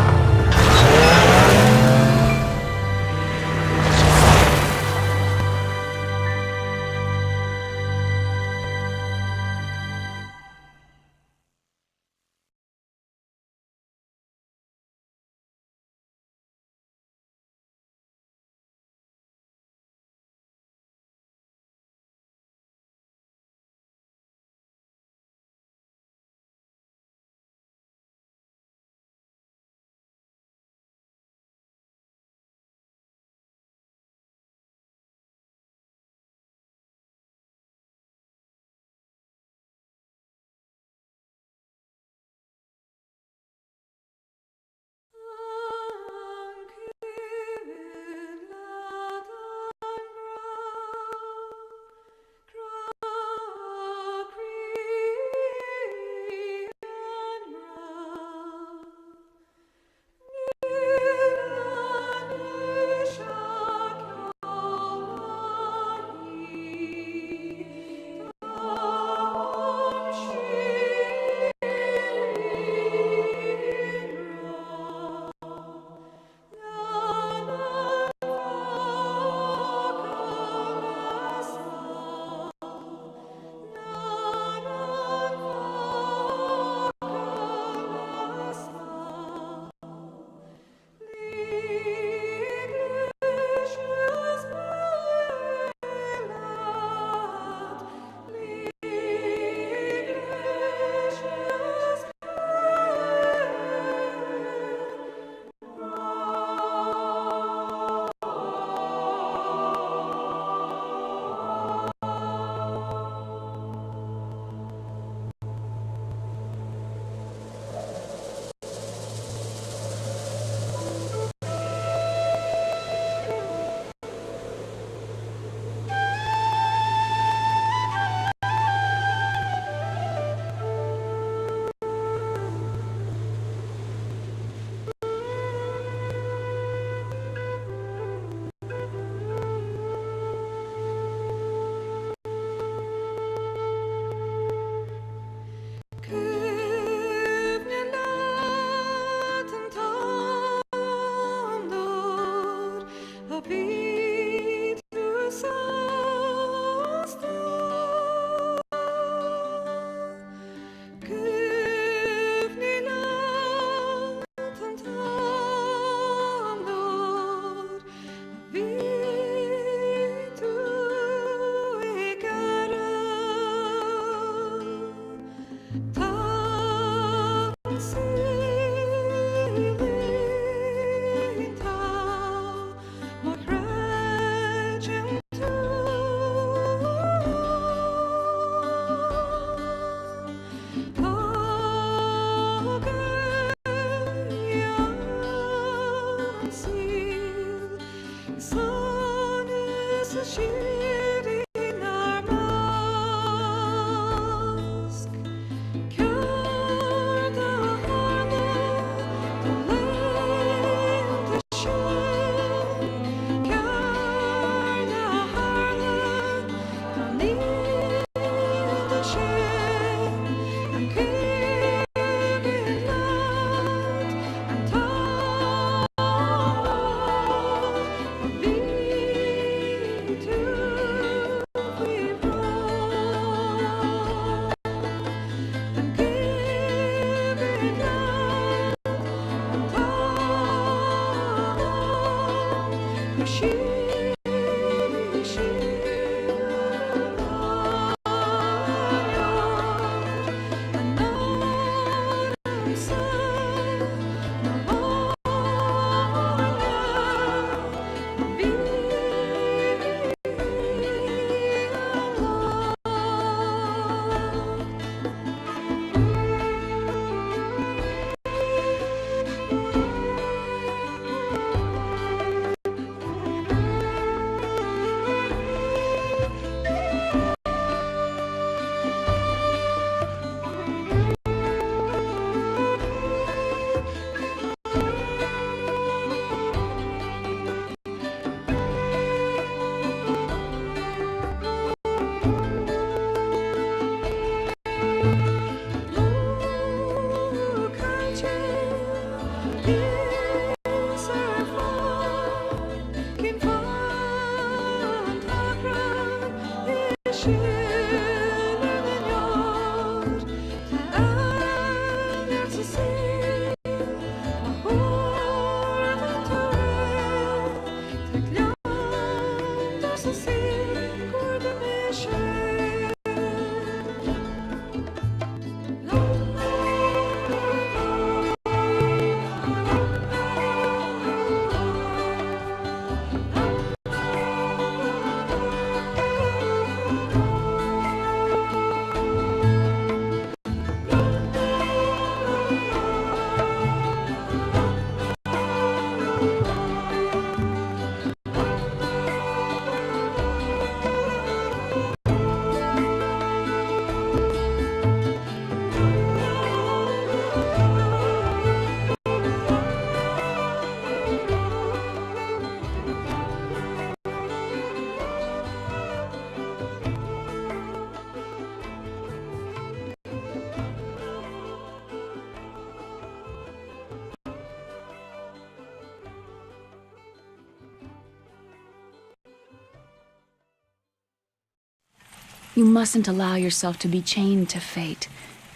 Speaker 5: You mustn't allow yourself to be chained to fate,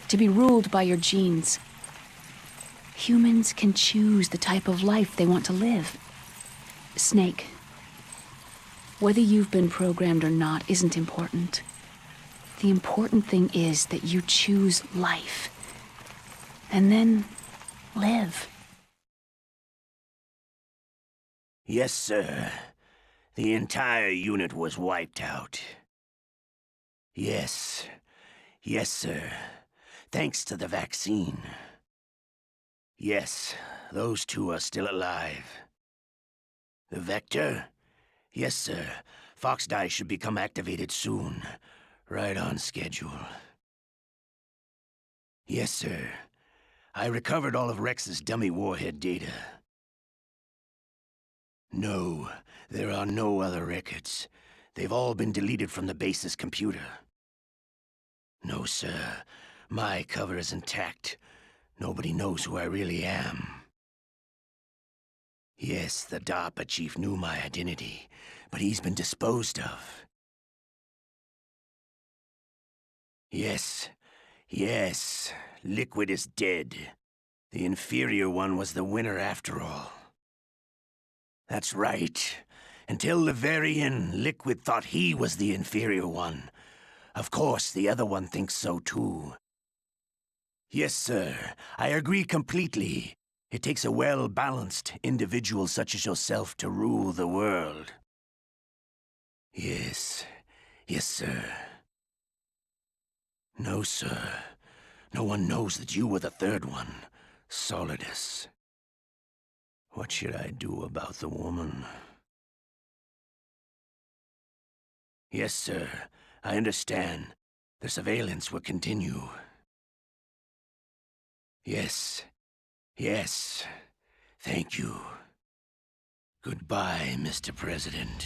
Speaker 5: to be ruled by your genes. Humans can choose the type of life they want to live. Snake, whether you've been programmed or not isn't important. The important thing is that you choose life. And then live.
Speaker 7: Yes, sir. The entire unit was wiped out. Yes. Yes, sir. Thanks to the vaccine. Yes, those two are still alive. The Vector? Yes, sir. Foxdie should become activated soon. Right on schedule. Yes, sir. I recovered all of Rex's dummy warhead data. No, there are no other records. They've all been deleted from the base's computer. No, sir. My cover is intact. Nobody knows who I really am. Yes, the DARPA chief knew my identity, but he's been disposed of. Yes. Yes. Liquid is dead. The inferior one was the winner after all. That's right. Until the very end, Liquid thought he was the inferior one. Of course, the other one thinks so too. Yes, sir. I agree completely. It takes a well-balanced individual such as yourself to rule the world. Yes. Yes, sir. No, sir. No one knows that you were the third one, Solidus. What should I do about the woman? Yes, sir. I understand. The surveillance will continue. Yes. Yes. Thank you. Goodbye, Mr. President.